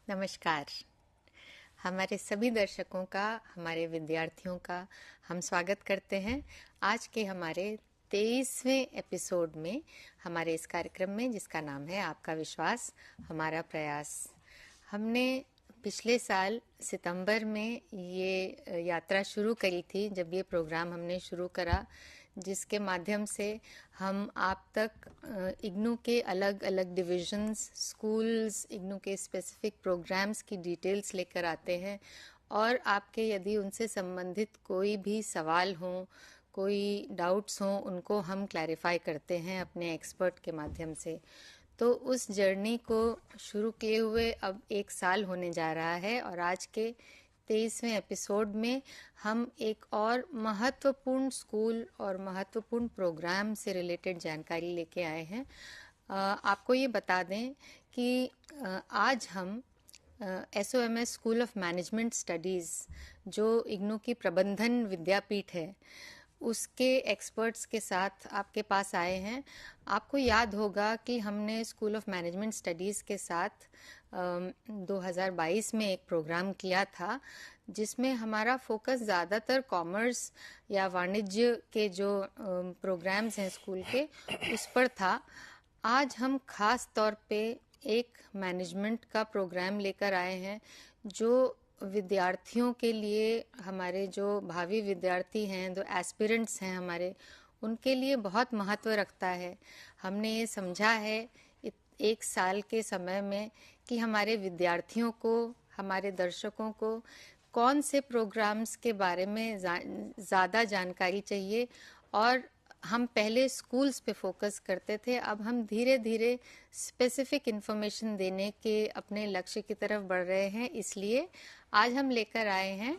नमस्कार। हमारे सभी दर्शकों का, हमारे विद्यार्थियों का हम स्वागत करते हैं आज के हमारे 23वें एपिसोड में, हमारे इस कार्यक्रम में जिसका नाम है आपका विश्वास हमारा प्रयास। हमने पिछले साल सितंबर में ये यात्रा शुरू करी थी, जब ये प्रोग्राम हमने शुरू करा, जिसके माध्यम से हम आप तक इग्नू के अलग अलग डिविजन्स, स्कूल्स, इग्नू के स्पेसिफिक प्रोग्राम्स की डिटेल्स लेकर आते हैं और आपके यदि उनसे संबंधित कोई भी सवाल हों, कोई डाउट्स हों, उनको हम क्लैरिफाई करते हैं अपने एक्सपर्ट के माध्यम से। तो उस जर्नी को शुरू किए हुए अब 1 साल होने जा रहा है और आज के 23वें एपिसोड में हम एक और महत्वपूर्ण स्कूल और महत्वपूर्ण प्रोग्राम से रिलेटेड जानकारी लेके आए हैं। आपको ये बता दें कि आज हम SOMS school of management studies, जो इग्नू की प्रबंधन विद्यापीठ है, उसके एक्सपर्ट्स के साथ आपके पास आए हैं। आपको याद होगा कि हमने स्कूल ऑफ मैनेजमेंट स्टडीज़ के साथ 2022 में एक प्रोग्राम किया था, जिसमें हमारा फोकस ज़्यादातर कॉमर्स या वाणिज्य के जो प्रोग्राम्स हैं स्कूल के, उस पर था। आज हम खास तौर पे एक मैनेजमेंट का प्रोग्राम लेकर आए हैं, जो विद्यार्थियों के लिए, हमारे जो भावी विद्यार्थी हैं, जो एस्पिरेंट्स हैं हमारे, उनके लिए बहुत महत्व रखता है। हमने ये समझा है 1 साल के समय में कि हमारे विद्यार्थियों को, हमारे दर्शकों को कौन से प्रोग्राम्स के बारे में ज़्यादा जानकारी चाहिए। और हम पहले स्कूल्स पे फोकस करते थे, अब हम धीरे धीरे स्पेसिफिक इन्फॉर्मेशन देने के अपने लक्ष्य की तरफ बढ़ रहे हैं। इसलिए आज हम लेकर आए हैं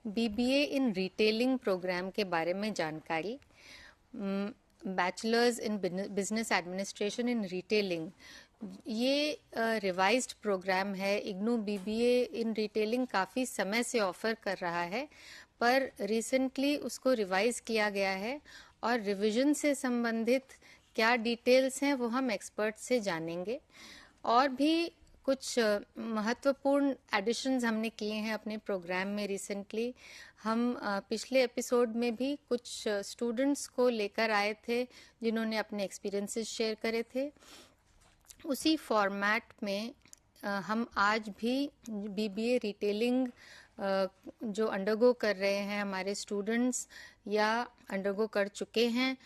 BBA इन रिटेलिंग प्रोग्राम के बारे में जानकारी। Bachelors in business administration in retailing, ये रिवाइज्ड प्रोग्राम है। इग्नू BBA इन रिटेलिंग काफ़ी समय से ऑफर कर रहा है, पर रिसेंटली उसको रिवाइज किया गया है और रिवीजन से संबंधित क्या डिटेल्स हैं वो हम एक्सपर्ट से जानेंगे। और भी कुछ महत्वपूर्ण एडिशंस हमने किए हैं अपने प्रोग्राम में रिसेंटली। हम पिछले एपिसोड में भी कुछ स्टूडेंट्स को लेकर आए थे, जिन्होंने अपने एक्सपीरियंसेस शेयर करे थे। उसी फॉर्मेट में हम आज भी BBA रिटेलिंग जो अंडरगो कर रहे हैं हमारे स्टूडेंट्स या अंडरगो कर चुके हैं,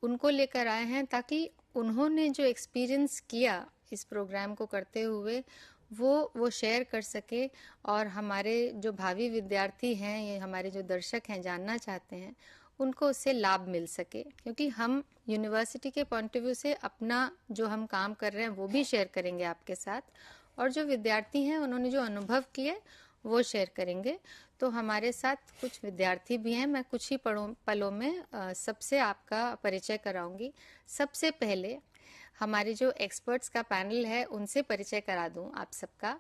उनको लेकर आए हैं, ताकि उन्होंने जो एक्सपीरियंस किया इस प्रोग्राम को करते हुए वो शेयर कर सके और हमारे जो भावी विद्यार्थी हैं, ये हमारे जो दर्शक हैं, जानना चाहते हैं, उनको उससे लाभ मिल सके। क्योंकि हम यूनिवर्सिटी के पॉइंट ऑफ व्यू से अपना जो हम काम कर रहे हैं वो भी शेयर करेंगे आपके साथ, और जो विद्यार्थी हैं उन्होंने जो अनुभव किए वो शेयर करेंगे। तो हमारे साथ कुछ विद्यार्थी भी हैं। मैं कुछ ही पलों में सबसे आपका परिचय कराऊंगी। सबसे पहले हमारे जो एक्सपर्ट्स का पैनल है उनसे परिचय करा दूं आप सबका।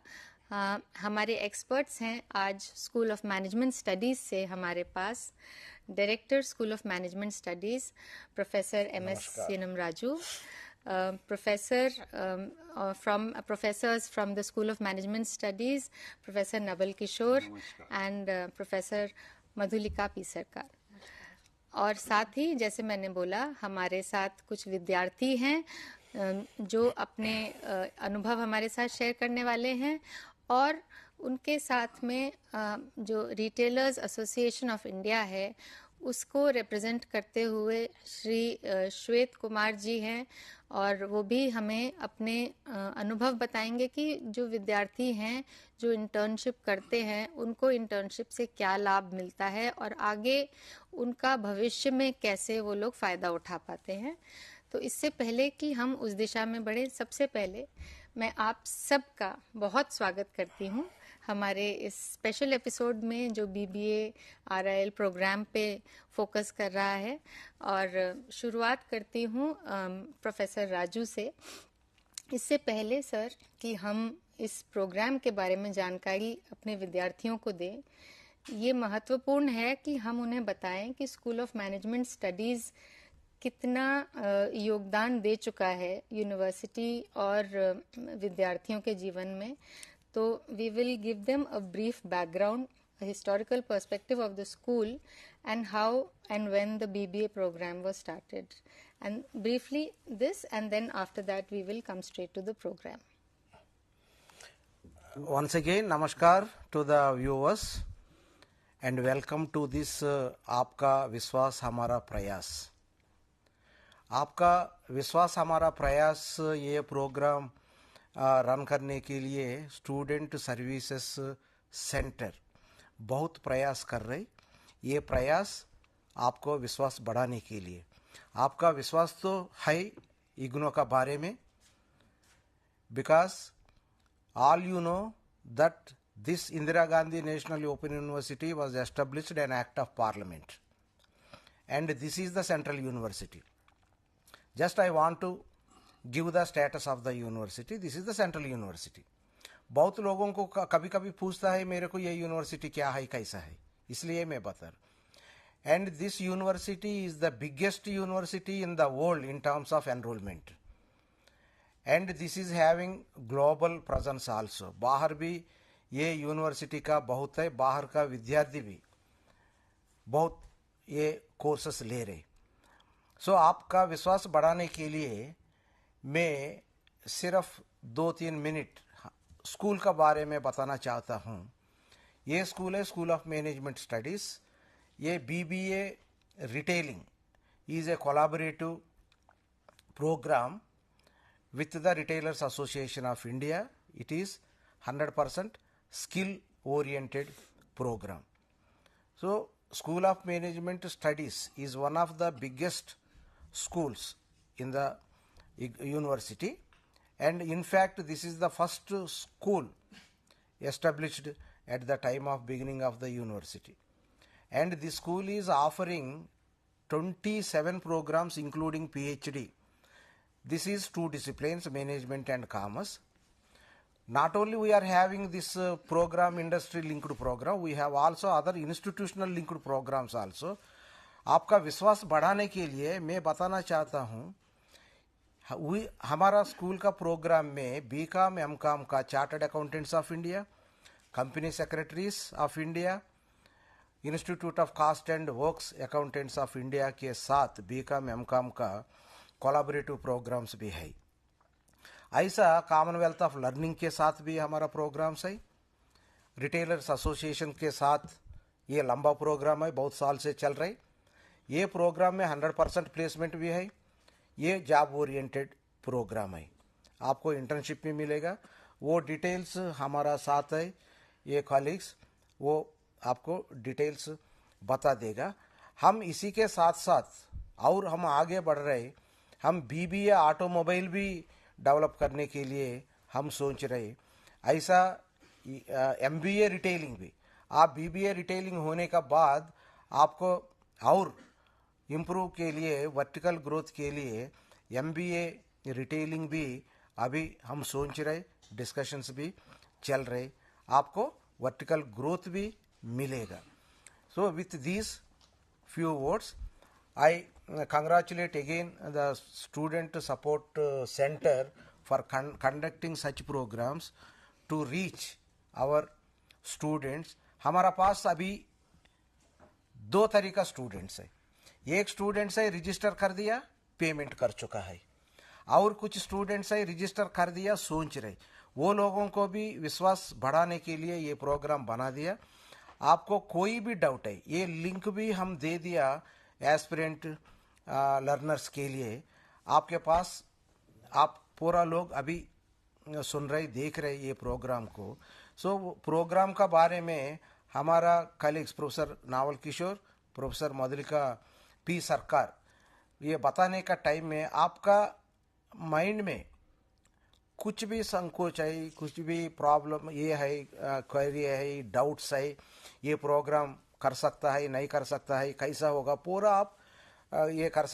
हमारे एक्सपर्ट्स हैं आज स्कूल ऑफ मैनेजमेंट स्टडीज़ से हमारे पास director school of management studies professor MS Senam Raju, professors from the School of Management Studies, Professor Nawal Kishore and Professor Madhulika P. Sarkar। और साथ ही जैसे मैंने बोला, हमारे साथ कुछ विद्यार्थी हैं जो अपने अनुभव हमारे साथ शेयर करने वाले हैं, और उनके साथ में जो रिटेलर्स एसोसिएशन ऑफ इंडिया है उसको रिप्रेजेंट करते हुए श्री श्वेत कुमार जी हैं, और वो भी हमें अपने अनुभव बताएंगे कि जो विद्यार्थी हैं जो इंटर्नशिप करते हैं उनको इंटर्नशिप से क्या लाभ मिलता है और आगे उनका भविष्य में कैसे वो लोग फ़ायदा उठा पाते हैं। तो इससे पहले कि हम उस दिशा में बढ़े, सबसे पहले मैं आप सबका बहुत स्वागत करती हूँ हमारे इस स्पेशल एपिसोड में जो BBARL प्रोग्राम पे फोकस कर रहा है। और शुरुआत करती हूँ प्रोफेसर राजू से। इससे पहले सर कि हम इस प्रोग्राम के बारे में जानकारी अपने विद्यार्थियों को दें, ये महत्वपूर्ण है कि हम उन्हें बताएं कि स्कूल ऑफ मैनेजमेंट स्टडीज़ कितना योगदान दे चुका है यूनिवर्सिटी और विद्यार्थियों के जीवन में। तो we will give them a brief background, a historical perspective of the school and how and when the BBA program was started. And briefly this, and then after that we will come straight to the program. Once again, namaskar to the viewers and welcome to this Aapka Vishwas Hamara Prayaas. आपका विश्वास हमारा प्रयास ये program run करने के लिए student services centre बहुत प्रयास कर रहे. ये प्रयास आपको विश्वास बढ़ाने के लिए, आपका विश्वास तो है इग्नो का बारे में, because all you know that this Indira Gandhi National Open University was established an act of parliament and this is the central university. Just I want to give the status of the university. This is the central university. बहुत लोगों को कभी कभी पूछता है मेरे को ये यूनिवर्सिटी क्या है कैसा है, इसलिए मैं बता रहा. And this university is the biggest university in the world in terms of enrollment. And this is having global presence also. बाहर भी ये यूनिवर्सिटी का बहुत है, बाहर का विद्यार्थी भी बहुत ये कोर्सेस ले रहे. सो आपका विश्वास बढ़ाने के लिए मैं सिर्फ 2-3 मिनट स्कूल का बारे में बताना चाहता हूँ. ये स्कूल है स्कूल ऑफ मैनेजमेंट स्टडीज़. ये BBA retailing is a collaborative programme with the Retailers Association of India. It is 100% skill oriented program. So School of Management Studies is one of the biggest schools in the university, and in fact this is the first school established at the time of beginning of the university, and this school is offering 27 programs including PhD. This is two disciplines, management and commerce. Not only we are having this program, industry linked program, we have also other institutional linked programs also. आपका विश्वास बढ़ाने के लिए मैं बताना चाहता हूँ, हमारा स्कूल का प्रोग्राम में BCom, MCom का chartered accountants of India, company secretaries of India, institute of cost and works accountants of India के साथ BCom, MCom का कोलैबोरेटिव प्रोग्राम्स भी है. ऐसा कॉमनवेल्थ ऑफ लर्निंग के साथ भी हमारा प्रोग्राम्स है. रिटेलर्स एसोसिएशन के साथ ये लंबा प्रोग्राम है, बहुत साल से चल रही. ये प्रोग्राम में 100% प्लेसमेंट भी है. ये जॉब ओरिएंटेड प्रोग्राम है, आपको इंटर्नशिप भी मिलेगा. वो डिटेल्स हमारा साथ है, ये कॉलीग्स वो आपको डिटेल्स बता देगा. हम इसी के साथ साथ और हम आगे बढ़ रहे, हम BBA ऑटोमोबाइल भी डेवलप करने के लिए हम सोच रहे. ऐसा MBA रिटेलिंग भी, आप BBA रिटेलिंग होने का बाद आपको और इम्प्रूव के लिए, वर्टिकल ग्रोथ के लिए MBA रिटेलिंग भी अभी हम सोच रहे, डिस्कशंस भी चल रहे. आपको वर्टिकल ग्रोथ भी मिलेगा. So with these few words I congratulate again the Student Support Center for conducting such programs to reach our students. हमारा पास अभी 2 तरीका स्टूडेंट्स है. एक स्टूडेंट्स है रजिस्टर कर दिया, पेमेंट कर चुका है, और कुछ स्टूडेंट्स है रजिस्टर कर दिया, सोच रहे. वो लोगों को भी विश्वास बढ़ाने के लिए ये प्रोग्राम बना दिया. आपको कोई भी डाउट है, ये लिंक भी हम दे दिया एस्पिरेंट लर्नर्स के लिए. आपके पास आप पूरा लोग अभी सुन रहे, देख रहे ये प्रोग्राम को. सो प्रोग्राम का बारे में हमारा कलीग्स प्रोफेसर नावल किशोर, प्रोफेसर मधुलिका P सरकार ये बताने का टाइम में आपका माइंड में कुछ भी संकोच है, कुछ भी प्रॉब्लम ये है, क्वेरी है, डाउट्स है, ये प्रोग्राम कर सकता है नहीं कर सकता है, कैसा होगा, पूरा आप ये कर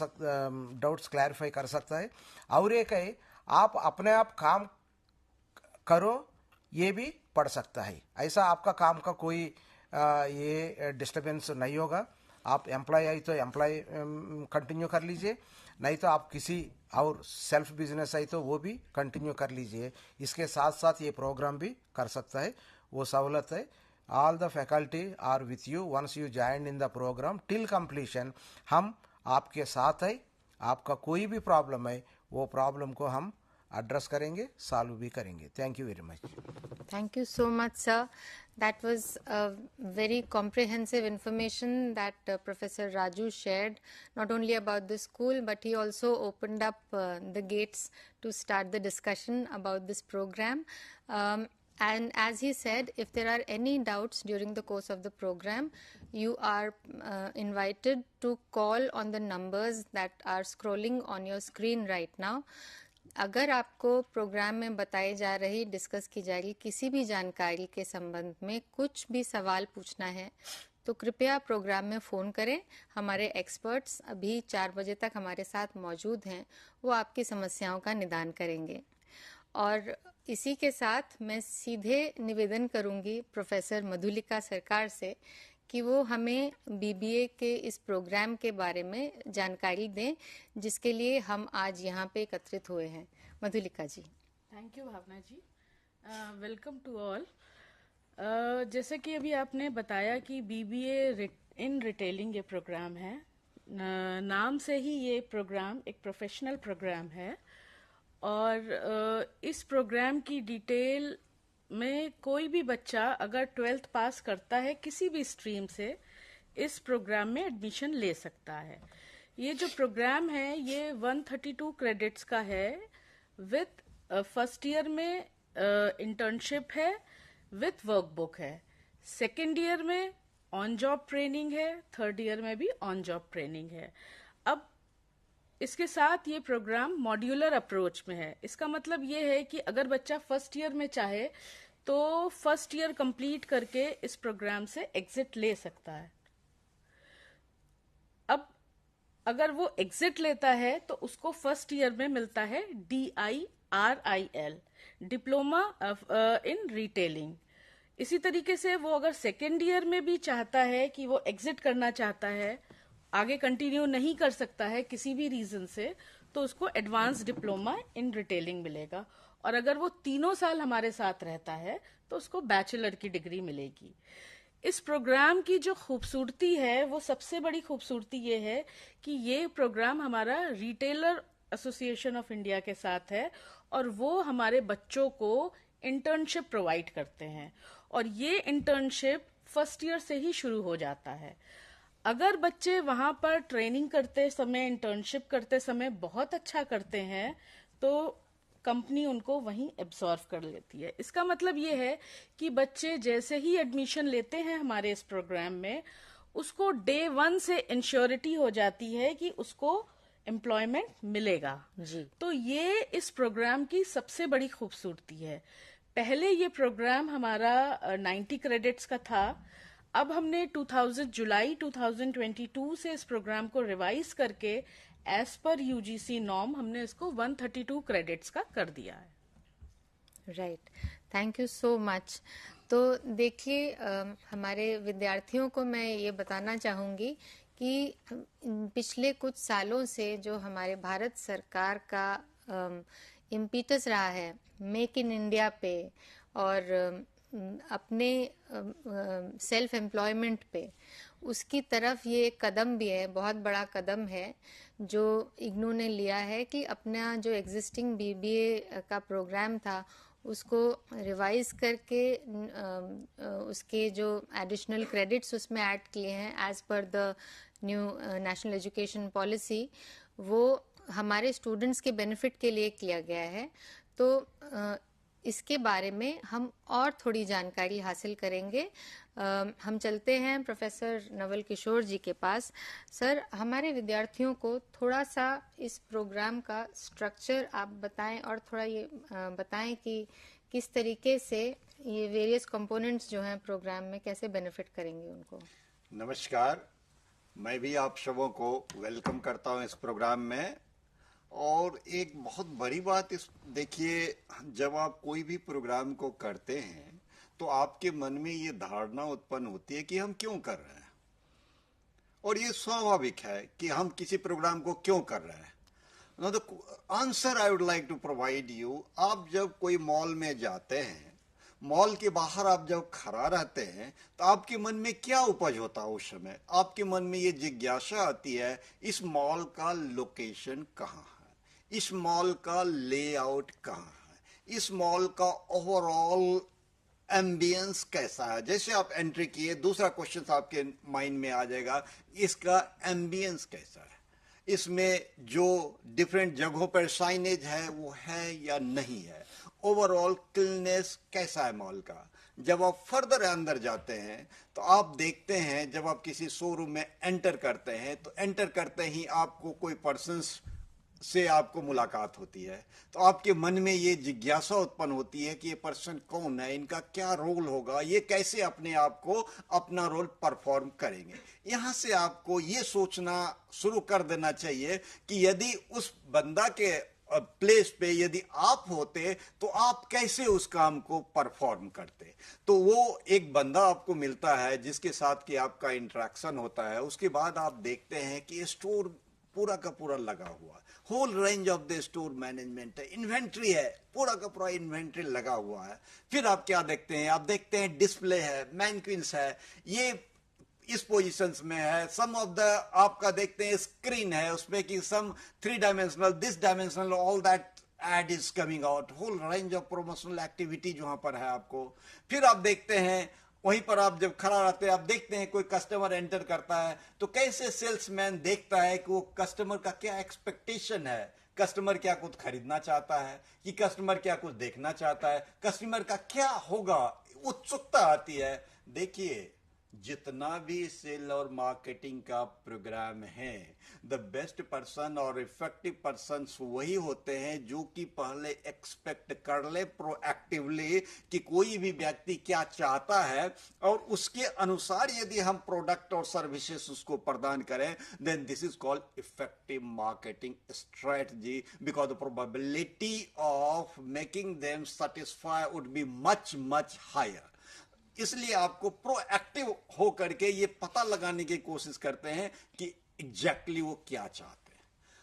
डाउट्स क्लैरिफाई कर सकता है. और एक है आप अपने आप काम करो, ये भी पढ़ सकता है. ऐसा आपका काम का कोई ये डिस्टर्बेंस नहीं होगा. आप एम्प्लॉय आई तो एम्प्लॉय कंटिन्यू कर लीजिए, नहीं तो आप किसी और सेल्फ बिजनेस आई तो वो भी कंटिन्यू कर लीजिए। इसके साथ साथ ये प्रोग्राम भी कर सकता है, वो सहूलत है। All the faculty are with you once you join in the programme till completion. हम आपके साथ है, आपका कोई भी प्रॉब्लम है वो प्रॉब्लम को हम एड्रेस करेंगे, सॉल्व भी करेंगे। Thank you very much. Thank you so much, sir. That was very comprehensive information that Professor Raju shared, not only about the school, but he also opened up the gates to start the discussion about this program. And as he said, if there are any doubts during the course of the program, you are invited to call on the numbers that are scrolling on your screen right now. अगर आपको programme में बताई जा रही, discuss की जा रही किसी भी जानकारी के संबंध में कुछ भी सवाल पूछना है तो कृपया प्रोग्राम में फ़ोन करें। हमारे एक्सपर्ट्स अभी 4 बजे तक हमारे साथ मौजूद हैं, वो आपकी समस्याओं का निदान करेंगे। और इसी के साथ मैं सीधे निवेदन करूंगी प्रोफेसर मधुलिका सरकार से कि वो हमें बीबीए के इस प्रोग्राम के बारे में जानकारी दें, जिसके लिए हम आज यहाँ पे एकत्रित हुए हैं। Madhulika ji. Thank you Bhavna ji. Welcome to all. जैसे कि अभी आपने बताया कि बीबीए इन रिटेलिंग ये प्रोग्राम है। नाम से ही ये प्रोग्राम एक प्रोफेशनल प्रोग्राम है और इस प्रोग्राम की डिटेल में कोई भी बच्चा अगर 12th पास करता है किसी भी स्ट्रीम से इस प्रोग्राम में एडमिशन ले सकता है। ये जो प्रोग्राम है ये 132 क्रेडिट्स का है, विथ फर्स्ट ईयर में इंटर्नशिप है, विथ वर्कबुक है, सेकेंड ईयर में ऑन जॉब ट्रेनिंग है, थर्ड ईयर में भी ऑन जॉब ट्रेनिंग है। अब इसके साथ ये प्रोग्राम मॉड्यूलर अप्रोच में है। इसका मतलब ये है कि अगर बच्चा फर्स्ट ईयर में चाहे तो फर्स्ट ईयर कंप्लीट करके इस प्रोग्राम से एग्जिट ले सकता है। अब अगर वो एग्जिट लेता है तो उसको फर्स्ट ईयर में मिलता है DIRIL, डिप्लोमा इन रिटेलिंग। इसी तरीके से वो अगर सेकेंड ईयर में भी चाहता है कि वो एग्जिट करना चाहता है, आगे कंटिन्यू नहीं कर सकता है किसी भी रीजन से, तो उसको एडवांस डिप्लोमा इन रिटेलिंग मिलेगा। और अगर वो 3 साल हमारे साथ रहता है तो उसको बैचलर की डिग्री मिलेगी। इस प्रोग्राम की जो खूबसूरती है, वो सबसे बड़ी खूबसूरती ये है कि ये प्रोग्राम हमारा रिटेलर एसोसिएशन ऑफ इंडिया के साथ है और वो हमारे बच्चों को इंटर्नशिप प्रोवाइड करते हैं और ये इंटर्नशिप फर्स्ट ईयर से ही शुरू हो जाता है। अगर बच्चे वहां पर ट्रेनिंग करते समय, इंटर्नशिप करते समय बहुत अच्छा करते हैं तो कंपनी उनको वहीं एब्सॉर्व कर लेती है। इसका मतलब ये है कि बच्चे जैसे ही एडमिशन लेते हैं हमारे इस प्रोग्राम में, उसको डे 1 से इंश्योरिटी हो जाती है कि उसको एम्प्लॉयमेंट मिलेगा जी। तो ये इस प्रोग्राम की सबसे बड़ी खूबसूरती है। पहले ये प्रोग्राम हमारा 90 क्रेडिट्स का था। अब हमने जुलाई 2022 से इस प्रोग्राम को रिवाइज करके एज पर यूजीसी नॉर्म हमने इसको 132 क्रेडिट्स का कर दिया है। Right, thank you so much. तो देखिए, हमारे विद्यार्थियों को मैं ये बताना चाहूँगी कि पिछले कुछ सालों से जो हमारे भारत सरकार का इम्पीटस रहा है मेक इन इंडिया पे और अपने सेल्फ एम्प्लॉयमेंट पे, उसकी तरफ ये एक कदम भी है, बहुत बड़ा कदम है जो इग्नू ने लिया है कि अपना जो एग्जिस्टिंग बीबीए का प्रोग्राम था उसको रिवाइज करके उसके जो एडिशनल क्रेडिट्स उसमें ऐड किए हैं as per the new national education policy, वो हमारे स्टूडेंट्स के बेनिफिट के लिए किया गया है। तो इसके बारे में हम और थोड़ी जानकारी हासिल करेंगे। हम चलते हैं प्रोफेसर नवल किशोर जी के पास। सर, हमारे विद्यार्थियों को थोड़ा सा इस प्रोग्राम का स्ट्रक्चर आप बताएं और थोड़ा ये बताएं कि किस तरीके से ये वेरियस कंपोनेंट्स जो हैं प्रोग्राम में कैसे बेनिफिट करेंगे उनको। नमस्कार, मैं भी आप सबों को वेलकम करता हूं इस प्रोग्राम में। और एक बहुत बड़ी बात इस देखिए, जब आप कोई भी प्रोग्राम को करते हैं तो आपके मन में ये धारणा उत्पन्न होती है कि हम क्यों कर रहे हैं, और ये स्वाभाविक है कि हम किसी प्रोग्राम को क्यों कर रहे हैं। Now the answer I would like to provide you, आप जब कोई मॉल में जाते हैं, मॉल के बाहर आप जब खड़ा रहते हैं, तो आपके मन में क्या उपज होता है उस समय? आपके मन में ये जिज्ञासा आती है, इस मॉल का लोकेशन कहाँ है, इस मॉल का लेआउट कहाँ है, इस मॉल का ओवरऑल एम्बियंस कैसा है। जैसे आप एंट्री किए, दूसरा क्वेश्चन आपके माइंड में आ जाएगा, इसका एम्बियंस कैसा है, इसमें जो डिफरेंट जगहों पर साइनेज है वो है या नहीं है, ओवरऑल क्लीननेस कैसा है मॉल का। जब आप फर्दर अंदर जाते हैं तो आप देखते हैं, जब आप किसी शोरूम में एंटर करते हैं तो एंटर करते ही आपको कोई पर्सन से आपको मुलाकात होती है, तो आपके मन में ये जिज्ञासा उत्पन्न होती है कि ये पर्सन कौन है, इनका क्या रोल होगा, ये कैसे अपने आप को अपना रोल परफॉर्म करेंगे। यहां से आपको ये सोचना शुरू कर देना चाहिए कि यदि उस बंदा के प्लेस पे यदि आप होते तो आप कैसे उस काम को परफॉर्म करते। तो वो एक बंदा आपको मिलता है जिसके साथ कि आपका इंटरेक्शन होता है। उसके बाद आप देखते हैं कि स्टोर पूरा का पूरा लगा हुआ, whole range of the store management है, इन्वेंट्री है, पूरा का पूरा इन्वेंट्री लगा हुआ है। फिर आप क्या देखते हैं, आप देखते हैं डिस्प्ले है, मैनक्विन्स है, ये इस पोजीशंस में है, सम ऑफ द आपका देखते हैं स्क्रीन है उसमें कि some 3 dimensional, this dimensional, all that ad is coming out, whole range of promotional activity जो वहां पर है आपको। फिर आप देखते हैं वहीं पर आप जब खड़ा रहते हैं, आप देखते हैं कोई कस्टमर एंटर करता है तो कैसे सेल्समैन देखता है कि वो कस्टमर का क्या एक्सपेक्टेशन है, कस्टमर क्या कुछ खरीदना चाहता है कि कस्टमर क्या कुछ देखना चाहता है, कस्टमर का क्या होगा, उत्सुकता आती है। देखिए, जितना भी सेल और मार्केटिंग का प्रोग्राम है, द बेस्ट पर्सन और इफेक्टिव पर्सन वही होते हैं जो कि पहले एक्सपेक्ट कर ले प्रोएक्टिवली कि कोई भी व्यक्ति क्या चाहता है, और उसके अनुसार यदि हम प्रोडक्ट और सर्विसेज उसको प्रदान करें, then this is called effective marketing strategy, because the probability of making them satisfy would be much much higher. इसलिए आपको प्रोएक्टिव हो करके ये पता लगाने की कोशिश करते हैं कि एग्जैक्टली वो क्या चाहते हैं।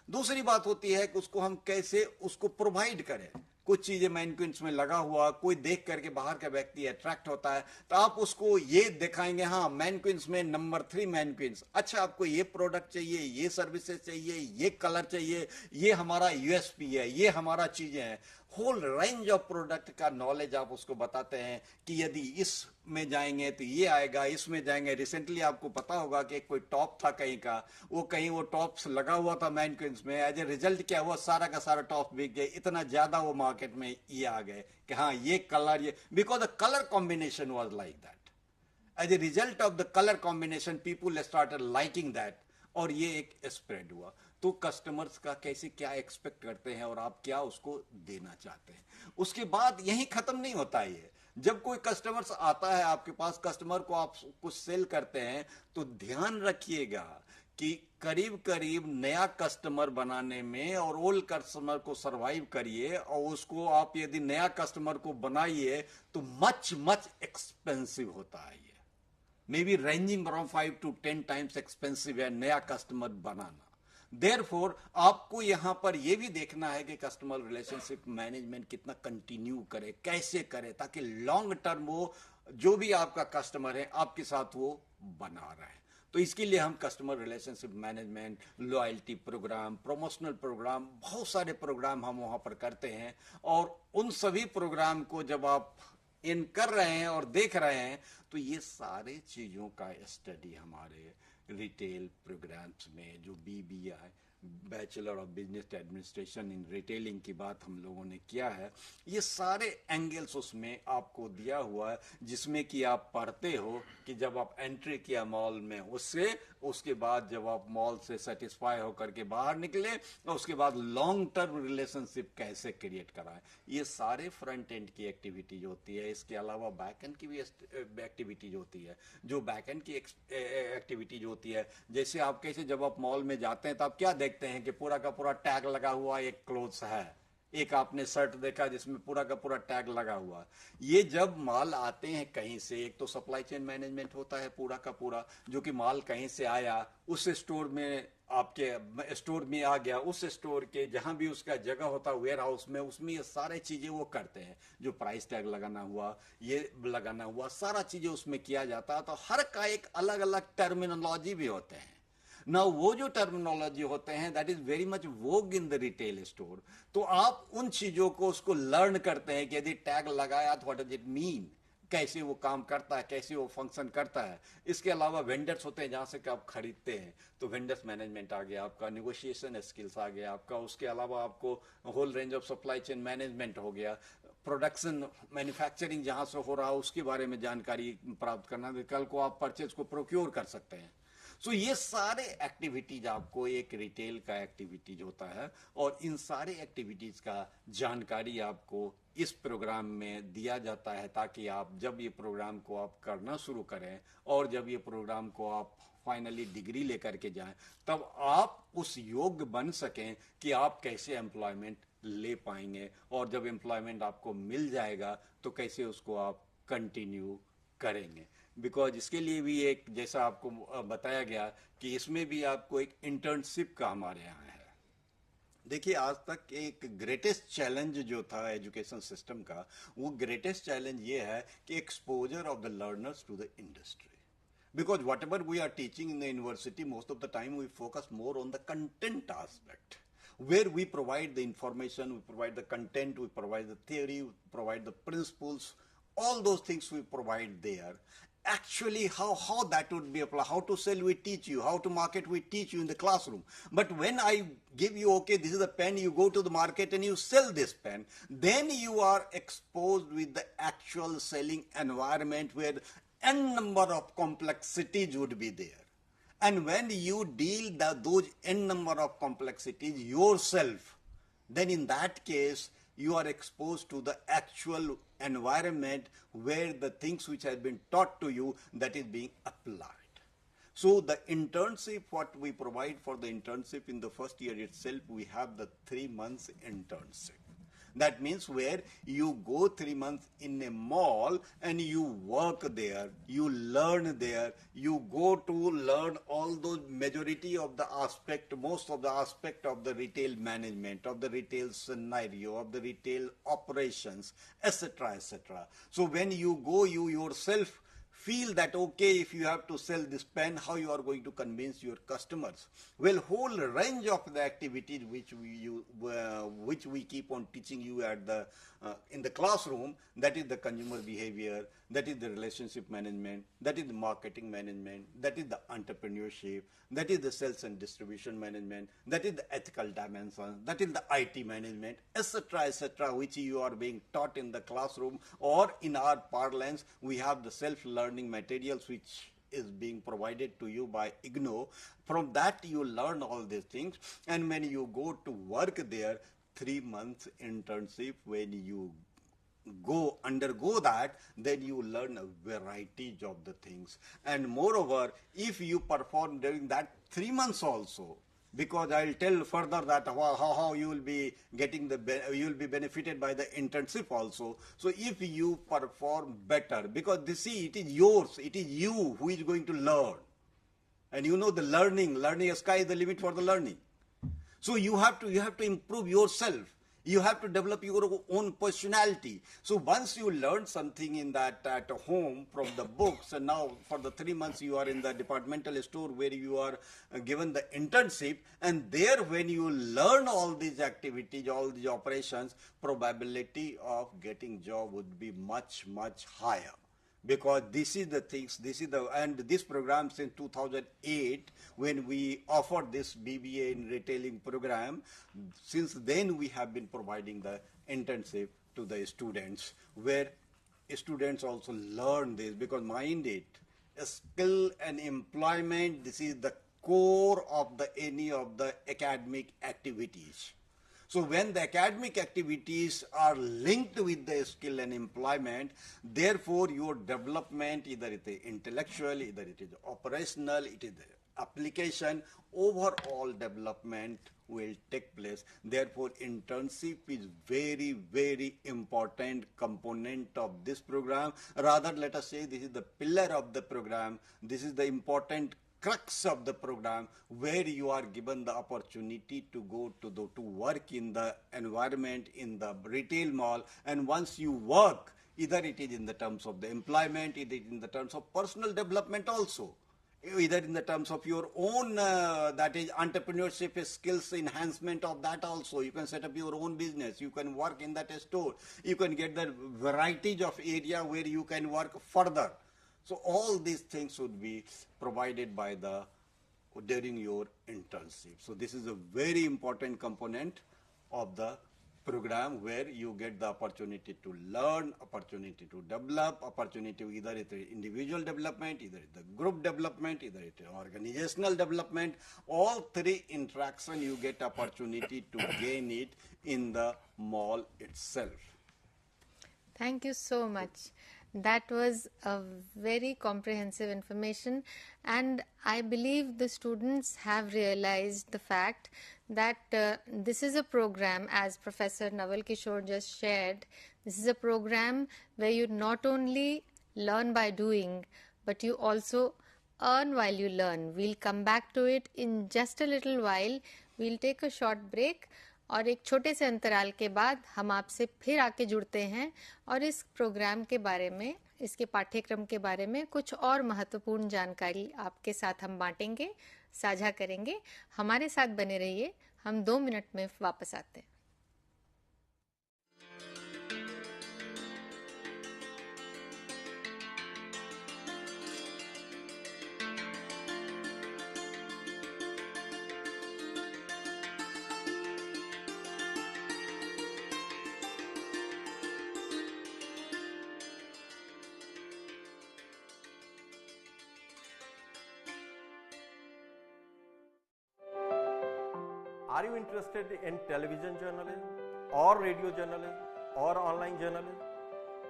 दूसरी बात होती है कि उसको हम कैसे उसको प्रोवाइड करें। कुछ चीजें मैनक्विन्स में लगा हुआ, कोई देख करके बाहर का व्यक्ति अट्रैक्ट होता है तो आप उसको ये दिखाएंगे, हाँ मैनक्विन्स में नंबर 3 मैनक्विन्स, अच्छा आपको ये प्रोडक्ट चाहिए, ये सर्विसेज चाहिए, ये कलर चाहिए, ये हमारा यूएसपी है, ये हमारा चीजें हैं, होल रेंज ऑफ प्रोडक्ट का नॉलेज आप उसको बताते हैं कि यदि इस में जाएंगे तो ये आएगा, इसमें जाएंगे। रिसेंटली आपको पता होगा कि कोई टॉप था कहीं का, वो कहीं वो टॉप्स लगा हुआ था मैनक्विन्स में, एज ए रिजल्ट क्या हुआ, सारा का सारा टॉप बिक गए, इतना ज्यादा वो मार्केट में ये आ गए कि हाँ ये कलर, ये because the colour combination was like that. As a result of the colour combination people started liking that, और ये एक स्प्रेड हुआ। तो कस्टमर्स का कैसे क्या एक्सपेक्ट करते हैं और आप क्या उसको देना चाहते हैं। उसके बाद यही खत्म नहीं होता है ये, जब कोई कस्टमर्स आता है आपके पास, कस्टमर को आप कुछ सेल करते हैं तो ध्यान रखिएगा कि करीब करीब नया कस्टमर बनाने में और ओल्ड कस्टमर को सरवाइव करिए, और उसको आप यदि नया कस्टमर को बनाइए तो मच मच एक्सपेंसिव होता है ये, may be ranging from 5 to 10 times expensive है नया कस्टमर बनाना। देयरफॉर आपको यहां पर यह भी देखना है कि कस्टमर रिलेशनशिप मैनेजमेंट कितना कंटिन्यू करे, कैसे करे, ताकि लॉन्ग टर्म वो जो भी आपका कस्टमर है आपके साथ वो बना रहे। तो इसके लिए हम customer relationship management, loyalty programme, promotional programme, बहुत सारे प्रोग्राम हम वहां पर करते हैं। और उन सभी प्रोग्राम को जब आप इन कर रहे हैं और देख रहे हैं तो ये सारे चीजों का स्टडी हमारे रिटेल प्रोग्राम्स में, जो BBI bachelor of business administration in retailing की बात हम लोगों ने किया है, ये सारे एंगल्स उसमें आपको दिया हुआ है, जिसमें कि आप पढ़ते हो कि जब आप एंट्री किया मॉल में, उसके बाद जब आप मॉल से सेटिस्फाई होकर के बाहर निकले, और उसके बाद लॉन्ग टर्म रिलेशनशिप कैसे क्रिएट कराएं, ये सारे फ्रंट एंड की एक्टिविटीज होती है। इसके अलावा बैक एंड की भी एक्टिविटीज होती है। जो बैक एंड की एक्टिविटीज होती है, जैसे आप कैसे जब आप मॉल में जाते हैं तो आप क्या देखते हैं कि पूरा का पूरा टैग लगा हुआ एक क्लोथ्स है, एक आपने शर्ट देखा जिसमें पूरा का पूरा टैग लगा हुआ। ये जब माल आते हैं कहीं से, एक तो सप्लाई चेन मैनेजमेंट होता है पूरा का पूरा, जो कि माल कहीं से आया, उस स्टोर में, आपके स्टोर में आ गया, उस स्टोर के जहां भी उसका जगह होता है वेयर हाउस में, उसमें ये सारे चीजें वो करते हैं, जो प्राइस टैग लगाना हुआ, ये लगाना हुआ, सारा चीजें उसमें किया जाता है। तो हर का एक अलग अलग टर्मिनोलॉजी भी होते हैं ना। वो जो टर्मिनोलॉजी होते हैं that is very much Vogue in the retail store. तो आप उन चीजों को उसको लर्न करते हैं कि यदि टैग लगाया तो व्हाट डज इट मीन, कैसे वो काम करता है, कैसे वो फंक्शन करता है। इसके अलावा वेंडर्स होते हैं जहां से आप खरीदते हैं, तो वेंडर्स मैनेजमेंट आ गया आपका, निगोशिएशन स्किल्स आ गया आपका। उसके अलावा आपको whole range of supply chain management हो गया, प्रोडक्शन मैन्युफैक्चरिंग जहां से हो रहा है उसके बारे में जानकारी प्राप्त करना, कल को आप परचेज को प्रोक्योर कर सकते हैं। सो ये सारे एक्टिविटीज आपको एक रिटेल का एक्टिविटीज होता है, और इन सारे एक्टिविटीज का जानकारी आपको इस प्रोग्राम में दिया जाता है, ताकि आप जब ये प्रोग्राम को आप करना शुरू करें और जब ये प्रोग्राम को आप फाइनली डिग्री लेकर के जाएं, तब आप उस योग्य बन सकें कि आप कैसे एम्प्लॉयमेंट ले पाएंगे, और जब एम्प्लॉयमेंट आपको मिल जाएगा तो कैसे उसको आप कंटिन्यू करेंगे। बिकॉज इसके लिए भी एक, जैसा आपको बताया गया कि इसमें भी आपको एक इंटर्नशिप का हमारे यहाँ है। देखिए, आज तक एक ग्रेटेस्ट चैलेंज जो था एजुकेशन सिस्टम का, वो ग्रेटेस्ट चैलेंज ये है कि exposure of the learners to the industry. Because whatever we are teaching in the university, most of the time we focus more on the content aspect, where we provide the information, we provide the content, we provide the theory, we provide the principles, all those things we provide there. Actually, how that would be applied, how to sell we teach you, how to market we teach you in the classroom. But when I give you, okay, this is the pen, you go to the market and you sell this pen, then you are exposed with the actual selling environment where n number of complexities would be there. And when you deal those n number of complexities yourself, then in that case you are exposed to the actual environment where the things which have been taught to you, that is being applied. So the internship, what we provide for the internship in the first year itself, we have the 3 months internship. That means where you go 3 months in a mall and you work there, you learn there, you go to learn all those majority of the aspect, most of the aspect of the retail management, of the retail scenario, of the retail operations, etc., etc. So when you go, you yourself feel that, okay, if you have to sell this pen, how you are going to convince your customers? Well, whole range of the activities which we keep on teaching you at the in the classroom, that is the consumer behavior, that is the relationship management, that is the marketing management, that is the entrepreneurship, that is the sales and distribution management, that is the ethical dimension, that is the IT management, etc., etc., which you are being taught in the classroom, or in our parlance, we have the self-learning materials which is being provided to you by Ignou. From that you learn all these things, and when you go to work there, 3 months internship, when you undergo that, then you learn a variety of the things. And moreover, if you perform during that 3 months also, because I'll tell further that how you will be getting you will be benefited by the internship also. So if you perform better, because it is yours, it is you who is going to learn, and you know the learning, sky is the limit for the learning. So you have to improve yourself. You have to develop your own personality. So once you learn something in that at home from the books, and now for the 3 months you are in the departmental store where you are given the internship, and there when you learn all these activities, all these operations, probability of getting job would be much, much higher. Because this is the things, and this program since 2008, when we offered this BBA in retailing program, since then we have been providing the internship to the students, where students also learn this, because mind it, skill and employment, this is the core of any of the academic activities. So when the academic activities are linked with the skill and employment, therefore your development, either it is intellectual, either it is operational, it is application, overall development will take place. Therefore, internship is very, very important component of this program. Rather, let us say this is the pillar of the program. This is the important crux of the program, where you are given the opportunity to go to work in the environment, in the retail mall, and once you work, either it is in the terms of the employment, either in the terms of personal development also, either in the terms of your own that is entrepreneurship skills enhancement of that also. You can set up your own business, you can work in that store, you can get the varieties of area where you can work further. So all these things should be provided by the during your internship. So this is a very important component of the program, where you get the opportunity to learn, opportunity to develop, opportunity either it is individual development, either it is the group development, either it is organizational development. All three interaction you get opportunity to gain it in the mall itself. Thank you so much. That was a very comprehensive information, and I believe the students have realized the fact that this is a program, as Professor Nawal Kishore just shared, this is a program where you not only learn by doing, but you also earn while you learn. We'll come back to it in just a little while. We'll take a short break, और एक छोटे से अंतराल के बाद हम आपसे फिर आके जुड़ते हैं और इस प्रोग्राम के बारे में, इसके पाठ्यक्रम के बारे में कुछ और महत्वपूर्ण जानकारी आपके साथ हम बांटेंगे, साझा करेंगे. हमारे साथ बने रहिए, हम 2 मिनट में वापस आते हैं. Are you interested in television journalism or radio journalism or online journalism?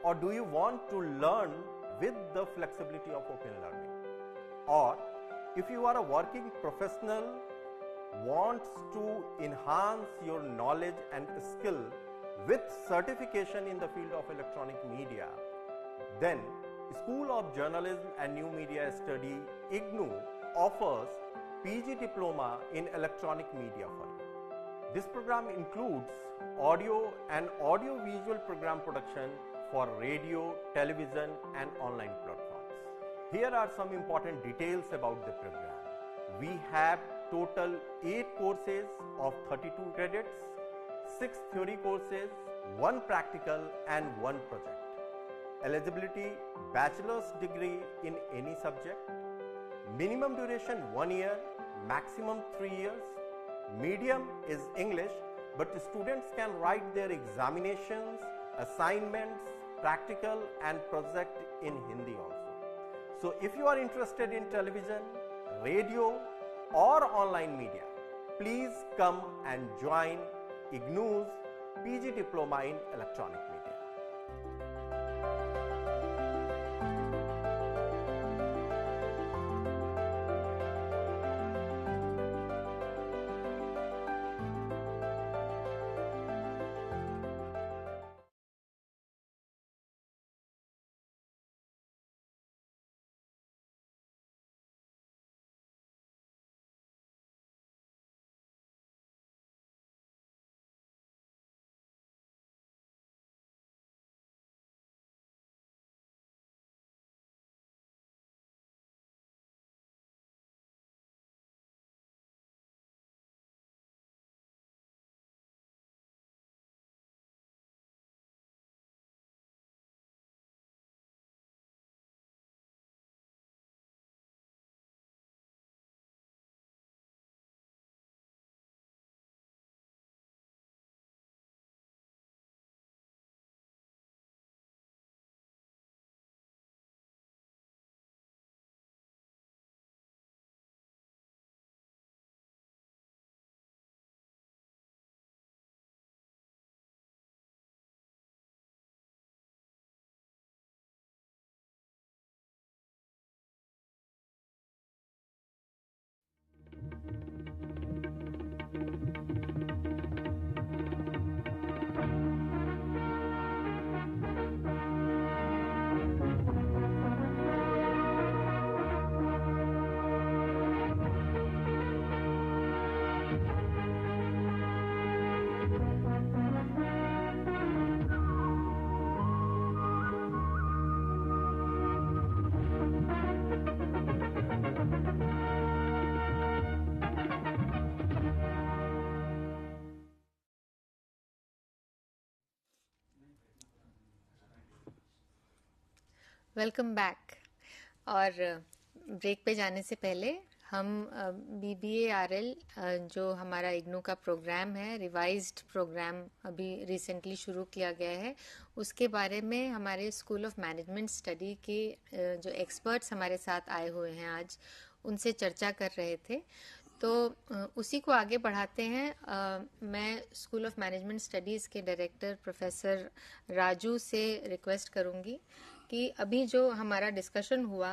Or do you want to learn with the flexibility of open learning? Or if you are a working professional, wants to enhance your knowledge and skill with certification in the field of electronic media, then School of Journalism and New Media Study, Ignou, offers PG Diploma in Electronic Media for you. This program includes audio and audio-visual program production for radio, television and online platforms. Here are some important details about the program. We have total 8 courses of 32 credits, 6 theory courses, 1 practical and 1 project. Eligibility: bachelor's degree in any subject. Minimum duration 1 year, maximum 3 years. Medium is English, but students can write their examinations, assignments, practical and project in Hindi also. So if you are interested in television, radio or online media, please come and join Ignou's PG Diploma in Electronic Media. Welcome back. और break पे जाने से पहले हम BBARL जो हमारा इग्नू का programme है, रिवाइज्ड प्रोग्राम अभी रिसेंटली शुरू किया गया है, उसके बारे में हमारे स्कूल ऑफ मैनेजमेंट स्टडी के जो एक्सपर्ट्स हमारे साथ आए हुए हैं आज, उनसे चर्चा कर रहे थे। तो उसी को आगे बढ़ाते हैं। मैं स्कूल ऑफ मैनेजमेंट स्टडीज़ के डायरेक्टर प्रोफेसर राजू से रिक्वेस्ट करूंगी कि अभी जो हमारा डिस्कशन हुआ,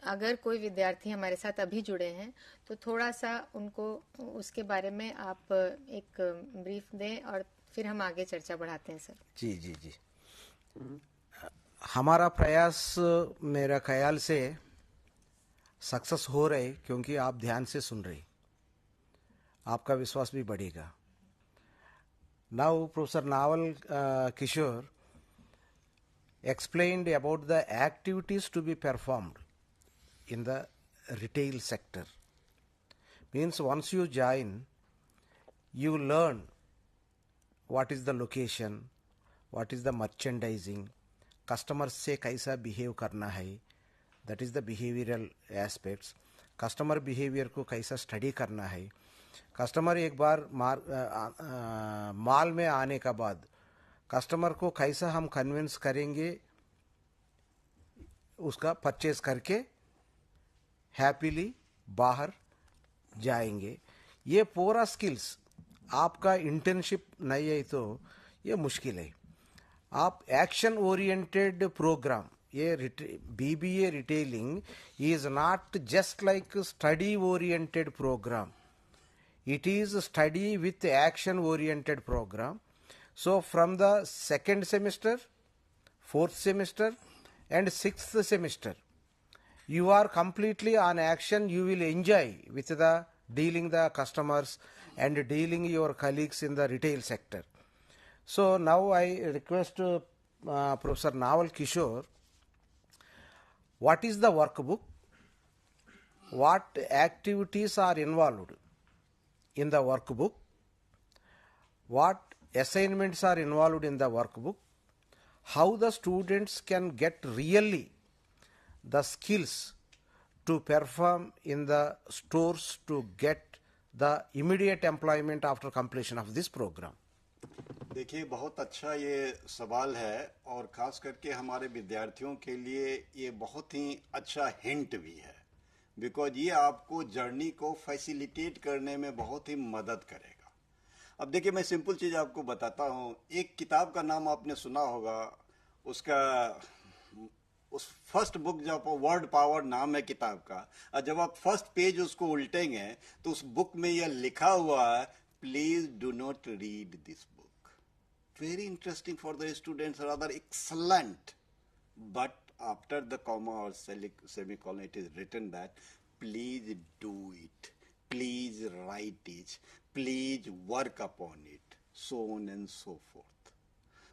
अगर कोई विद्यार्थी हमारे साथ अभी जुड़े हैं तो थोड़ा सा उनको उसके बारे में आप एक ब्रीफ दें और फिर हम आगे चर्चा बढ़ाते हैं। सर जी जी जी, हमारा प्रयास मेरा ख्याल से सक्सेस हो रहे क्योंकि आप ध्यान से सुन रहे, आपका विश्वास भी बढ़ेगा। Now professor Naval Kishore explained about the activities to be performed in the retail sector. Means once you join, you learn what is the location, what is the merchandising, customers से कैसा behave करना है, that is the behavioral aspects. Customer behaviour को कैसा study करना है, customer एक बार माल में आने का बाद कस्टमर को कैसा हम कन्विंस करेंगे उसका परचेज करके हैप्पीली बाहर जाएंगे। ये पूरा स्किल्स आपका इंटर्नशिप नहीं है तो ये मुश्किल है। आप एक्शन ओरिएंटेड प्रोग्राम, ये BBA retailing is not just like study oriented programme, it is study with action oriented programme. So from the second semester, fourth semester and sixth semester, you are completely on action. You will enjoy with the dealing the customers and dealing your colleagues in the retail sector. So now I request Professor Nawal Kishore, what is the workbook? What activities are involved in the workbook? What assignments are involved in the workbook? How the students can get really the skills to perform in the stores to get the immediate employment after completion of this program? देखिए, बहुत अच्छा ये सवाल है और खास करके हमारे विद्यार्थियों के लिए ये बहुत ही अच्छा हिंट भी है, बिकॉज ये आपको जर्नी को फैसिलिटेट करने में बहुत ही मदद करेगा। अब देखिए, मैं सिंपल चीज आपको बताता हूँ। एक किताब का नाम आपने सुना होगा, उस फर्स्ट बुक, जब वर्ड पावर नाम है किताब का, और जब आप फर्स्ट पेज उसको उल्टेंगे तो उस बुक में यह लिखा हुआ है, please do not read this book, very interesting for the students, rather excellent, but after the comma or semicolon it is written that please do it, please write it, please work upon it, so on and so forth.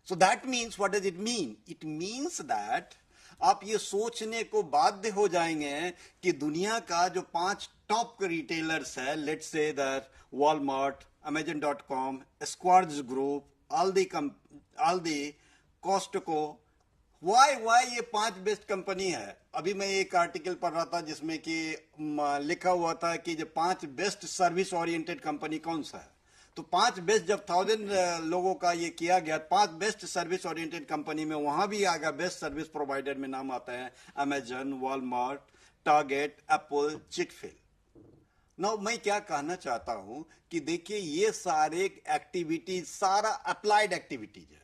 So that means, what does it mean? It means that आप ये सोचने को बाध्य हो जाएंगे कि दुनिया का जो 5 टॉप रिटेलर्स है, let's say that Walmart, Amazon.com, Schwarz group, Aldi, Costco, why ये 5 बेस्ट कंपनी है। अभी मैं एक आर्टिकल पढ़ रहा था जिसमें कि लिखा हुआ था कि जो 5 बेस्ट सर्विस ओरिएंटेड कंपनी कौन सा है। तो 5 बेस्ट, जब 1000 लोगों का ये किया गया, 5 बेस्ट सर्विस ओरिएंटेड कंपनी में वहां भी आ गया बेस्ट सर्विस प्रोवाइडर में नाम आता है Amazon, Walmart, Target, Apple, Chickfil. Now मैं क्या कहना चाहता हूं कि देखिए, ये सारे एक्टिविटीज सारा अप्लाइड एक्टिविटीज है।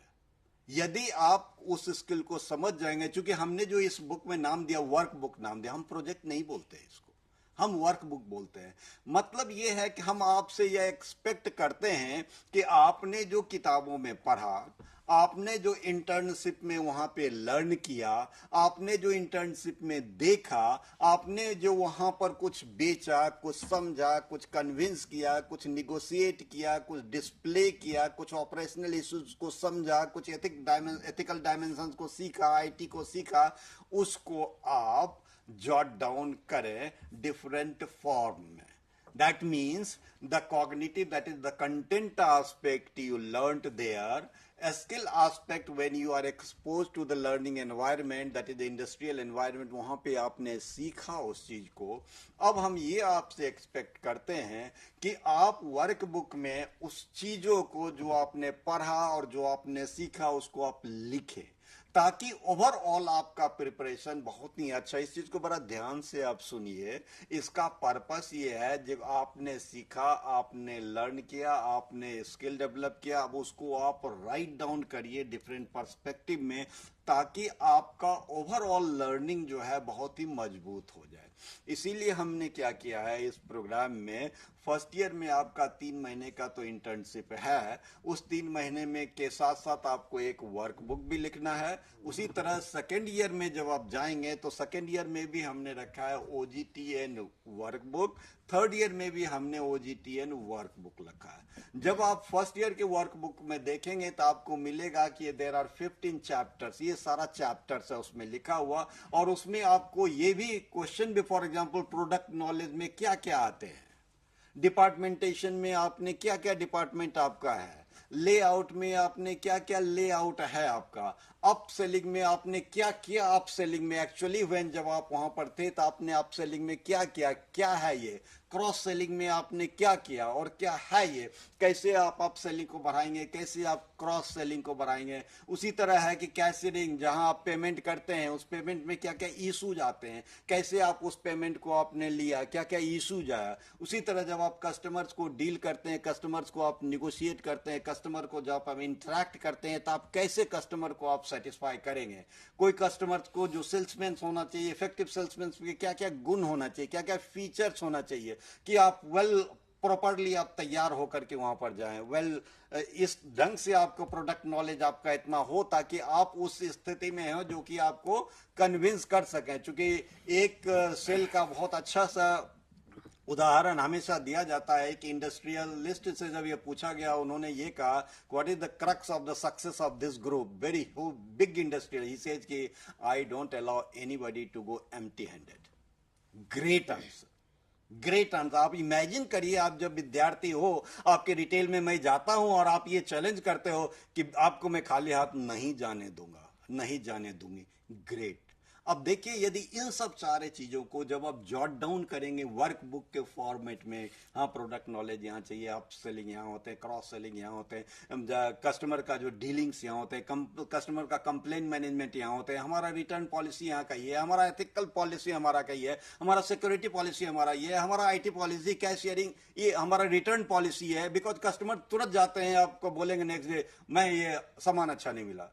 यदि आप उस स्किल को समझ जाएंगे, क्योंकि हमने जो इस बुक में नाम दिया, वर्क बुक नाम दिया, हम प्रोजेक्ट नहीं बोलते हैं इसको, हम वर्क बुक बोलते हैं। मतलब ये है कि हम आपसे यह एक्सपेक्ट करते हैं कि आपने जो किताबों में पढ़ा, आपने जो इंटर्नशिप में वहां पे लर्न किया, आपने जो इंटर्नशिप में देखा, आपने जो वहां पर कुछ बेचा, कुछ समझा, कुछ कन्विंस किया, कुछ निगोशिएट किया, कुछ डिस्प्ले किया, कुछ ऑपरेशनल इश्यूज को समझा, कुछ एथिकल डायमेंशंस को सीखा, आईटी को सीखा, उसको आप जॉट डाउन करें डिफरेंट फॉर्म में। That means the cognitive, that is the content aspect you learnt there, a skill aspect when you are exposed to the learning environment, that is the industrial environment, वहाँ पे आपने सीखा उस चीज को. अब हम ये आपसे एक्सपेक्ट करते हैं कि आप वर्क बुक में उस चीजों को जो आपने पढ़ा और जो आपने सीखा उसको आप लिखें, ताकि ओवरऑल आपका प्रिपरेशन बहुत ही अच्छा. इस चीज को बड़ा ध्यान से आप सुनिए. इसका पर्पस ये है, जब आपने सीखा, आपने लर्न किया, आपने स्किल डेवलप किया, अब उसको आप राइट डाउन करिए डिफरेंट पर्सपेक्टिव में, ताकि आपका ओवरऑल लर्निंग जो है बहुत ही मजबूत हो जाए. इसीलिए हमने क्या किया है इस प्रोग्राम में, फर्स्ट ईयर में आपका 3 महीने का तो इंटर्नशिप है, उस 3 महीने में के साथ साथ आपको एक वर्कबुक भी लिखना है. उसी तरह सेकेंड ईयर में जब आप जाएंगे तो सेकेंड ईयर में भी हमने रखा है OGTN वर्कबुक, थर्ड ईयर में भी हमने OGTN वर्कबुक रखा है. जब आप फर्स्ट ईयर के वर्कबुक में देखेंगे तो आपको मिलेगा कि देयर आर 15 चैप्टर्स, ये सारा चैप्टर्स है उसमें लिखा हुआ, और उसमें आपको ये भी क्वेश्चन भी, फॉर एग्जांपल प्रोडक्ट नॉलेज में क्या क्या आते हैं, डिपार्टमेंटेशन में आपने क्या क्या डिपार्टमेंट आपका है, लेआउट में आपने क्या क्या लेआउट है आपका, अप सेलिंग में आपने क्या किया, अप सेलिंग में एक्चुअली व्हेन जब आप वहां पर थे तो आपने अप सेलिंग में क्या किया, क्या है ये, क्रॉस सेलिंग में आपने क्या किया और क्या है ये, कैसे आप अप सेलिंग को बढ़ाएंगे, कैसे आप क्रॉस सेलिंग को बढ़ाएंगे. उसी तरह है कि कैशियरिंग, जहां आप पेमेंट करते हैं उस पेमेंट में क्या क्या इशूज आते हैं, कैसे आप उस पेमेंट को आपने लिया, क्या क्या इशूज आया. उसी तरह जब आप कस्टमर्स को डील करते हैं, कस्टमर्स को आप निगोशिएट करते हैं, कस्टमर को जब आप इंटरेक्ट करते हैं तो आप कैसे कस्टमर को आप सेटिस्फाई करेंगे. कोई कस्टमर को जो सेल्समैन होना चाहिए, इफेक्टिव सेल्समैन के क्या क्या गुण होना चाहिए, क्या क्या फीचर्स होना चाहिए कि आप प्रॉपरली आप तैयार होकर के वहां पर जाएं. इस ढंग से आपको प्रोडक्ट नॉलेज आपका इतना हो ताकि आप उस स्थिति में हो जो कि आपको कन्विंस कर सकें. चूंकि एक सेल का बहुत अच्छा सा उदाहरण हमेशा दिया जाता है कि इंडस्ट्रियलिस्ट से जब ये पूछा गया, उन्होंने ये कहा what is the crux of the success of this group, very big industrial, he says कि I don't allow anybody to go empty handed. Great answer, great answer. आप इमेजिन करिए, आप जब विद्यार्थी हो, आपके रिटेल में मैं जाता हूं और आप ये चैलेंज करते हो कि आपको मैं खाली हाथ नहीं जाने दूंगा, नहीं जाने दूंगी. ग्रेट. अब देखिए, यदि इन सब सारे चीजों को जब आप जॉट डाउन करेंगे वर्कबुक के फॉर्मेट में, हाँ प्रोडक्ट नॉलेज यहाँ चाहिए, अप सेलिंग यहाँ होते हैं, क्रॉस सेलिंग यहाँ होते हैं, कस्टमर का जो डीलिंग्स यहाँ होते हैं, कस्टमर का कंप्लेन मैनेजमेंट यहाँ होते हैं, हमारा रिटर्न पॉलिसी यहाँ का ये है, हमारा एथिकल पॉलिसी हमारा का ये है, हमारा सिक्योरिटी पॉलिसी हमारा ये है, हमारा IT पॉलिसी, कैश शेयरिंग, ये हमारा रिटर्न पॉलिसी है. बिकॉज कस्टमर तुरंत जाते हैं, आपको बोलेंगे नेक्स्ट डे मैं ये सामान अच्छा नहीं मिला.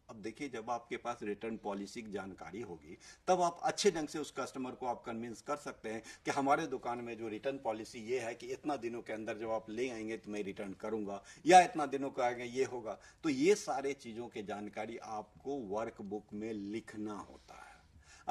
अब देखिए, जब आपके पास रिटर्न पॉलिसी की जानकारी होगी तब आप अच्छे ढंग से उस कस्टमर को आप कन्विंस कर सकते हैं कि हमारे दुकान में जो रिटर्न पॉलिसी ये है कि इतना दिनों के अंदर जब आप ले आएंगे तो मैं रिटर्न करूंगा, या इतना दिनों का आएंगे ये होगा. तो ये सारे चीजों की जानकारी आपको वर्कबुक में लिखना होता है.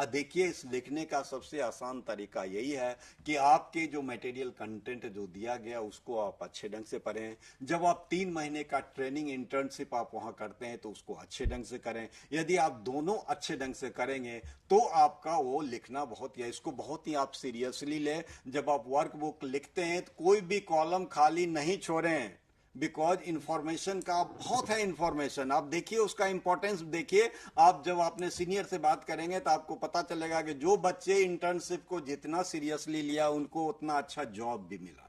देखिए, इस लिखने का सबसे आसान तरीका यही है कि आपके जो मटेरियल कंटेंट जो दिया गया उसको आप अच्छे ढंग से पढ़ें. जब आप 3 महीने का ट्रेनिंग इंटर्नशिप आप वहां करते हैं तो उसको अच्छे ढंग से करें. यदि आप दोनों अच्छे ढंग से करेंगे तो आपका वो लिखना बहुत, या इसको बहुत ही आप सीरियसली लें. जब आप वर्कबुक लिखते हैं तो कोई भी कॉलम खाली नहीं छोड़ें, बिकॉज इंफॉर्मेशन का बहुत है. इंफॉर्मेशन आप देखिए, उसका इंपॉर्टेंस देखिए. आप जब आपने सीनियर से बात करेंगे तो आपको पता चलेगा कि जो बच्चे इंटर्नशिप को जितना सीरियसली लिया उनको उतना अच्छा जॉब भी मिला.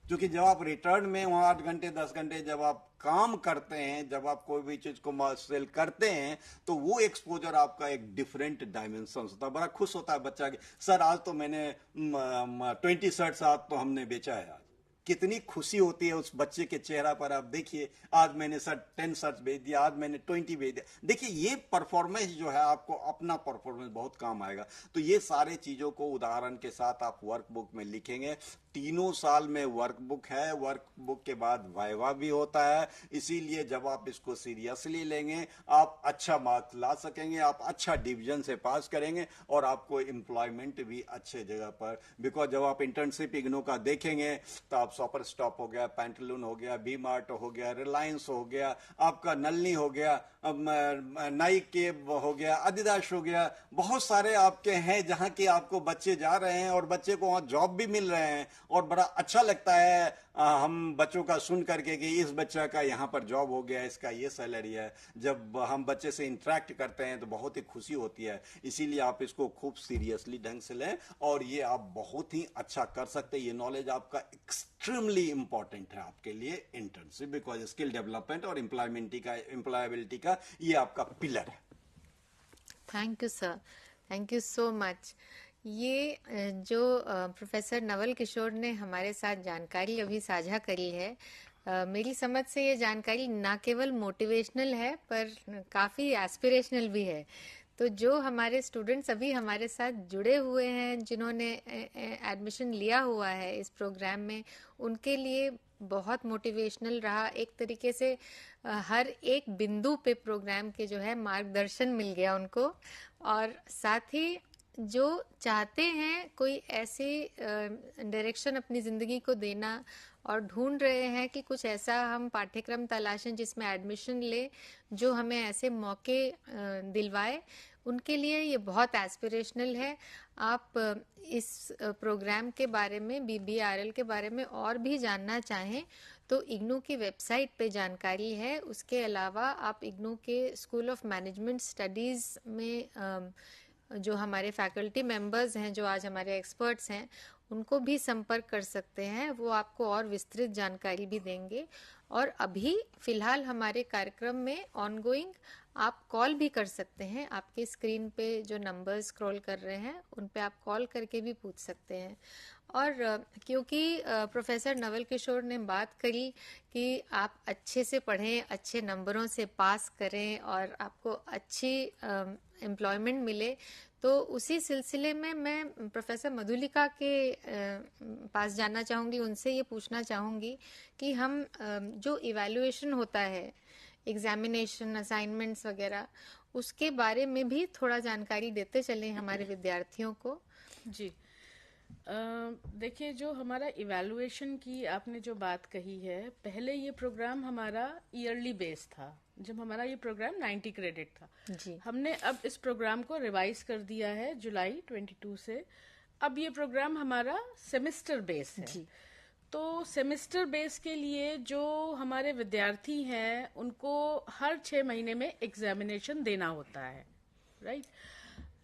क्योंकि जब आप रिटर्न में वहां 8 घंटे 10 घंटे जब आप काम करते हैं, जब आप कोई भी चीज को सेल करते हैं तो वो एक्सपोजर आपका एक डिफरेंट डायमेंशन होता है. बड़ा खुश होता है बच्चा कि सर आज तो मैंने 20 शर्ट्स आज तो हमने बेचा है. आज कितनी खुशी होती है उस बच्चे के चेहरा पर. आप देखिए, आज मैंने 10 शर्ट्स बेच दिया, आज मैंने 20 बेच दिया. देखिए, ये परफॉर्मेंस जो है आपको अपना परफॉर्मेंस बहुत काम आएगा. तो ये सारे चीजों को उदाहरण के साथ आप वर्कबुक में लिखेंगे. 3 साल में वर्कबुक है, वर्कबुक के बाद वाइवा भी होता है. इसीलिए जब आप इसको सीरियसली लेंगे आप अच्छा मार्क्स ला सकेंगे, आप अच्छा डिवीजन से पास करेंगे और आपको एम्प्लॉयमेंट भी अच्छे जगह पर. बिकॉज जब आप इंटर्नशिप इग्नू का देखेंगे तो आप सुपर स्टॉप हो गया, पैंटलून हो गया, बी मार्ट हो गया, रिलायंस हो गया, आपका नलनी हो गया, नाइक के हो गया, adidas हो गया, बहुत सारे आपके हैं जहां के आपको बच्चे जा रहे हैं और बच्चे को वहां जॉब भी मिल रहे हैं और बड़ा अच्छा लगता है हम बच्चों का सुन करके कि इस बच्चा का यहाँ पर जॉब हो गया, इसका ये सैलरी है। जब हम बच्चे से इंटरेक्ट करते हैं तो बहुत ही खुशी होती है। इसीलिए आप इसको खूब सीरियसली ढंग से लें और ये आप बहुत ही अच्छा कर सकते हैं। ये नॉलेज आपका एक्सट्रीमली इंपॉर्टेंट है आपके लिए इंटर्नशिप, बिकॉज स्किल डेवलपमेंट और एम्प्लॉयबिलिटी का ये आपका पिलर है। Thank you sir, thank you so much. ये जो प्रोफेसर नवल किशोर ने हमारे साथ जानकारी अभी साझा करी है, मेरी समझ से ये जानकारी ना केवल मोटिवेशनल है पर काफ़ी एस्पिरेशनल भी है। तो जो हमारे स्टूडेंट्स अभी हमारे साथ जुड़े हुए हैं, जिन्होंने एडमिशन लिया हुआ है इस प्रोग्राम में, उनके लिए बहुत मोटिवेशनल रहा। एक तरीके से हर एक बिंदु पे प्रोग्राम के जो है मार्गदर्शन मिल गया उनको। और साथ ही जो चाहते हैं कोई ऐसी डायरेक्शन अपनी ज़िंदगी को देना और ढूंढ रहे हैं कि कुछ ऐसा हम पाठ्यक्रम तलाशें जिसमें एडमिशन ले जो हमें ऐसे मौके दिलवाए, उनके लिए ये बहुत एस्पिरेशनल है। आप इस प्रोग्राम के बारे में, BBARL के बारे में और भी जानना चाहें तो इग्नू की वेबसाइट पे जानकारी है। उसके अलावा आप इग्नू के स्कूल ऑफ मैनेजमेंट स्टडीज़ में जो हमारे फैकल्टी मेंबर्स हैं, जो आज हमारे एक्सपर्ट्स हैं, उनको भी संपर्क कर सकते हैं। वो आपको और विस्तृत जानकारी भी देंगे। और अभी फ़िलहाल हमारे कार्यक्रम में ऑनगोइंग आप कॉल भी कर सकते हैं। आपके स्क्रीन पे जो नंबर स्क्रॉल कर रहे हैं उन पे आप कॉल करके भी पूछ सकते हैं। और क्योंकि प्रोफेसर नवल किशोर ने बात करी कि आप अच्छे से पढ़ें, अच्छे नंबरों से पास करें और आपको अच्छी एम्प्लॉयमेंट मिले, तो उसी सिलसिले में मैं प्रोफेसर मधुलिका के पास जाना चाहूँगी। उनसे ये पूछना चाहूँगी कि हम जो इवैल्यूएशन होता है, एग्जामिनेशन, असाइनमेंट्स वगैरह, उसके बारे में भी थोड़ा जानकारी देते चलें हमारे विद्यार्थियों को। जी, देखिए, जो हमारा इवैल्यूएशन की आपने जो बात कही है, पहले ये प्रोग्राम हमारा ईयरली बेस था। जब हमारा ये प्रोग्राम 90 क्रेडिट था जी। हमने अब इस प्रोग्राम को रिवाइज कर दिया है जुलाई 22 से। अब ये प्रोग्राम हमारा सेमेस्टर बेस है जी। तो सेमेस्टर बेस के लिए जो हमारे विद्यार्थी हैं उनको हर 6 महीने में एग्जामिनेशन देना होता है, राइट।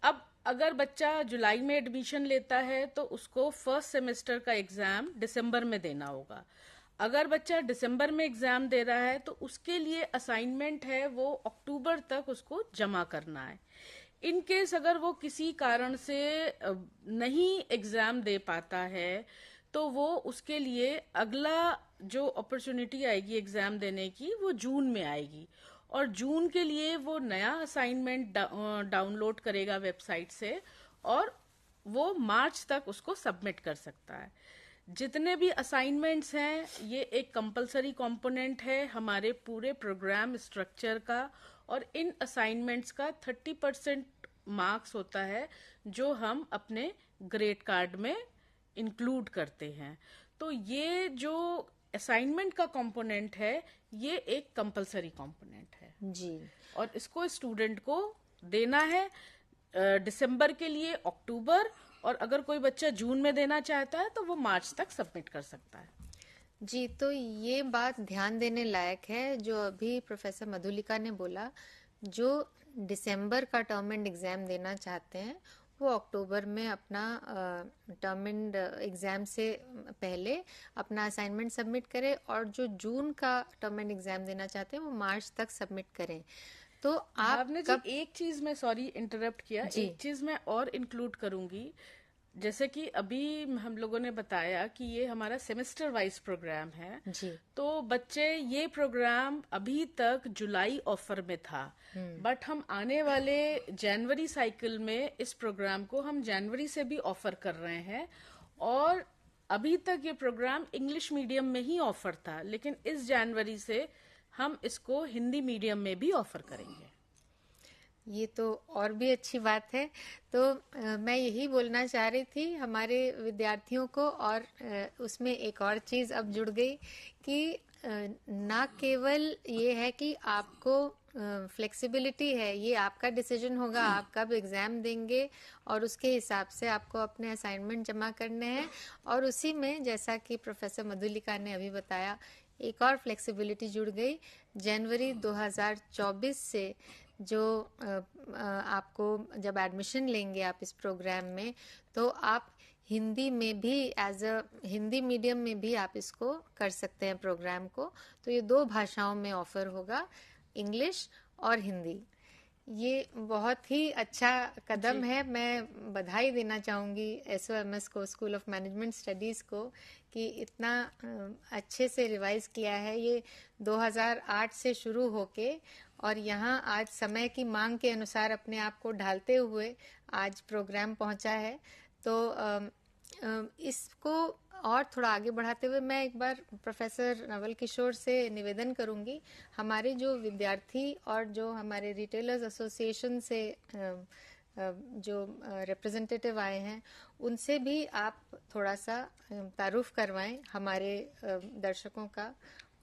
अब अगर बच्चा जुलाई में एडमिशन लेता है तो उसको फर्स्ट सेमेस्टर का एग्जाम दिसंबर में देना होगा। अगर बच्चा दिसंबर में एग्जाम दे रहा है तो उसके लिए असाइनमेंट है वो अक्टूबर तक उसको जमा करना है। इन केस अगर वो किसी कारण से नहीं एग्जाम दे पाता है तो वो उसके लिए अगला जो अपॉर्चुनिटी आएगी एग्जाम देने की वो जून में आएगी और जून के लिए वो नया असाइनमेंट डाउनलोड करेगा वेबसाइट से और वो मार्च तक उसको सबमिट कर सकता है। जितने भी असाइनमेंट्स हैं ये एक कंपलसरी कंपोनेंट है हमारे पूरे प्रोग्राम स्ट्रक्चर का और इन असाइनमेंट्स का 30% मार्क्स होता है जो हम अपने ग्रेड कार्ड में इंक्लूड करते हैं। तो ये जो असाइनमेंट का कंपोनेंट है ये एक कंपलसरी कंपोनेंट है जी। और इसको स्टूडेंट को देना है दिसंबर के लिए अक्टूबर, और अगर कोई बच्चा जून में देना चाहता है तो वो मार्च तक सबमिट कर सकता है। जी, तो ये बात ध्यान देने लायक है जो अभी प्रोफेसर मधुलिका ने बोला। जो दिसंबर का टर्म एंड एग्जाम देना चाहते हैं वो अक्टूबर में अपना टर्म एंड एग्जाम से पहले अपना असाइनमेंट सबमिट करें और जो जून का टर्म एंड एग्जाम देना चाहते हैं वो मार्च तक सबमिट करें। तो आपने जी एक चीज में सॉरी इंटरप्ट किया, एक चीज मैं और इंक्लूड करूंगी। जैसे कि अभी हम लोगों ने बताया कि ये हमारा सेमेस्टर वाइज प्रोग्राम है जी। तो बच्चे ये प्रोग्राम अभी तक जुलाई ऑफर में था, बट हम आने वाले जनवरी साइकिल में इस प्रोग्राम को हम जनवरी से भी ऑफर कर रहे हैं। और अभी तक ये प्रोग्राम इंग्लिश मीडियम में ही ऑफर था, लेकिन इस जनवरी से हम इसको हिंदी मीडियम में भी ऑफर करेंगे। ये तो और भी अच्छी बात है। तो मैं यही बोलना चाह रही थी हमारे विद्यार्थियों को, और उसमें एक और चीज़ अब जुड़ गई कि ना केवल ये है कि आपको फ्लेक्सिबिलिटी है, ये आपका डिसीजन होगा, आप कब एग्ज़ाम देंगे और उसके हिसाब से आपको अपने असाइनमेंट जमा करने हैं। और उसी में जैसा कि प्रोफेसर मधुलिका ने अभी बताया, एक और फ्लेक्सिबिलिटी जुड़ गई। जनवरी 2024 से जो आपको जब एडमिशन लेंगे आप इस प्रोग्राम में, तो आप हिंदी में भी एज अ हिंदी मीडियम में भी आप इसको कर सकते हैं प्रोग्राम को। तो ये 2 भाषाओं में ऑफर होगा, इंग्लिश और हिंदी। ये बहुत ही अच्छा कदम है। मैं बधाई देना चाहूँगी SOMS को, स्कूल ऑफ मैनेजमेंट स्टडीज़ को, कि इतना अच्छे से रिवाइज किया है। ये 2008 से शुरू होके और यहाँ आज समय की मांग के अनुसार अपने आप को ढालते हुए आज प्रोग्राम पहुँचा है। तो इसको और थोड़ा आगे बढ़ाते हुए मैं एक बार प्रोफेसर नवल किशोर से निवेदन करूंगी, हमारे जो विद्यार्थी और जो हमारे रिटेलर्स एसोसिएशन से जो रिप्रेजेंटेटिव आए हैं, उनसे भी आप थोड़ा सा तारुफ करवाएं हमारे दर्शकों का,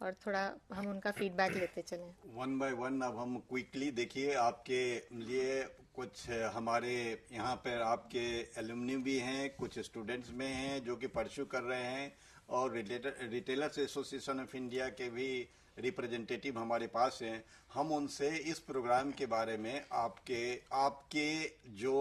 और थोड़ा हम उनका फीडबैक लेते चलें। वन बाय वन अब हम क्विकली देखिए, आपके लिए कुछ हमारे यहाँ पर आपके एलुमनी भी हैं, कुछ स्टूडेंट्स में हैं जो कि परस्यू कर रहे हैं, और रिटेलर्स एसोसिएशन ऑफ इंडिया के भी रिप्रेजेंटेटिव हमारे पास हैं। हम उनसे इस प्रोग्राम के बारे में आपके जो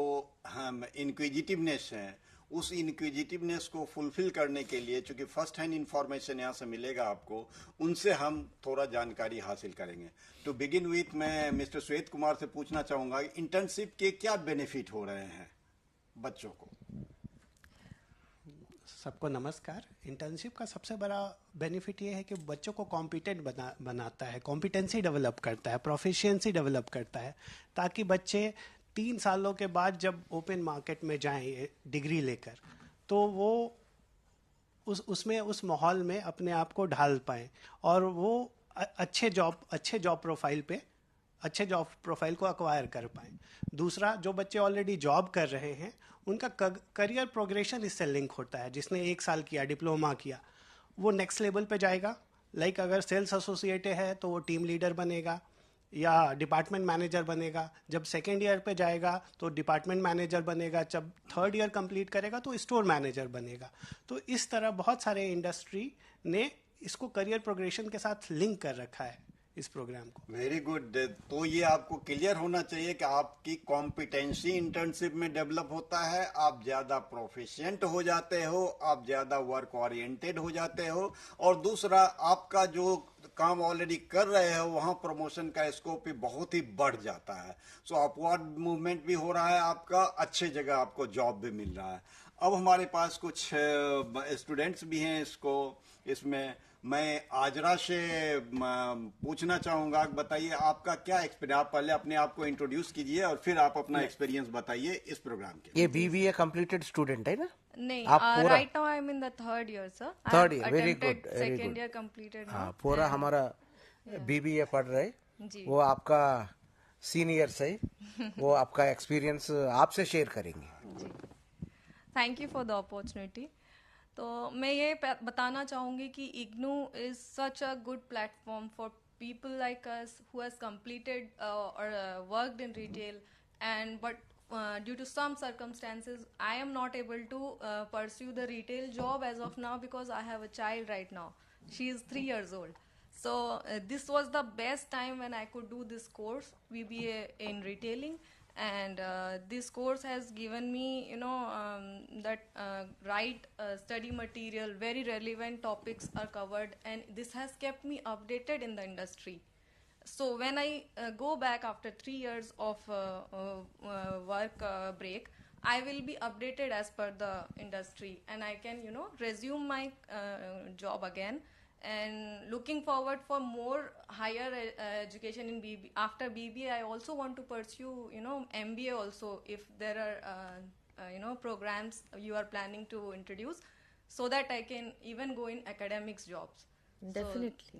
हम इंक्विजिटिवनेस है, उस इंक्विजिटिवनेस को फुलफिल करने के लिए, चूंकि फर्स्ट हैंड इंफॉर्मेशन यहाँ से मिलेगा आपको, उनसे हम थोड़ा जानकारी हासिल करेंगे। टू बिगिन विथ मैं मिस्टर श्वेत कुमार से पूछना चाहूंगा, इंटर्नशिप के क्या बेनिफिट हो रहे हैं बच्चों को? सबको नमस्कार। इंटर्नशिप का सबसे बड़ा बेनिफिट ये है कि बच्चों को कॉम्पिटेंट बनाता है, कॉम्पिटेंसी डेवलप करता है, प्रोफिशिएंसी डेवलप करता है, ताकि बच्चे 3 सालों के बाद जब ओपन मार्केट में जाएं डिग्री लेकर, तो वो उस माहौल में अपने आप को ढाल पाएं और वो अच्छे जॉब प्रोफाइल को अक्वायर कर पाएं। दूसरा, जो बच्चे ऑलरेडी जॉब कर रहे हैं उनका करियर प्रोग्रेशन इससे लिंक होता है। जिसने 1 साल किया, डिप्लोमा किया, वो नेक्स्ट लेवल पे जाएगा। लाइक अगर सेल्स एसोसिएट है तो वो टीम लीडर बनेगा या डिपार्टमेंट मैनेजर बनेगा। जब सेकेंड ईयर पे जाएगा तो डिपार्टमेंट मैनेजर बनेगा। जब थर्ड ईयर कंप्लीट करेगा तो स्टोर मैनेजर बनेगा। तो इस तरह बहुत सारे इंडस्ट्री ने इसको करियर प्रोग्रेशन के साथ लिंक कर रखा है इस प्रोग्राम को। Very good. तो ये आपको क्लियर होना चाहिए कि आपकी कॉम्पिटेंसी इंटर्नशिप में डेवलप होता है, आप ज्यादा प्रोफिशिएंट हो जाते हो, आप ज्यादा वर्क ओरिएंटेड हो जाते हो, और दूसरा आपका जो काम ऑलरेडी कर रहे हो वहां प्रमोशन का स्कोप भी बहुत ही बढ़ जाता है। सो अपवर्ड मूवमेंट भी हो रहा है आपका, अच्छे जगह आपको जॉब भी मिल रहा है। अब हमारे पास कुछ स्टूडेंट्स भी हैं इसमें मैं आजरा से पूछना चाहूंगा, बताइए आपका क्या एक्सपीरियंस। आप पहले अपने आप को इंट्रोड्यूस कीजिए और फिर आप अपना एक्सपीरियंस बताइए इस प्रोग्राम के। ये BBA कंप्लीटेड स्टूडेंट है ना? नहीं, आप पूरा right now I am in the third year sir. Third year, very good, second year completed. हाँ, पूरा हमारा BBA पढ़ रहे, वो आपका सीनियर से वो आपका एक्सपीरियंस आपसे शेयर करेंगे। Thank you for the opportunity. तो मैं ये बताना चाहूँगी कि IGNOU is such a good platform for people like us who has completed और worked in retail and but due to some circumstances I am not able to pursue the retail job as of now because I have a child right now. She is 3 years old. So this was the best time when I could do this course, BBA in retailing, and this course has given me that right study material, very relevant topics are covered, and this has kept me updated in the industry. So when I go back after 3 years of work break, I will be updated as per the industry, and I can resume my job again, and looking forward for more higher education in BBA. After BBA I also want to pursue MBA also, if there are programs you are planning to introduce, so that I can even go in academics jobs. Definitely.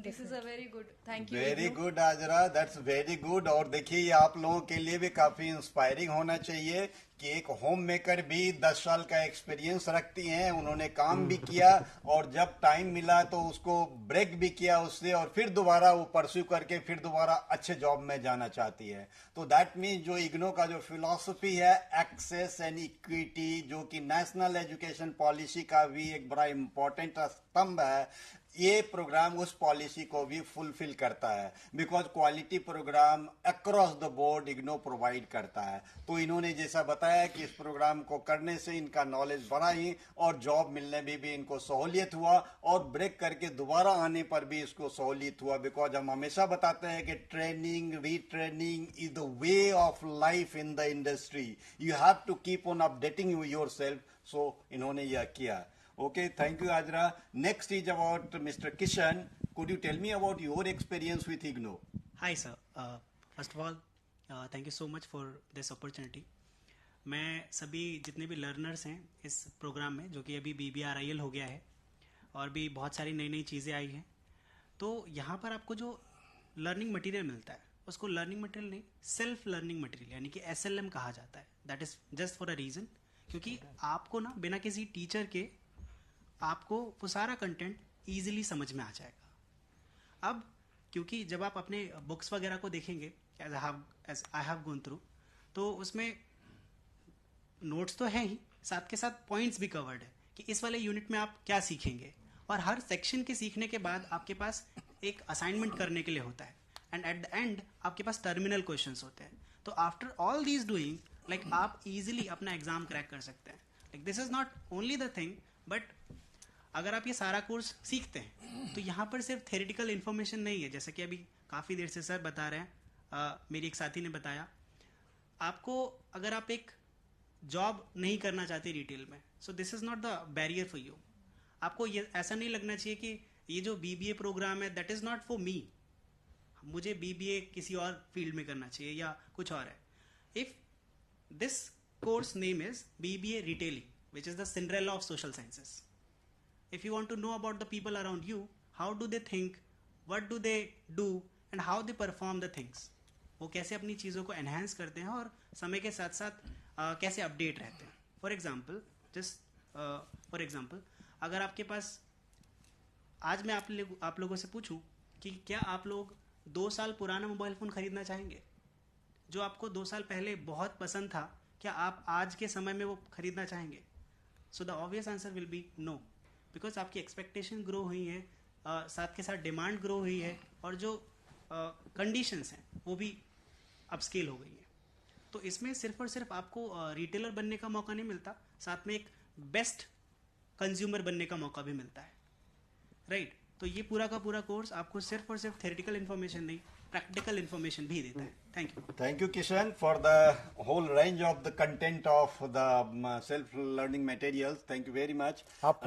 This is a very good. Thank you. Very good Ajara, that's very good. और देखिए ये आप लोगों के लिए भी काफी inspiring होना चाहिए कि एक होम मेकर भी 10 साल का एक्सपीरियंस रखती हैं, उन्होंने काम भी किया और जब टाइम मिला तो उसको ब्रेक भी किया उससे और फिर दोबारा वो परस्यू करके फिर दोबारा अच्छे जॉब में जाना चाहती है। तो दैट मीन जो इग्नो का जो फिलॉसफी है एक्सेस एंड इक्विटी, जो कि नेशनल एजुकेशन पॉलिसी का भी एक बड़ा इंपॉर्टेंट स्तंभ है, ये प्रोग्राम उस पॉलिसी को भी फुलफिल करता है, because quality programme across the board IGNOU provide करता है। तो इन्होंने जैसा बताया कि इस प्रोग्राम को करने से इनका नॉलेज बढ़ा ही और जॉब मिलने में भी इनको सहूलियत हुआ और ब्रेक करके दोबारा आने पर भी इसको सहूलियत हुआ, बिकॉज हम हमेशा बताते हैं कि training retraining is the way of life in the industry, you have to keep on updating yourself. So इन्होंने यह किया। Okay, thank you, Ajra. Next is about Mr. Kishan. Could you tell me about your experience with Ignou? Hi, sir. First of all, thank you so much for this opportunity. मैं सभी जितने भी learners हैं इस programme में, जो कि अभी BBARL हो गया है और भी बहुत सारी नई नई चीज़ें आई हैं, तो यहाँ पर आपको जो लर्निंग मटेरियल मिलता है उसको लर्निंग मटेरियल नहीं, सेल्फ लर्निंग मटेरियल यानी कि SLM कहा जाता है। That is just for a reason, क्योंकि आपको ना बिना किसी टीचर के आपको वो सारा कंटेंट ईजिली समझ में आ जाएगा। अब क्योंकि जब आप अपने बुक्स वगैरह को देखेंगे as I have gone through, तो उसमें नोट्स तो हैं ही, साथ के साथ पॉइंट्स भी कवर्ड है कि इस वाले यूनिट में आप क्या सीखेंगे, और हर सेक्शन के सीखने के बाद आपके पास एक असाइनमेंट करने के लिए होता है एंड एट द एंड आपके पास टर्मिनल क्वेश्चंस होते हैं। तो after all these doing like आप इजीली अपना एग्जाम क्रैक कर सकते हैं। Like this is not only the thing, but अगर आप ये सारा कोर्स सीखते हैं तो यहाँ पर सिर्फ थेरेटिकल इन्फॉर्मेशन नहीं है, जैसे कि अभी काफ़ी देर से सर बता रहे हैं, मेरी एक साथी ने बताया, आपको अगर आप एक जॉब नहीं करना चाहते रिटेल में, so this is not the barrier for you. आपको ये ऐसा नहीं लगना चाहिए कि ये जो BBA प्रोग्राम है that is not for me, मुझे BBA किसी और फील्ड में करना चाहिए या कुछ और है। If this course name is BBA retailing which is the Cinderella of social sciences. If you want to know about the people around you, how do they think, what do they do and how they perform the things, वो कैसे अपनी चीज़ों को enhance करते हैं और समय के साथ साथ कैसे अपडेट रहते हैं। फॉर एग्जाम्पल अगर आपके पास आज मैं आप लोगों से पूछूं कि क्या आप लोग 2 साल पुराना मोबाइल फ़ोन खरीदना चाहेंगे, जो आपको 2 साल पहले बहुत पसंद था, क्या आप आज के समय में वो खरीदना चाहेंगे? So the obvious answer will be no, because आपकी एक्सपेक्टेशन ग्रो हुई है, साथ के साथ डिमांड ग्रो हुई है और जो कंडीशंस हैं वो भी अपस्केल हो गई हैं। तो इसमें सिर्फ और सिर्फ आपको रिटेलर बनने का मौका नहीं मिलता, साथ में एक बेस्ट कंज्यूमर बनने का मौका भी मिलता है, राइट? तो ये पूरा का पूरा कोर्स आपको सिर्फ और सिर्फ थेरेटिकल इन्फॉर्मेशन नहीं, प्रैक्टिकल इन्फॉर्मेशन भी देता है। Thank you. Thank you, Kishan, for the whole range of the content of the self-learning materials. Thank you very much. आप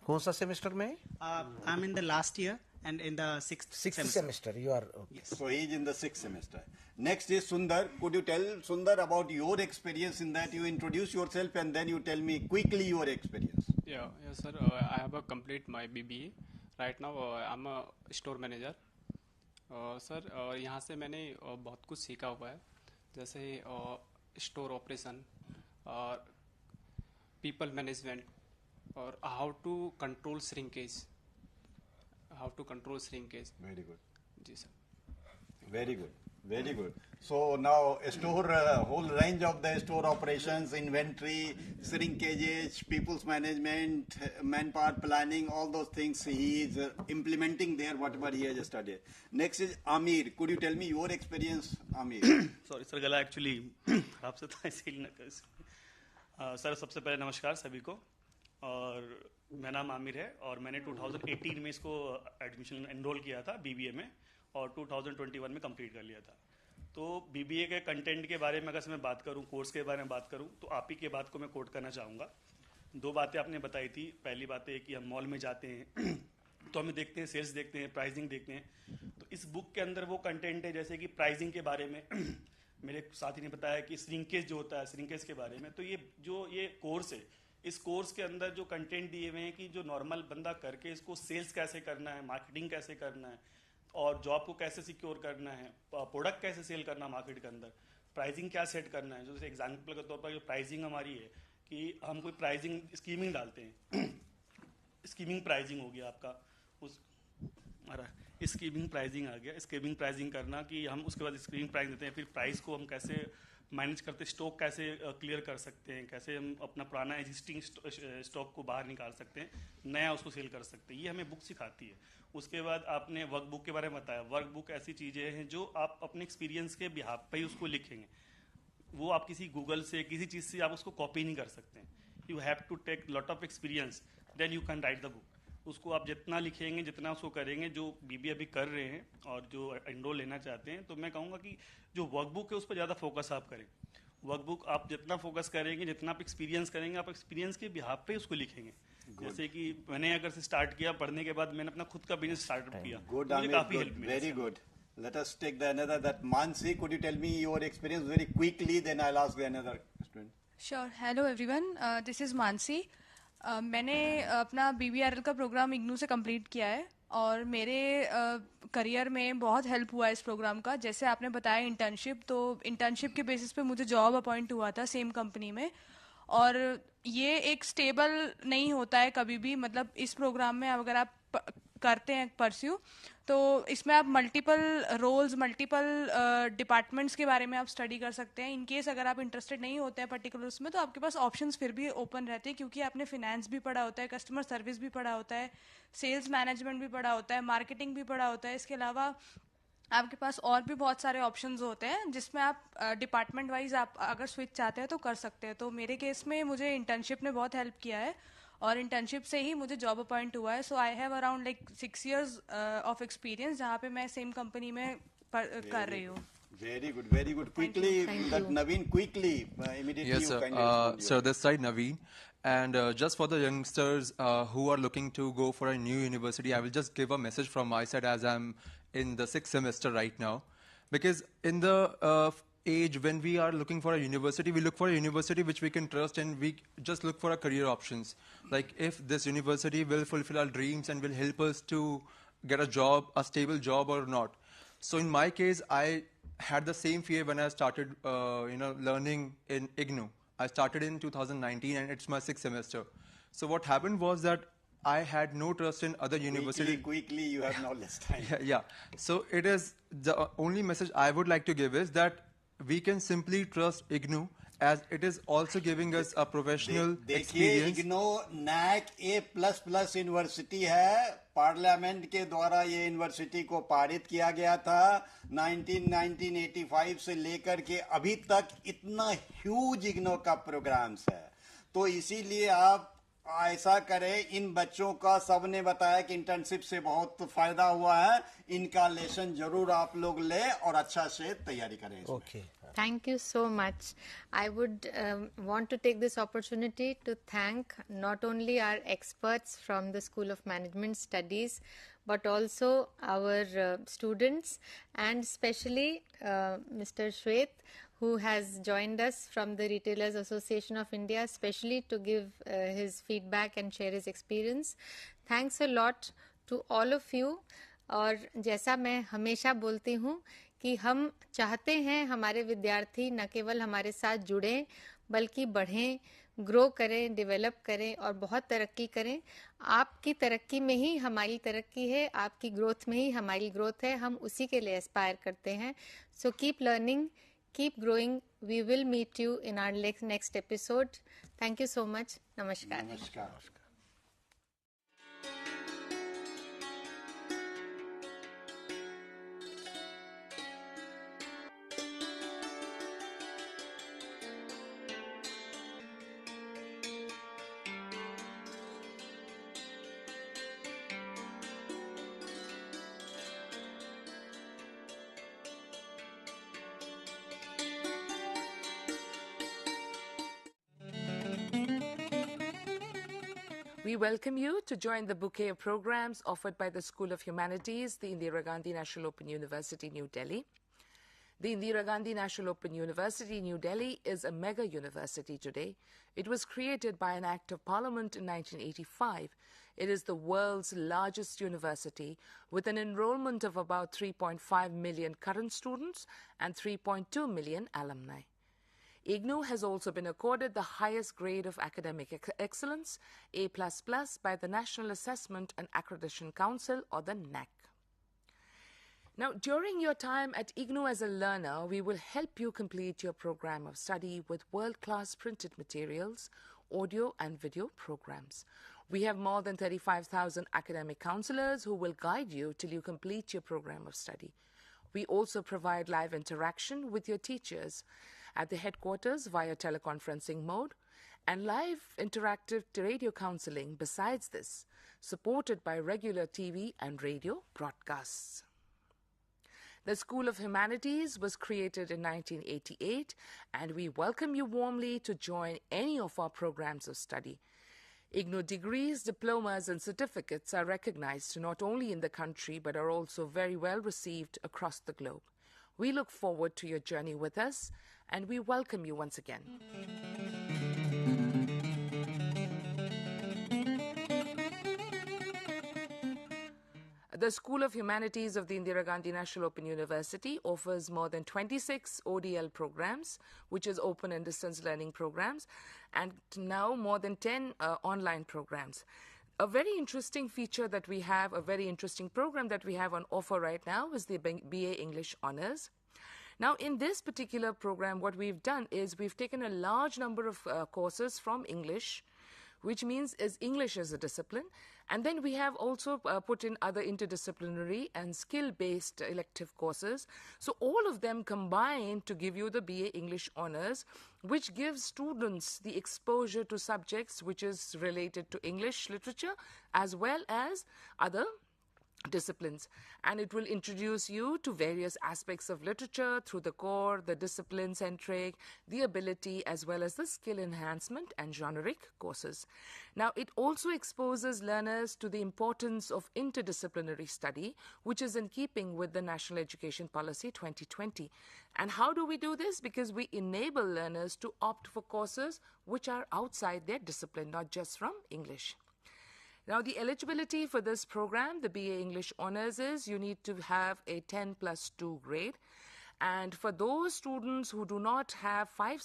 कौन सा सेमेस्टर में? I am in the last year and in the sixth semester you are okay. Yes. So he is in the 6th semester. Next is Sundar. Could you tell Sundar about your experience in that? You introduce yourself and then you tell me quickly your experience. Yes sir. I have complete my BBA. Right now I'm a store manager. Sir यहाँ से मैंने बहुत कुछ सीखा हुआ है, जैसे store operation और पीपल मैनेजमेंट और how to control shrinkage. Very good. जी sir. Very good. Very good. So now store whole range of the store operations, inventory, shrinkages, people's management, manpower planning, all those things he is implementing there whatever he has studied. Next is Amir. Could you tell me your experience, Amir? Sorry sir, गला actually आपसे था इसीलिए न कर sir. सबसे पहले नमस्कार सभी को, और मेरा नाम आमिर है और मैंने 2018 में इसको एडमिशन एनरोल किया था BBA में और 2021 में कंप्लीट कर लिया था। तो BBA के कंटेंट के बारे में अगर मैं बात करूं, कोर्स के बारे में बात करूं, तो आप ही के बात को मैं कोट करना चाहूँगा। 2 बातें आपने बताई थी। पहली बात है कि हम मॉल में जाते हैं तो हमें देखते हैं, सेल्स देखते हैं, प्राइसिंग देखते हैं। तो इस बुक के अंदर वो कंटेंट है, जैसे कि प्राइसिंग के बारे में मेरे साथी ने बताया कि श्रिंकेज जो होता है, श्रिंकेज के बारे में। तो ये कोर्स है, इस कोर्स के अंदर जो कंटेंट दिए हुए हैं कि जो नॉर्मल बंदा करके इसको सेल्स कैसे करना है, मार्केटिंग कैसे करना है और जॉब को कैसे सिक्योर करना है, प्रोडक्ट कैसे सेल करना मार्केट के अंदर, प्राइसिंग क्या सेट करना है, जैसे एग्जाम्पल के तौर पर जो प्राइसिंग हमारी है कि हम कोई प्राइसिंग स्कीमिंग डालते हैं स्कीमिंग प्राइसिंग हो गया आपका, उस स्कीमिंग प्राइसिंग आ गया, स्कीमिंग प्राइसिंग करना कि हम उसके बाद स्कीमिंग प्राइस देते हैं, फिर प्राइस को हम कैसे मैनेज करते, स्टॉक कैसे क्लियर कर सकते हैं, कैसे हम अपना पुराना एग्जिस्टिंग स्टॉक को बाहर निकाल सकते हैं, नया उसको सेल कर सकते हैं, ये हमें बुक सिखाती है। उसके बाद आपने वर्क बुक के बारे में बताया, वर्क बुक ऐसी चीज़ें हैं जो आप अपने एक्सपीरियंस के बिहाफ पे ही उसको लिखेंगे, वो आप किसी गूगल से किसी चीज़ से आप उसको कॉपी नहीं कर सकते हैं, you have to take lot of experience then you can write the book. उसको आप जितना लिखेंगे, जितना उसको करेंगे, जो बीबी अभी कर रहे हैं और जो एनरोल लेना चाहते हैं, तो मैं कहूँगा कि जो वर्कबुक है उस पर ज़्यादा फोकस आप करें। वर्कबुक आप जितना फोकस करेंगे, जितना आप एक्सपीरियंस करेंगे, आप एक्सपीरियंस के बिहाफ पे उसको लिखेंगे। जैसे कि मैंने अगर से स्टार्ट किया पढ़ने के बाद, मैंने अपना खुद का बिजनेस स्टार्टअप किया, मुझे काफ़ी हेल्प मिली। Very good. Let us take the another, that Mansi, could you tell me your experience very quickly, then I'll ask the another student. Sure. Hello everyone. This is Mansi. मैंने अपना BBARL का programme IGNOU से complete किया है और मेरे career में बहुत हेल्प हुआ है इस प्रोग्राम का। जैसे आपने बताया इंटर्नशिप, तो इंटर्नशिप के बेसिस पे मुझे जॉब अपॉइंट हुआ था सेम कंपनी में, और ये एक स्टेबल नहीं होता है कभी भी। मतलब इस प्रोग्राम में अगर आप करते हैं परस्यू, तो इसमें आप मल्टीपल रोल्स, मल्टीपल डिपार्टमेंट्स के बारे में आप स्टडी कर सकते हैं। इन केस अगर आप इंटरेस्टेड नहीं होते हैं पर्टिकुलर उसमें, तो आपके पास ऑप्शंस फिर भी ओपन रहते हैं, क्योंकि आपने फिनेंस भी पढ़ा होता है, कस्टमर सर्विस भी पढ़ा होता है, सेल्स मैनेजमेंट भी पढ़ा होता है, मार्केटिंग भी पढ़ा होता है। इसके अलावा आपके पास और भी बहुत सारे ऑप्शंस होते हैं जिसमें आप डिपार्टमेंट वाइज आप अगर स्विच चाहते हैं तो कर सकते हैं। तो मेरे केस में मुझे इंटर्नशिप ने बहुत हेल्प किया है और इंटर्नशिप से ही मुझे जॉब अपॉइंट हुआ है। So I have around like 6 years of experience, जहाँ पे मैं सेम कंपनी में कर रही हूँ। Very good, very good. Quickly, that Naveen, quickly, immediately. Yes, you sir. kindly respond. So this side, Naveen. And just for the youngsters who are looking to go for a new university, I will just give a message from my side, as I'm in the 6th semester right now. Because in the age when we are looking for a university, we look for a university which we can trust, and we just look for a career options. Like if this university will fulfill our dreams and will help us to get a job, a stable job or not. So in my case, I had the same fear when I started, learning in Ignou. I started in 2019 and it's my 6th semester. So what happened was that I had no trust in other universities. Quickly, you have now less time. Yeah. So it is the only message I would like to give is that we can simply trust Ignou, as it is also giving us a professional experience. IGNOU NAAC A++ university है, parliament के द्वारा ये university को पारित किया गया था 1985 से लेकर के अभी तक। इतना ह्यूज इग्नो का प्रोग्राम्स है, तो इसीलिए आप ऐसा करें। इन बच्चों का सबने बताया कि इंटर्नशिप से बहुत फायदा हुआ है, इनका लेसन जरूर आप लोग लें और अच्छा से तैयारी करें। Okay. Thank you so much. I would want to take this opportunity to thank not only our experts from the School of Management Studies, but also our students, and especially Mr. Shwet, who has joined us from the Retailers Association of India, especially to give his feedback and share his experience. Thanks a lot to all of you. और जैसा मैं हमेशा बोलती हूँ कि हम चाहते हैं हमारे विद्यार्थी न केवल हमारे साथ जुड़ें, बल्कि बढ़ें, ग्रो करें, डेवलप करें और बहुत तरक्की करें। आपकी तरक्की में ही हमारी तरक्की है, आपकी ग्रोथ में ही हमारी ग्रोथ है। हम उसी के लिए एस्पायर करते हैं। So keep learning, keep growing. We will meet you in our next episode. Thank you so much. Namaskar. नमस्कार। We welcome you to join the bouquet of programs offered by the School of Humanities, the Indira Gandhi National Open University, New Delhi. The Indira Gandhi National Open University, New Delhi, is a mega university today. It was created by an Act of Parliament in 1985. It is the world's largest university with an enrollment of about 3.5 million current students and 3.2 million alumni. Ignou has also been accorded the highest grade of academic excellence, A++, by the National Assessment and Accreditation Council, or the NAC. Now, during your time at Ignou as a learner, we will help you complete your program of study with world-class printed materials, audio and video programs. We have more than 35,000 academic counselors who will guide you till you complete your program of study. We also provide live interaction with your teachers at the headquarters via teleconferencing mode and live interactive radio counseling besides this, supported by regular TV and radio broadcasts. The School of Humanities was created in 1988, and we welcome you warmly to join any of our programs of study. Ignou degrees, diplomas and certificates are recognized not only in the country but are also very well received across the globe. We look forward to your journey with us, and we welcome you once again. The School of Humanities of the Indira Gandhi National Open University offers more than 26 ODL programs, which is open and distance learning programs, and now more than 10 online programs. A very interesting feature that we have, a very interesting program that we have on offer right now is the BA English Honours. Now, in this particular program, what we've done is we've taken a large number of courses from English, which means is English as a discipline. And then we have also put in other interdisciplinary and skill-based elective courses. So all of them combine to give you the BA English Honours, which gives students the exposure to subjects which is related to English literature as well as other disciplines, and it will introduce you to various aspects of literature through the core, the discipline centric, the ability as well as the skill enhancement and generic courses. Now, it also exposes learners to the importance of interdisciplinary study, which is in keeping with the National Education Policy 2020. And how do we do this? Because we enable learners to opt for courses which are outside their discipline, not just from English. Now, the eligibility for this program, the BA English Honours, is you need to have a 10+2 grade. And for those students who do not have 5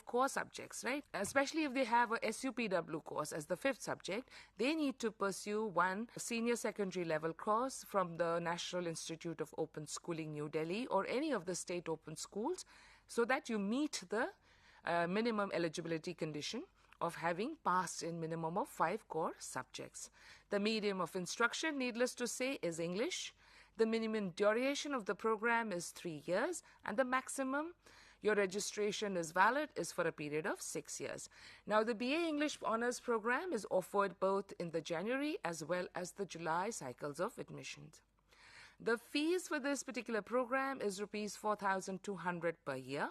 core subjects, right? Especially if they have a SUPW course as the 5th subject, they need to pursue one senior secondary level course from the National Institute of Open Schooling, New Delhi, or any of the state open schools, so that you meet the minimum eligibility condition of having passed in minimum of 5 core subjects. The medium of instruction, needless to say, is English. The minimum duration of the program is 3 years, and the maximum your registration is valid is for a period of 6 years. Now, the BA English Honours program is offered both in the January as well as the July cycles of admissions. The fees for this particular program is rupees 4,200 per year.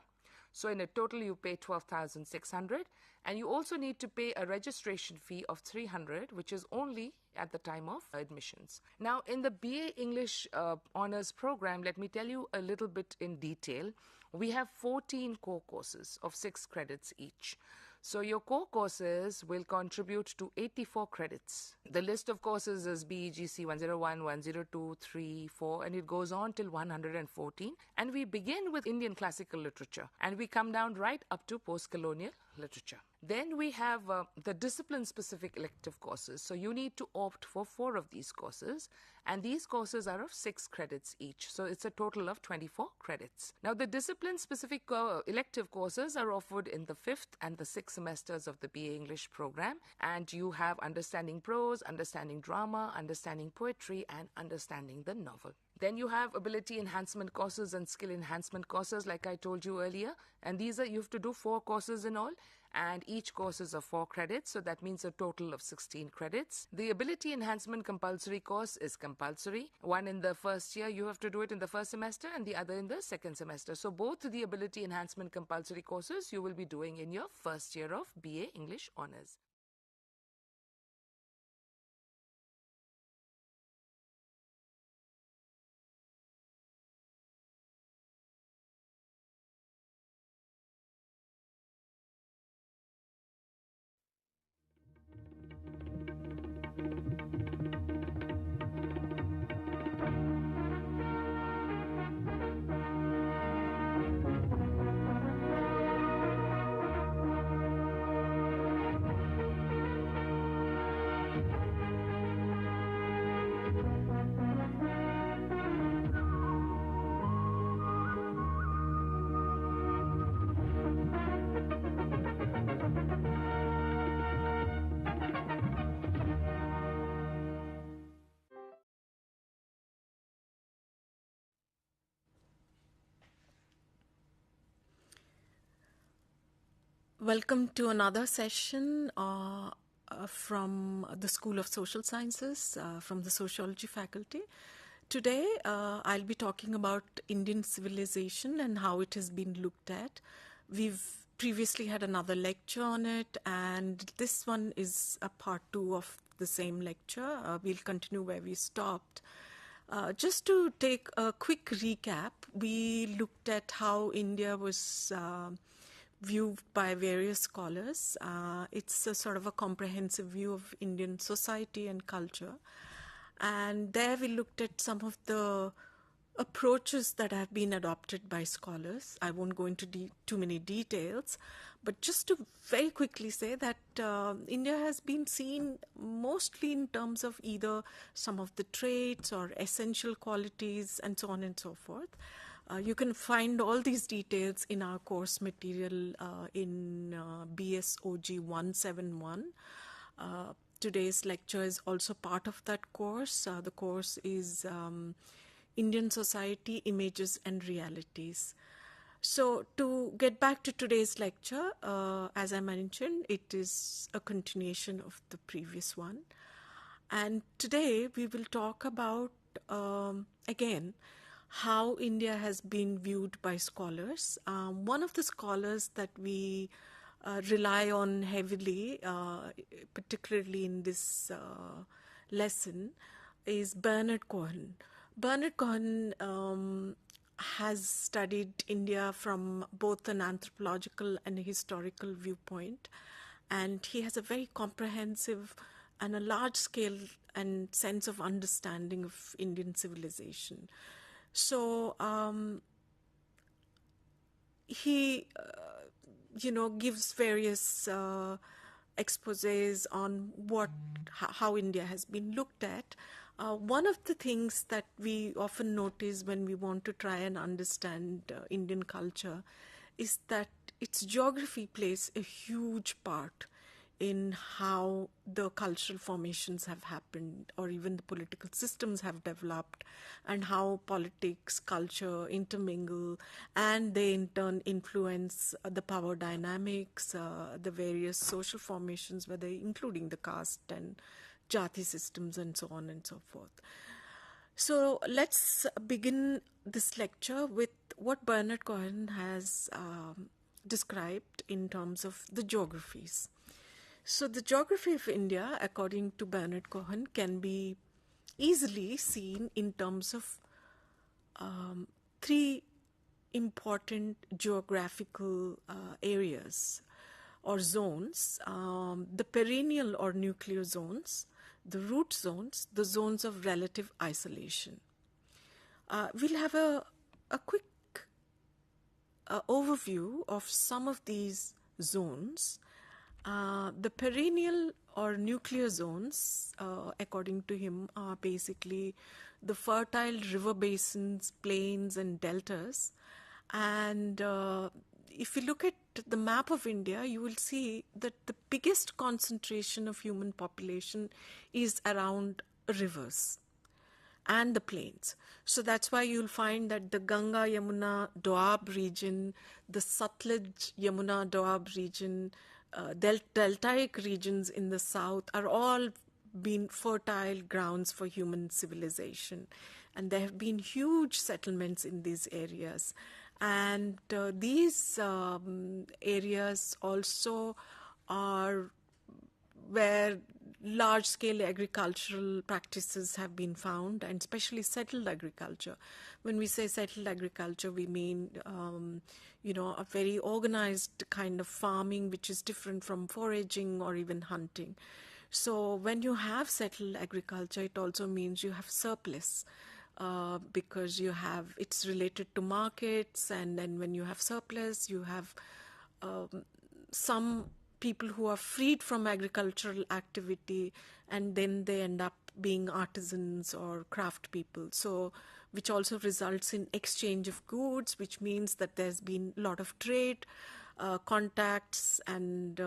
So in a total, you pay 12,600, and you also need to pay a registration fee of 300, which is only at the time of admissions. Now, in the BA English Honours program, let me tell you a little bit in detail. We have 14 core courses of 6 credits each. So your core courses will contribute to 84 credits. The list of courses is BEGC 101, 102, 3, 4, and it goes on till 114. And we begin with Indian classical literature, and we come down right up to post-colonial literature. Then we have the discipline-specific elective courses. So you need to opt for 4 of these courses, and these courses are of 6 credits each. So it's a total of 24 credits. Now, the discipline-specific elective courses are offered in the 5th and the 6th semesters of the BA English program, and you have understanding prose, understanding drama, understanding poetry, and understanding the novel. Then you have ability enhancement courses and skill enhancement courses, like I told you earlier. And these are, you have to do 4 courses in all, and each course is of 4 credits. So that means a total of 16 credits. The ability enhancement compulsory course is compulsory. One in the first year, you have to do it in the first semester, and the other in the second semester. So both the ability enhancement compulsory courses you will be doing in your first year of BA English Honours. Welcome to another session from the School of Social Sciences, from the Sociology faculty. Today, I'll be talking about Indian civilization and how it has been looked at. We've previously had another lecture on it, and this one is a part 2 of the same lecture. We'll continue where we stopped. Just to take a quick recap, we looked at how India was viewed by various scholars. It's a sort of a comprehensive view of Indian society and culture. And there we looked at some of the approaches that have been adopted by scholars. I won't go into too many details, but just to very quickly say that India has been seen mostly in terms of either some of the traits or essential qualities and so on and so forth. You can find all these details in our course material in BSOG 171. Today's lecture is also part of that course. The course is Indian Society, Images and Realities. So to get back to today's lecture, as I mentioned, it is a continuation of the previous one. And today we will talk about, again, how India has been viewed by scholars. One of the scholars that we rely on heavily, particularly in this lesson, is Bernard Cohen. Bernard Cohen has studied India from both an anthropological and a historical viewpoint, and he has a very comprehensive and a large scale and sense of understanding of Indian civilization. So he, gives various exposés on how India has been looked at. One of the things that we often notice when we want to try and understand Indian culture is that its geography plays a huge part in how the cultural formations have happened, or even the political systems have developed, and how politics, culture intermingle, and they in turn influence the power dynamics, the various social formations, whether including the caste and jati systems and so on and so forth. So let's begin this lecture with what Bernard Cohen has described in terms of the geographies. So the geography of India, according to Bernard Cohen, can be easily seen in terms of 3 important geographical areas or zones: the perennial or nuclear zones, the root zones, the zones of relative isolation. We'll have a quick overview of some of these zones. The perennial or nuclear zones, according to him, are basically the fertile river basins, plains and deltas. And if you look at the map of India, you will see that the biggest concentration of human population is around rivers and the plains. So that's why you'll find that the Ganga, Yamuna, Doab region, the Satluj, Yamuna, Doab region, deltaic regions in the south are all been fertile grounds for human civilization. And there have been huge settlements in these areas. And these areas also are where large-scale agricultural practices have been found, and especially settled agriculture. When we say settled agriculture, we mean, a very organized kind of farming, which is different from foraging or even hunting. So when you have settled agriculture, it also means you have surplus. Because it's related to markets, and then when you have surplus, you have some people who are freed from agricultural activity, and then they end up being artisans or craft people. So, which also results in exchange of goods, which means that there's been a lot of trade, contacts and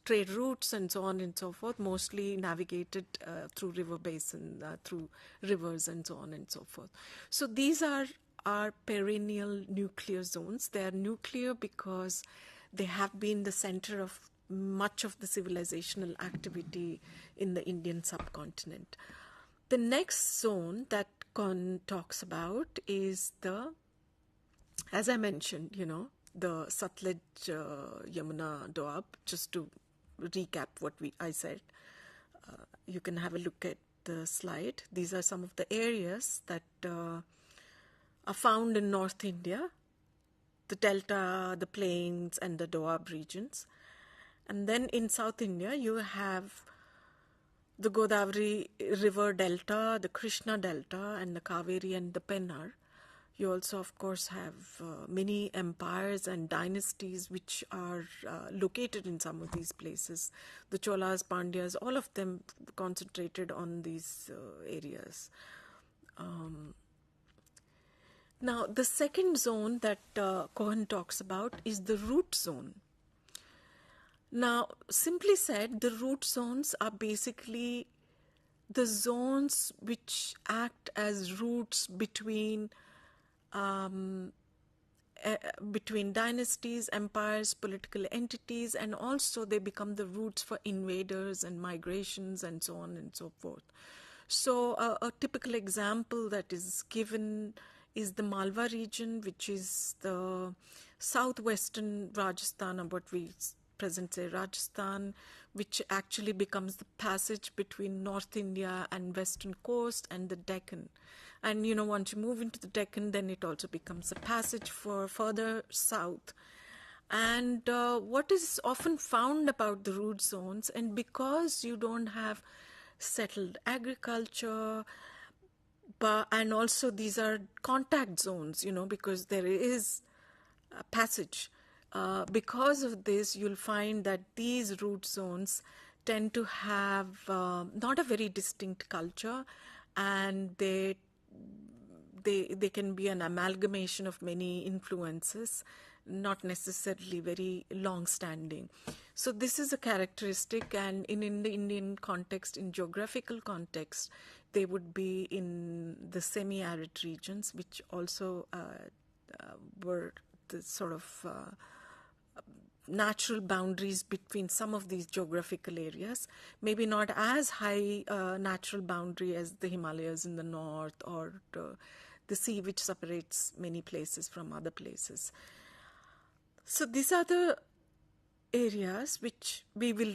trade routes and so on and so forth, mostly navigated through river basin, through rivers and so on and so forth. So these are perennial nuclear zones. They are nuclear because they have been the center of much of the civilizational activity in the Indian subcontinent. The next zone that Kohn talks about is as I mentioned, the Satluj, Yamuna, Doab. Just to recap what I said, you can have a look at the slide. These are some of the areas that are found in North India, the Delta, the Plains, and the Doab regions. And then in South India, you have the Godavari River Delta, the Krishna Delta, and the Kaveri and the Pennar. You also, of course, have many empires and dynasties which are located in some of these places. The Cholas, Pandyas, all of them concentrated on these areas. Now, the second zone that Kohn talks about is the root zone. Now, simply said, the root zones are basically the zones which act as roots between dynasties, empires, political entities, and also they become the roots for invaders and migrations and so on and so forth. So a typical example that is given is the Malwa region, which is the southwestern Rajasthan, or what we present say Rajasthan, which actually becomes the passage between North India and western coast and the Deccan. And once you move into the Deccan, then it also becomes a passage for further south. And what is often found about the root zones, and because you don't have settled agriculture, and also these are contact zones, because there is a passage. Because of this, you'll find that these root zones tend to have not a very distinct culture, and they can be an amalgamation of many influences, not necessarily very long-standing. So this is a characteristic, and in the Indian context, in geographical context, they would be in the semi-arid regions, which also were the sort of natural boundaries between some of these geographical areas. Maybe not as high natural boundary as the Himalayas in the north, or the sea which separates many places from other places. So these are the areas which we will,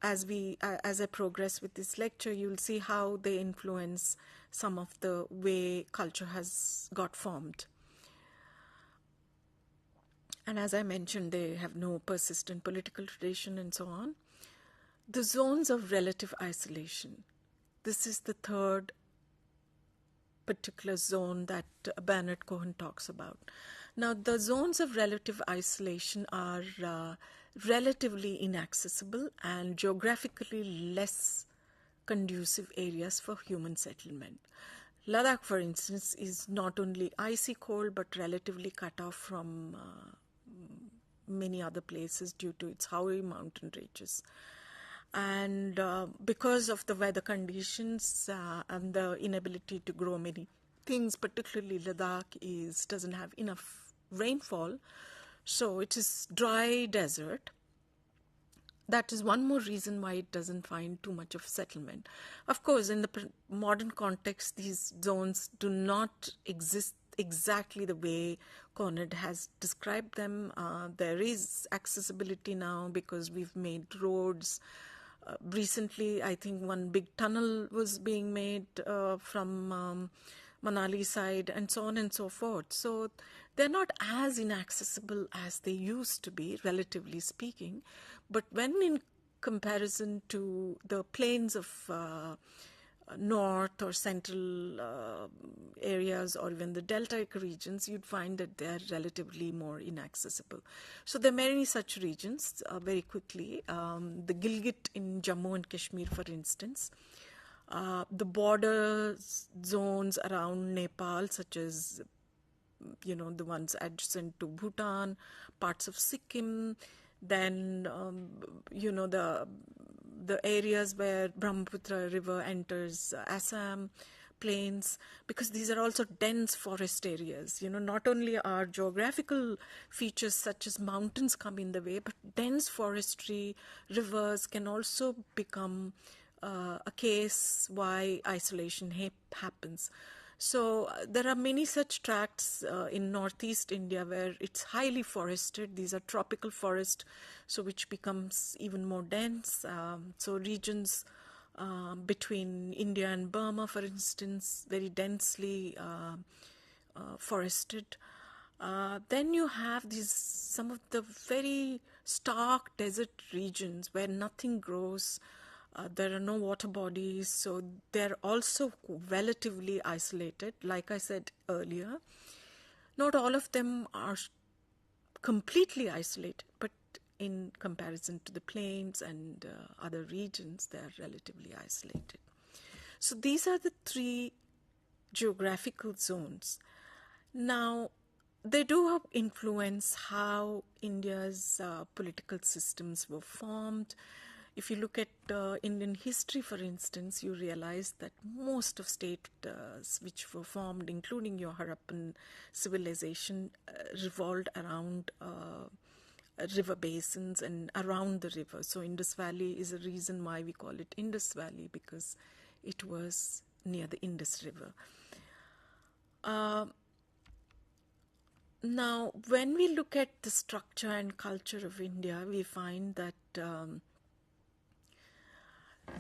as I progress with this lecture, you will see how they influence some of the way culture has got formed. And as I mentioned, they have no persistent political tradition and so on. The zones of relative isolation. This is the third particular zone that Bernard Cohen talks about. Now, the zones of relative isolation are relatively inaccessible and geographically less conducive areas for human settlement. Ladakh, for instance, is not only icy cold but relatively cut off from many other places due to its high mountain ranges. And because of the weather conditions and the inability to grow many things, particularly Ladakh doesn't have enough rainfall, so it is dry desert. That is one more reason why it doesn't find too much of settlement. Of course, in the modern context, these zones do not exist exactly the way Conrad has described them. There is accessibility now because we've made roads. Recently, I think one big tunnel was being made from Manali side, and so on and so forth. So they're not as inaccessible as they used to be, relatively speaking. But when in comparison to the plains of north or central areas, or even the deltaic regions, you'd find that they're relatively more inaccessible. So there are many such regions. Very quickly, the Gilgit in Jammu and Kashmir, for instance, the border zones around Nepal, such as the ones adjacent to Bhutan, parts of Sikkim, then the areas where Brahmaputra river enters Assam, plains, because these are also dense forest areas. Not only are geographical features such as mountains come in the way, but dense forestry, rivers can also become a case why isolation happens. So there are many such tracts in northeast India where it's highly forested. These are tropical forest, so which becomes even more dense. So regions between India and Burma, for instance, very densely forested. Then you have some of the very stark desert regions where nothing grows. There are no water bodies, so they're also relatively isolated. Like I said earlier, not all of them are completely isolated, but in comparison to the plains and other regions, they are relatively isolated. So these are the three geographical zones. Now, they do influence how India's political systems were formed. If you look at Indian history, for instance, you realize that most of states which were formed, including your Harappan civilization, revolved around river basins and around the river. So Indus Valley is a reason why we call it Indus Valley, because it was near the Indus River. Now, when we look at the structure and culture of India, we find that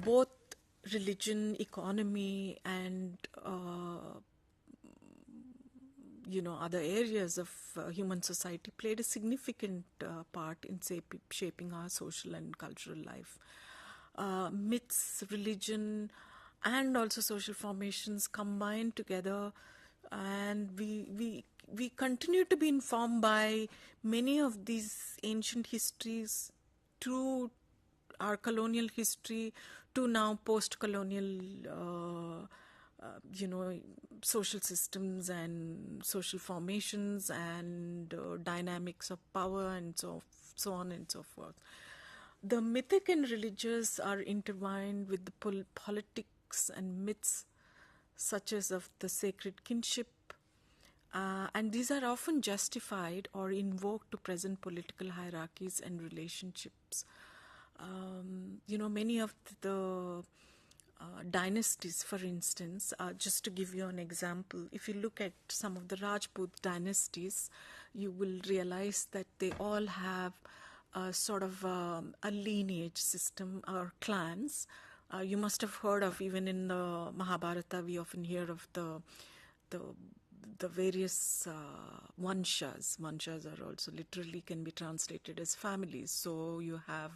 both religion, economy, and other areas of human society played a significant part in shaping our social and cultural life. Myths, religion, and also social formations combined together, and we continue to be informed by many of these ancient histories through our colonial history to now post-colonial social systems and social formations and dynamics of power and so on and so forth. The mythic and religious are intertwined with the politics and myths such as of the sacred kinship, and these are often justified or invoked to present political hierarchies and relationships. Many of the dynasties, for instance, just to give you an example, if you look at some of the Rajput dynasties, you will realize that they all have a sort of a lineage system or clans. You must have heard of, even in the Mahabharata, we often hear of the various vanshas. Vanshas are also literally can be translated as families. So you have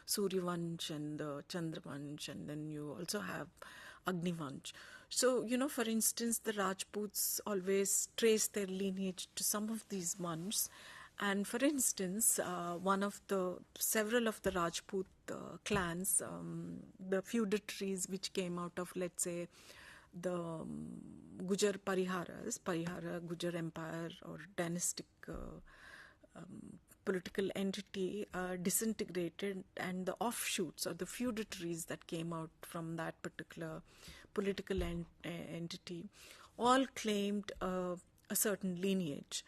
Surya Vansh and the Chandra Vansh, and then you also have Agni Vansh. So, for instance, the Rajputs always trace their lineage to some of these Vanshs. And for instance, several of the Rajput clans, the feudatories which came out of, let's say, the Gujar Parihara Gujar Empire or dynastic political entity disintegrated, and the offshoots or the feudatories that came out from that particular political entity all claimed a certain lineage,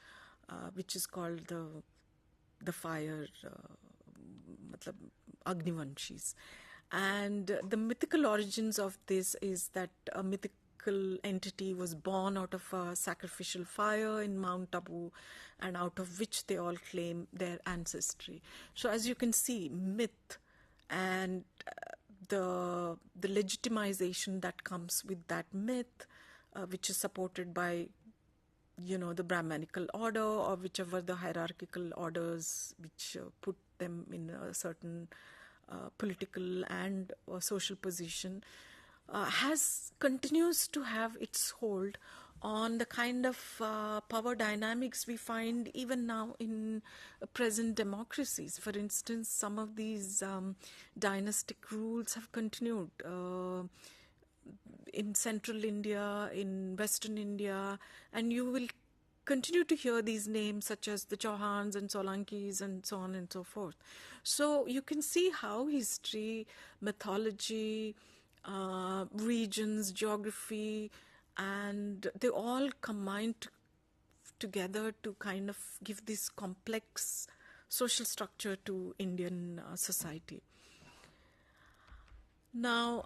which is called the fire, Agnivanshis. And the mythical origins of this is that a mythical entity was born out of a sacrificial fire in Mount Abu, and out of which they all claim their ancestry. So as you can see, myth and the legitimization that comes with that myth, which is supported by the Brahmanical order or whichever the hierarchical orders which put them in a certain political and social position, continues to have its hold on the kind of power dynamics we find even now in present democracies. For instance, some of these dynastic rules have continued in central India, in western India, and you will continue to hear these names such as the Chauhans and Solankis and so on and so forth. So you can see how history, mythology, regions, geography, and they all combined together to kind of give this complex social structure to Indian society. Now,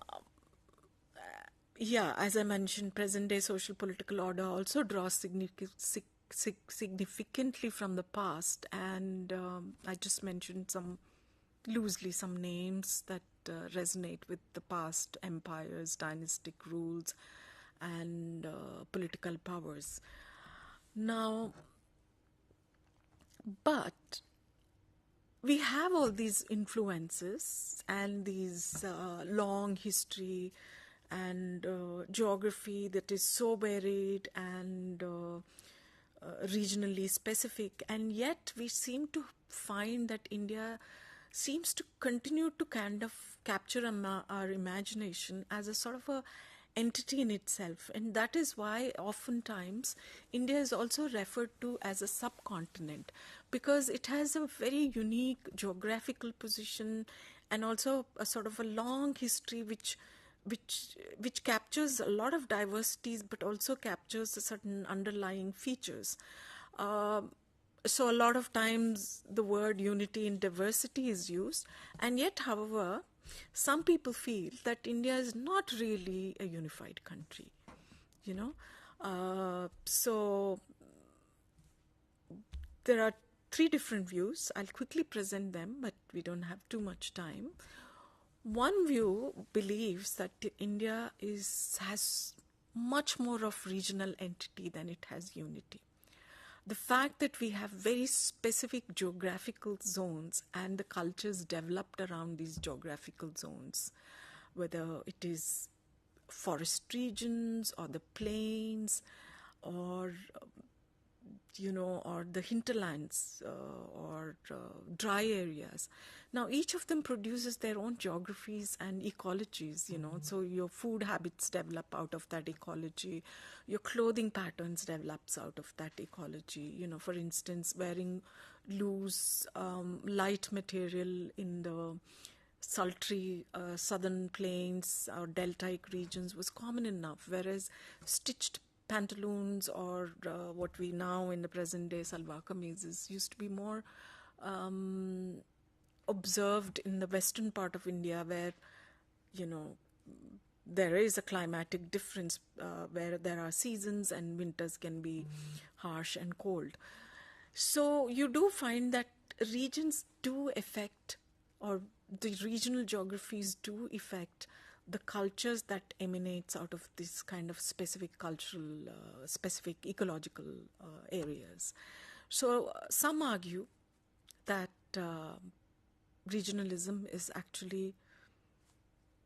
as I mentioned, present-day social political order also draws significantly from the past, and I just mentioned loosely some names that resonate with the past empires, dynastic rules, and political powers. Now, but we have all these influences and these long history and geography that is so varied and regionally specific, and yet we seem to find that India seems to continue to kind of capture our imagination as a sort of a entity in itself, and that is why oftentimes India is also referred to as a subcontinent, because it has a very unique geographical position and also a sort of a long history which captures a lot of diversities but also captures a certain underlying features. So a lot of times the word unity in diversity is used, and yet, however, some people feel that India is not really a unified country, So there are 3 different views. I'll quickly present them, but we don't have too much time. One view believes that India has much more of regional entity than it has unity. The fact that we have very specific geographical zones and the cultures developed around these geographical zones, whether it is forest regions or the plains or or the hinterlands or dry areas. Now, each of them produces their own geographies and ecologies, so your food habits develop out of that ecology, your clothing patterns develops out of that ecology. For instance, wearing loose, light material in the sultry southern plains or deltaic regions was common enough, whereas stitched pantaloons or what we now in the present day salwar kameezes used to be more observed in the western part of India, where there is a climatic difference where there are seasons and winters can be harsh and cold. So you do find that regions do affect, or the regional geographies do affect the cultures that emanates out of this kind of specific cultural, specific ecological areas. So some argue that regionalism is actually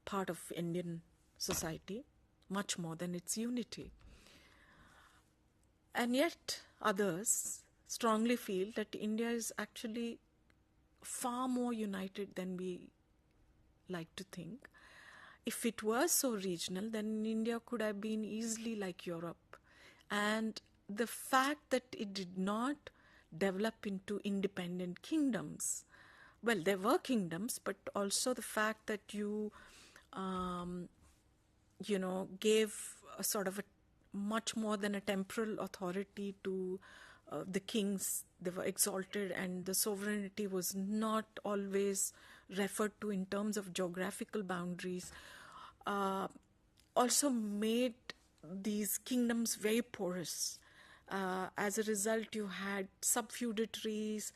part of Indian society much more than its unity. And yet others strongly feel that India is actually far more united than we like to think. If it was so regional, then India could have been easily like Europe. And the fact that it did not develop into independent kingdoms, well, there were kingdoms, but also the fact that you gave a sort of a much more than a temporal authority to the kings. They were exalted, and the sovereignty was not always referred to in terms of geographical boundaries, also made these kingdoms very porous. As a result, you had sub-feudatories,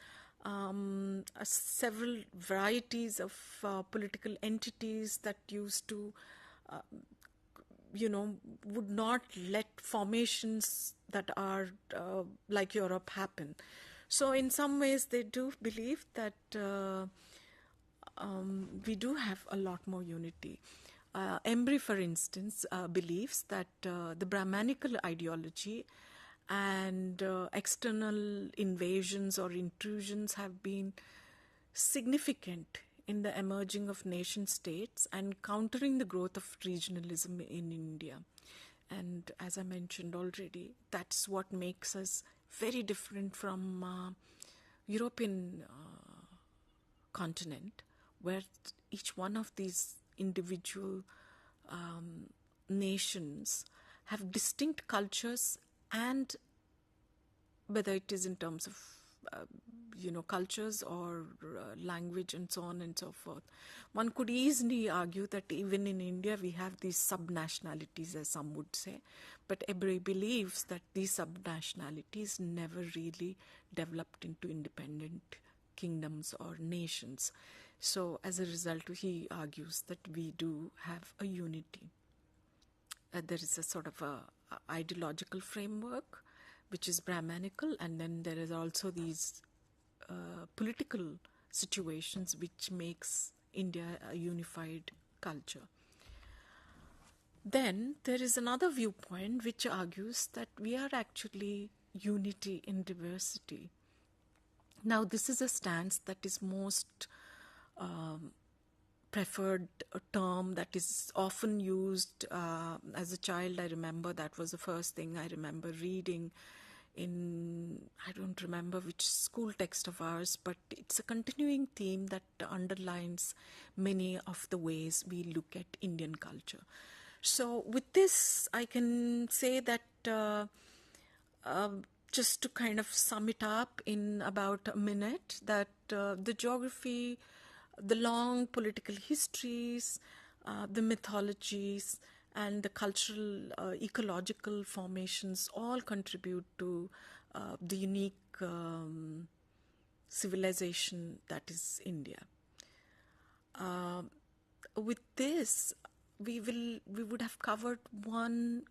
several varieties of political entities that used to, would not let formations that are like Europe happen. So in some ways, they do believe that we do have a lot more unity. Embry, for instance, believes that the Brahmanical ideology and external invasions or intrusions have been significant in the emerging of nation states and countering the growth of regionalism in India. And as I mentioned already, that's what makes us very different from European continent, where each one of these individual nations have distinct cultures, and whether it is in terms of cultures or language and so on and so forth. One could easily argue that even in India we have these sub-nationalities, as some would say, but Ebre believes that these sub-nationalities never really developed into independent kingdoms or nations. So as a result, he argues that we do have a unity. There is a sort of a ideological framework which is Brahmanical, and then there is also these political situations which makes India a unified culture. Then there is another viewpoint which argues that we are actually unity in diversity. Now, this is a stance that is most preferred term that is often used. As a child, I remember that was the first thing I remember reading in, I don't remember which school text of ours, but it's a continuing theme that underlines many of the ways we look at Indian culture. So with this, I can say that just to kind of sum it up in about a minute, that the geography, the long political histories, the mythologies, and the cultural, ecological formations all contribute to the unique civilization that is India. With this, we would have covered one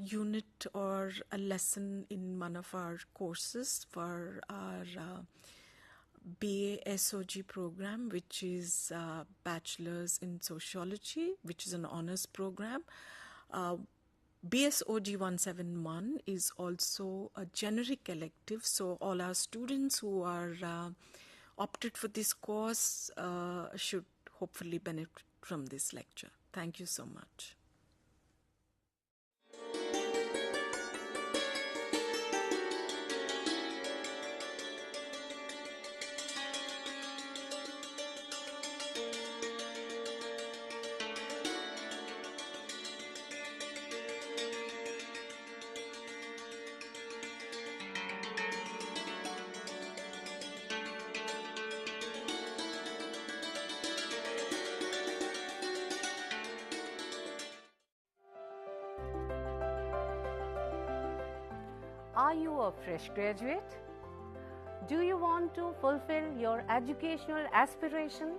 unit or a lesson in one of our courses for our BASOH program, which is Bachelor's in Sociology, which is an honors program. BSOG 171 is also a generic elective, so all our students who are opted for this course should hopefully benefit from this lecture. Thank you so much. Are you a fresh graduate? Do you want to fulfill your educational aspiration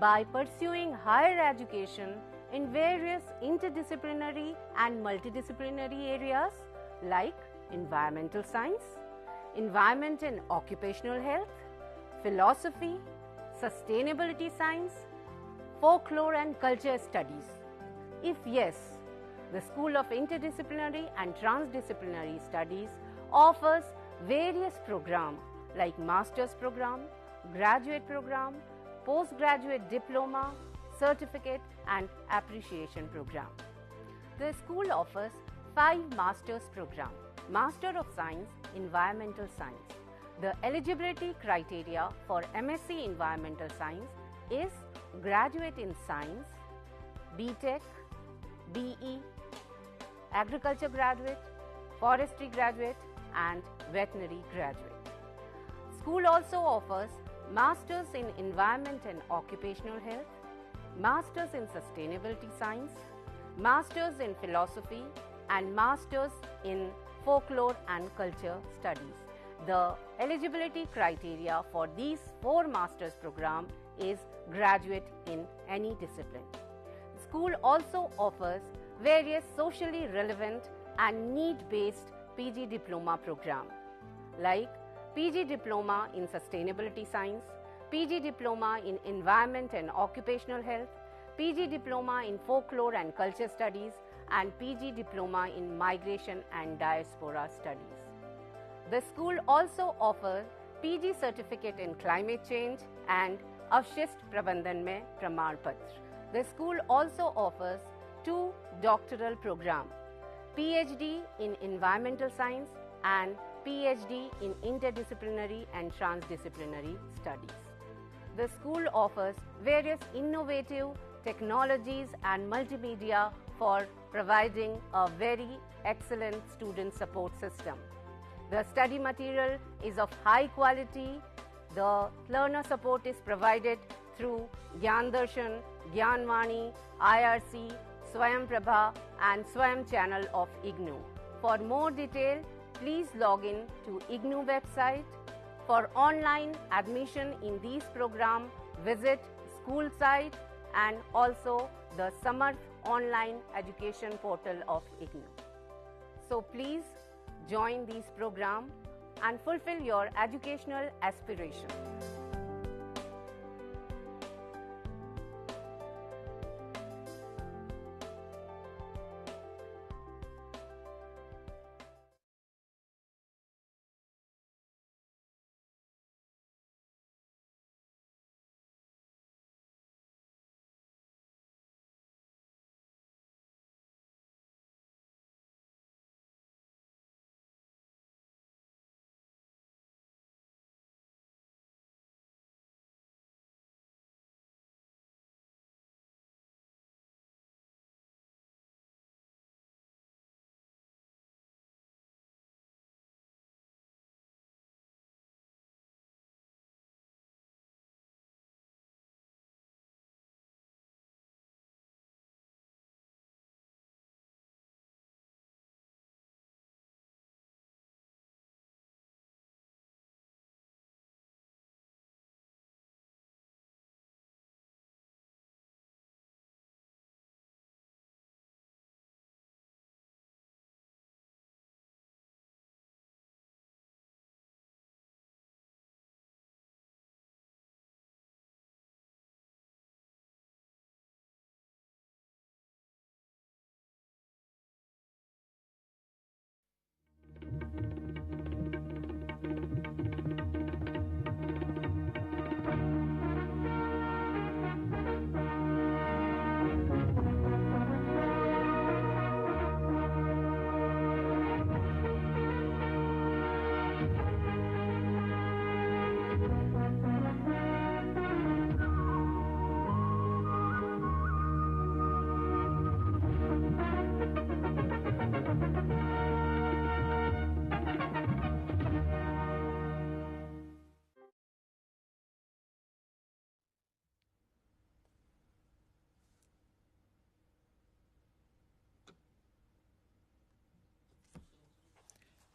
by pursuing higher education in various interdisciplinary and multidisciplinary areas like environmental science, environment and occupational health, philosophy, sustainability science, folklore and culture studies? If yes, the School of Interdisciplinary and Transdisciplinary Studies offers various programs like Master's Program, Graduate Program, Postgraduate Diploma, Certificate and Appreciation Program. The school offers 5 Master's Program. Master of Science, Environmental Science. The eligibility criteria for MSc Environmental Science is Graduate in Science, BTech, BE, Agriculture Graduate, Forestry Graduate and Veterinary Graduate. School also offers Masters in Environment and Occupational Health, Masters in Sustainability Science, Masters in Philosophy and Masters in Folklore and Culture Studies. The eligibility criteria for these 4 Masters program is graduate in any discipline. The school also offers various socially relevant and need-based PG Diploma program like PG Diploma in Sustainability Science, PG Diploma in Environment and Occupational Health, PG Diploma in Folklore and Culture Studies and PG Diploma in Migration and Diaspora Studies. The school also offers PG Certificate in Climate Change and Avshist Prabandhan mein Praman Patra. The school also offers 2 doctoral programs, PhD in Environmental Science and PhD in Interdisciplinary and Transdisciplinary Studies. The school offers various innovative technologies and multimedia for providing a very excellent student support system. The study material is of high quality. The learner support is provided through Gyan Darshan, Gyan Vani, IRC, Swayam Prabha and Swayam channel of Ignou. For more detail, please log in to Ignou website. For online admission in these programs, visit school site and also the Samarth online education portal of Ignou. So please join these programs and fulfill your educational aspiration.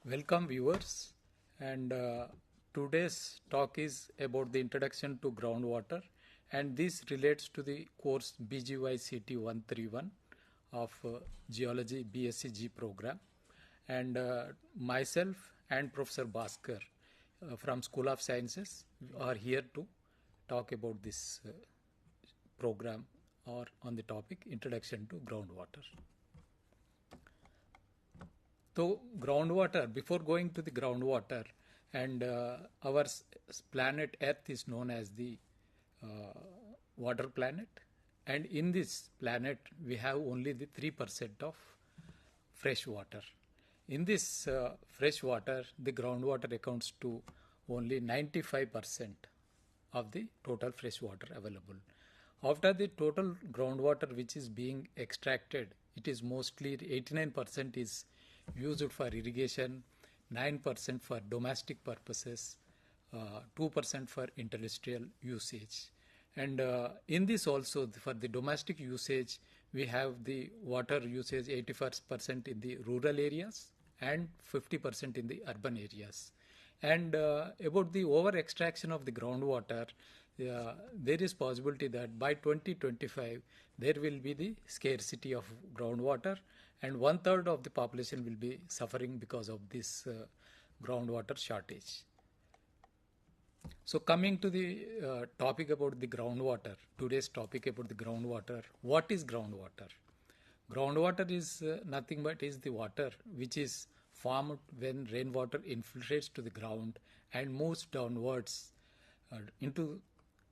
Welcome viewers, and today's talk is about the introduction to groundwater, and this relates to the course BGY-CT 131 of Geology BSCG program, and myself and Professor Baskar from School of Sciences are here to talk about this program or on the topic Introduction to Groundwater. So groundwater, before going to the groundwater, and our planet Earth is known as the water planet, and in this planet we have only the 3% of fresh water. In this fresh water, the groundwater accounts to only 95% of the total fresh water available. After the total groundwater which is being extracted, it is mostly 89% is used for irrigation, 9% for domestic purposes, 2% for industrial usage. And in this also, for the domestic usage, we have the water usage 81% in the rural areas and 50% in the urban areas. And about the over extraction of the groundwater, there is possibility that by 2025 there will be the scarcity of groundwater, and 1/3 of the population will be suffering because of this groundwater shortage. So coming to the topic about the groundwater, today's topic about the groundwater. What is groundwater? Groundwater is nothing but is the water which is formed when rainwater infiltrates to the ground and moves downwards into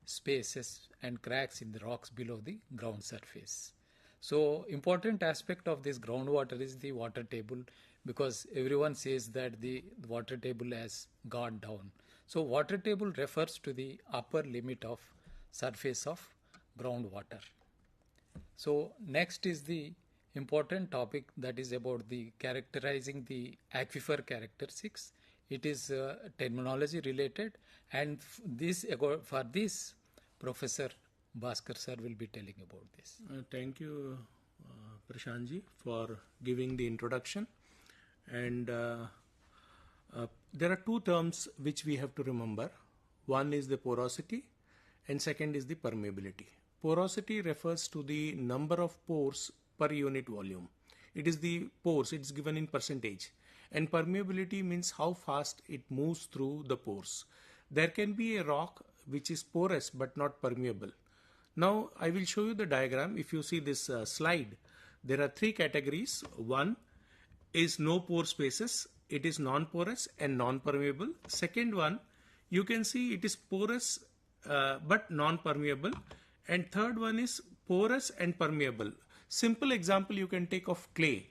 spaces and cracks in the rocks below the ground surface. So important aspect of this groundwater is the water table, because everyone says that the water table has gone down. So water table refers to the upper limit of surface of groundwater. So next is the important topic, that is about the characterizing the aquifer characteristics. It is terminology related, and for this Professor Baskar sir will be telling about this. Thank you, Prashanth ji, for giving the introduction. And there are two terms which we have to remember. One is the porosity and second is the permeability. Porosity refers to the number of pores per unit volume. It is the pores, it's given in percentage. And permeability means how fast it moves through the pores. There can be a rock which is porous but not permeable. Now I will show you the diagram. If you see this slide, there are three categories. One is no pore spaces. It is non-porous and non-permeable. Second one, you can see it is porous but non-permeable. And third one is porous and permeable. Simple example you can take of clay.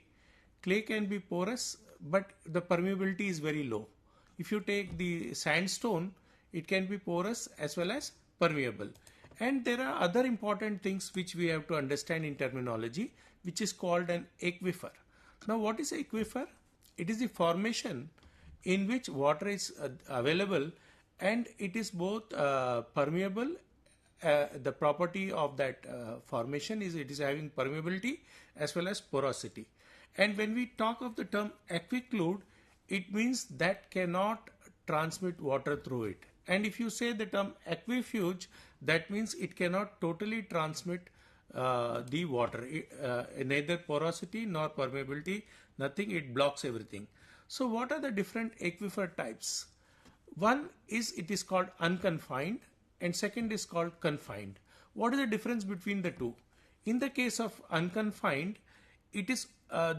Clay can be porous but the permeability is very low. If you take the sandstone, it can be porous as well as permeable. And there are other important things which we have to understand in terminology, which is called an aquifer. Now what is aquifer? It is the formation in which water is available and it is both permeable. The property of that formation is it is having permeability as well as porosity. And when we talk of the term aquiclude, it means that cannot transmit water through it. And if you say the term aquifuge, that means it cannot totally transmit the water, neither porosity nor permeability, nothing, it blocks everything. So what are the different aquifer types? One is it is called unconfined and second is called confined. What is the difference between the two? In the case of unconfined, it is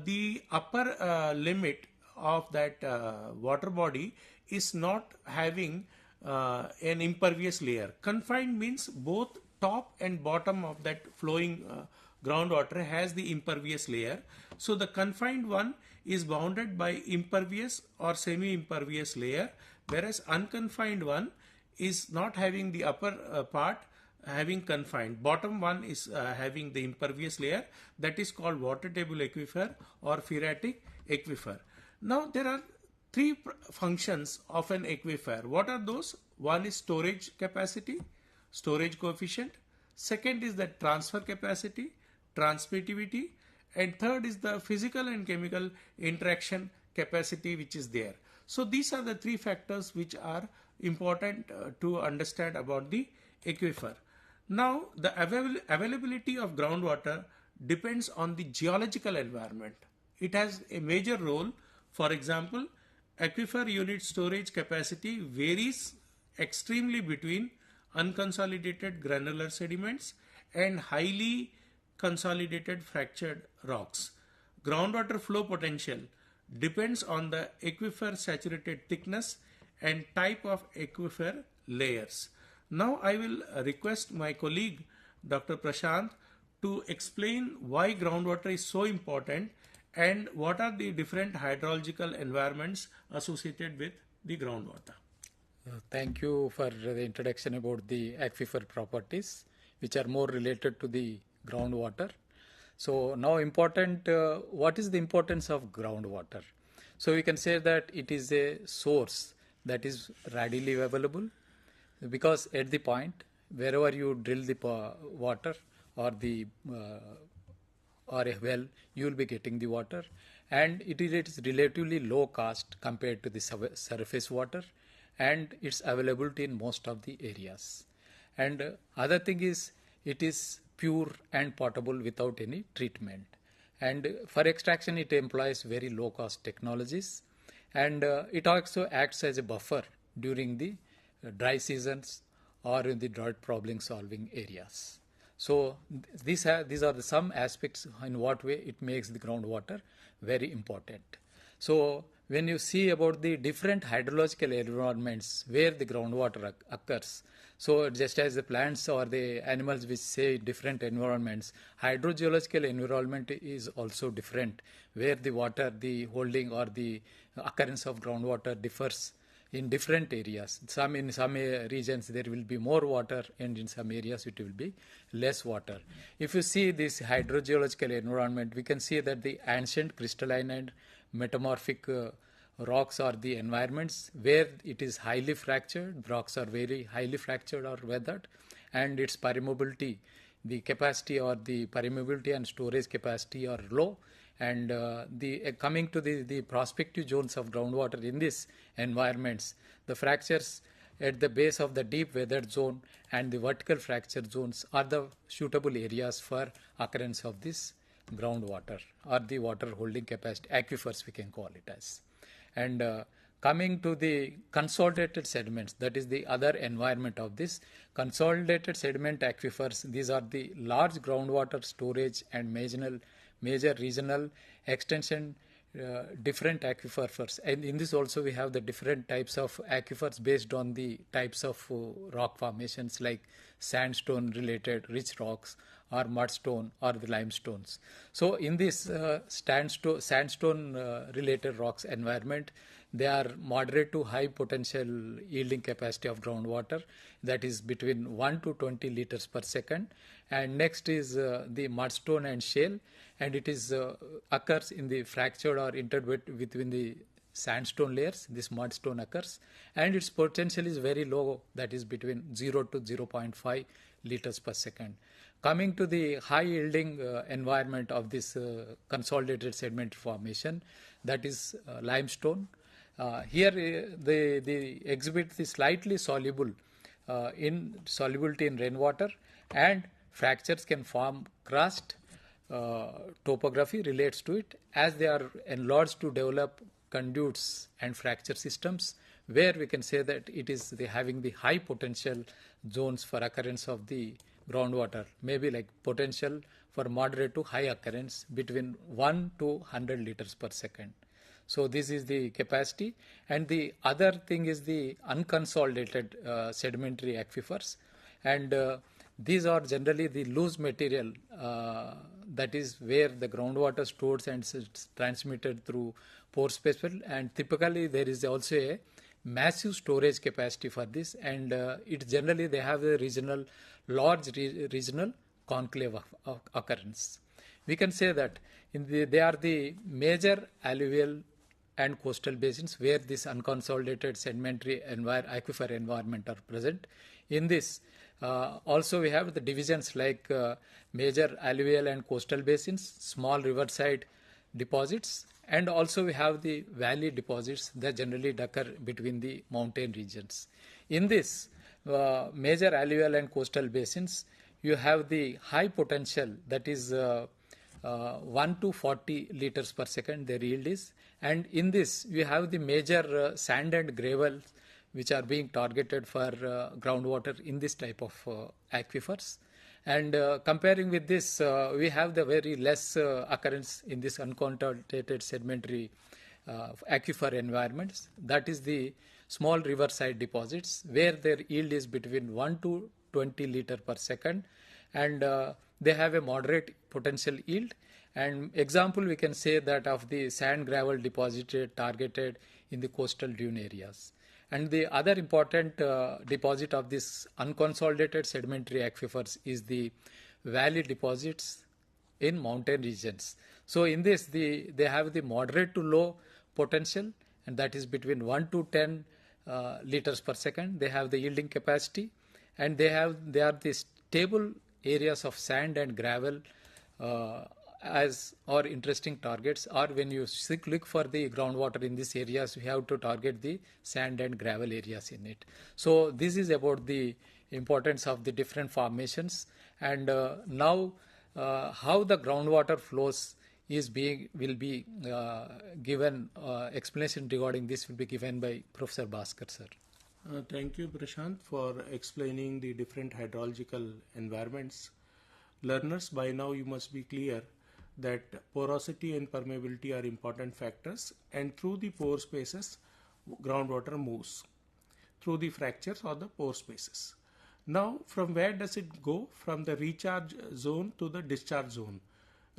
the upper limit of that water body is not having an impervious layer. Confined means both top and bottom of that flowing groundwater has the impervious layer. So the confined one is bounded by impervious or semi-impervious layer, whereas unconfined one is not having the upper part having confined. Bottom one is having the impervious layer, that is called water table aquifer or phreatic aquifer. Now there are three functions of an aquifer. What are those? One is storage capacity, storage coefficient. Second is the transfer capacity, transmittivity. And third is the physical and chemical interaction capacity which is there. So these are the three factors which are important to understand about the aquifer. Now the availability of groundwater depends on the geological environment. It has a major role. For example, aquifer unit storage capacity varies extremely between unconsolidated granular sediments and highly consolidated fractured rocks. Groundwater flow potential depends on the aquifer saturated thickness and type of aquifer layers. Now I will request my colleague Dr. Prashanth to explain why groundwater is so important and what are the different hydrological environments associated with the groundwater. Thank you for the introduction about the aquifer properties, which are more related to the groundwater. So now what is the importance of groundwater? So we can say that it is a source that is readily available, because at the point wherever you drill the water or the or a well, you will be getting the water, and it is relatively low cost compared to the surface water, and its availability in most of the areas. And other thing is it is pure and potable without any treatment. And for extraction it employs very low cost technologies, and it also acts as a buffer during the dry seasons or in the drought problem solving areas. So these are some aspects in what way it makes the groundwater very important. So when you see about the different hydrological environments where the groundwater occurs, so just as the plants or the animals which say different environments, hydrogeological environment is also different, where the water, the holding or the occurrence of groundwater differs in different areas. In some regions there will be more water, and in some areas it will be less water. If you see this hydrogeological environment, we can see that the ancient crystalline and metamorphic rocks are the environments where it is highly fractured. Rocks are very highly fractured or weathered, and its permeability, the capacity or the permeability and storage capacity are low. And coming to the prospective zones of groundwater in these environments, the fractures at the base of the deep weathered zone and the vertical fracture zones are the suitable areas for occurrence of this groundwater, or the water holding capacity, aquifers we can call it as. And coming to the consolidated sediments, that is the other environment of this. Consolidated sediment aquifers, these are the large groundwater storage and major regional extension different aquifers. And in this also we have the different types of aquifers based on the types of rock formations, like sandstone related rich rocks, or mudstone, or the limestones. So in this sandstone related rocks environment, they are moderate to high potential yielding capacity of groundwater, that is between 1 to 20 liters per second. And next is the mudstone and shale, and it is occurs in the fractured or interwet between the sandstone layers. This mudstone occurs, and its potential is very low, that is between 0 to 0.5 liters per second. Coming to the high yielding environment of this consolidated sediment formation, that is limestone. Here they exhibit the slightly soluble in solubility in rainwater, and fractures can form crust. Topography relates to it, as they are enlarged to develop conduits and fracture systems, where we can say that it is having the high potential zones for occurrence of the groundwater, maybe like potential for moderate to high occurrence between 1 to 100 liters per second. So this is the capacity. And the other thing is the unconsolidated sedimentary aquifers, and these are generally the loose material, that is where the groundwater stores and is transmitted through pore space, and typically there is also a massive storage capacity for this, and it generally they have a large regional conclave of occurrence. We can say that they are the major alluvial and coastal basins where this unconsolidated sedimentary aquifer environment are present. In this also we have the divisions like major alluvial and coastal basins, small riverside deposits, and also we have the valley deposits that generally occur between the mountain regions. In this major alluvial and coastal basins, you have the high potential, that is 1 to 40 liters per second their yield is, and in this you have the major sand and gravel which are being targeted for groundwater in this type of aquifers. And comparing with this, we have the very less occurrence in this unconsolidated sedimentary aquifer environments, that is the small riverside deposits, where their yield is between 1 to 20 liter per second, and they have a moderate potential yield. And example we can say that of the sand gravel deposited targeted in the coastal dune areas. And the other important deposit of this unconsolidated sedimentary aquifers is the valley deposits in mountain regions. So in this they have the moderate to low potential, and that is between 1 to 10 liters per second. They have the yielding capacity, and they are the stable areas of sand and gravel as or interesting targets, or when you look for the groundwater in these areas, we have to target the sand and gravel areas in it. So this is about the importance of the different formations, and now how the groundwater flows will be given explanation regarding this will be given by Professor Baskar, sir. Thank you, Prashanth, for explaining the different hydrological environments. Learners, by now you must be clear that porosity and permeability are important factors, and through the pore spaces groundwater moves through the fractures or the pore spaces. Now from where does it go? From the recharge zone to the discharge zone.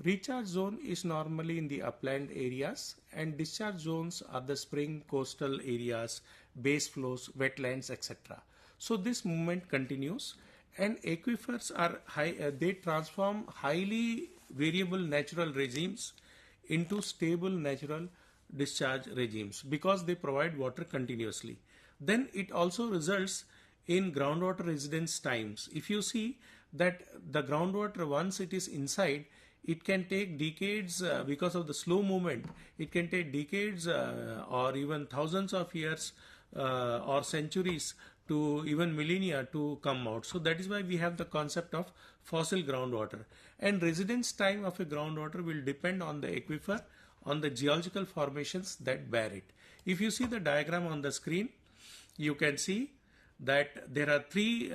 Recharge zone is normally in the upland areas, and discharge zones are the spring, coastal areas, base flows, wetlands, etc. So this movement continues, and aquifers are they transform highly variable natural regimes into stable natural discharge regimes because they provide water continuously. Then it also results in groundwater residence times. If you see that the groundwater, once it is inside, it can take decades because of the slow movement. It can take decades or even thousands of years or centuries to even millennia to come out. So that is why we have the concept of fossil groundwater. And residence time of a groundwater will depend on the aquifer, on the geological formations that bear it. If you see the diagram on the screen, you can see that there are three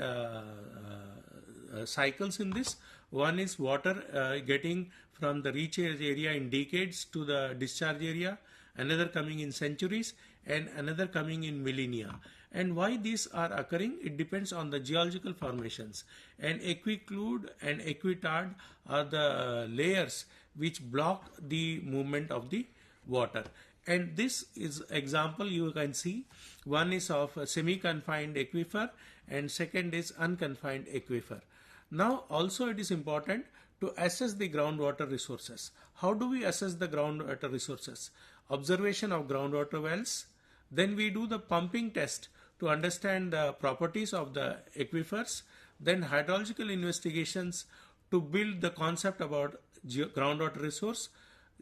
cycles in this. One is water getting from the recharge area in decades to the discharge area, another coming in centuries, and another coming in millennia. And why these are occurring? It depends on the geological formations. And aquiclude and aquitard are the layers which block the movement of the water. And this is example you can see. One is of a semi-confined aquifer and second is unconfined aquifer. Now also it is important to assess the groundwater resources. How do we assess the groundwater resources? Observation of groundwater wells. Then we do the pumping test to understand the properties of the aquifers. Then hydrological investigations to build the concept about groundwater resource.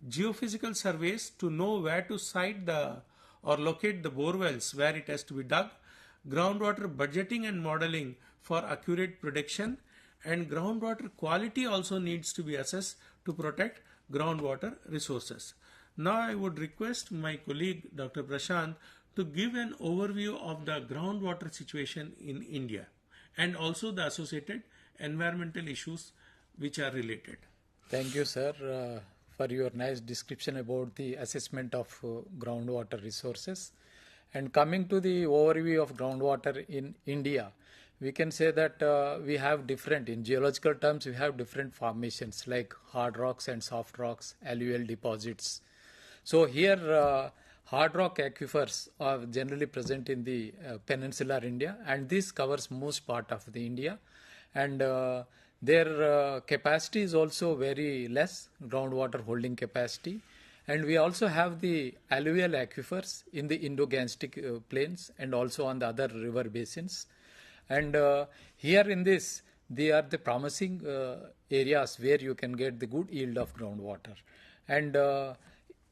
Geophysical surveys to know where to site the or locate the bore wells where it has to be dug. Groundwater budgeting and modeling for accurate prediction. And groundwater quality also needs to be assessed to protect groundwater resources. Now I would request my colleague Dr. Prashanth to give an overview of the groundwater situation in India and also the associated environmental issues which are related. Thank you, sir, for your nice description about the assessment of groundwater resources. And coming to the overview of groundwater in India, we can say that we have different, in geological terms, we have different formations like hard rocks and soft rocks, alluvial deposits. So here hard rock aquifers are generally present in the peninsular India, and this covers most part of the India. And their capacity is also very less, groundwater holding capacity. And we also have the alluvial aquifers in the Indo-Gangetic plains and also on the other river basins. And here in this, they are the promising areas where you can get the good yield of groundwater. And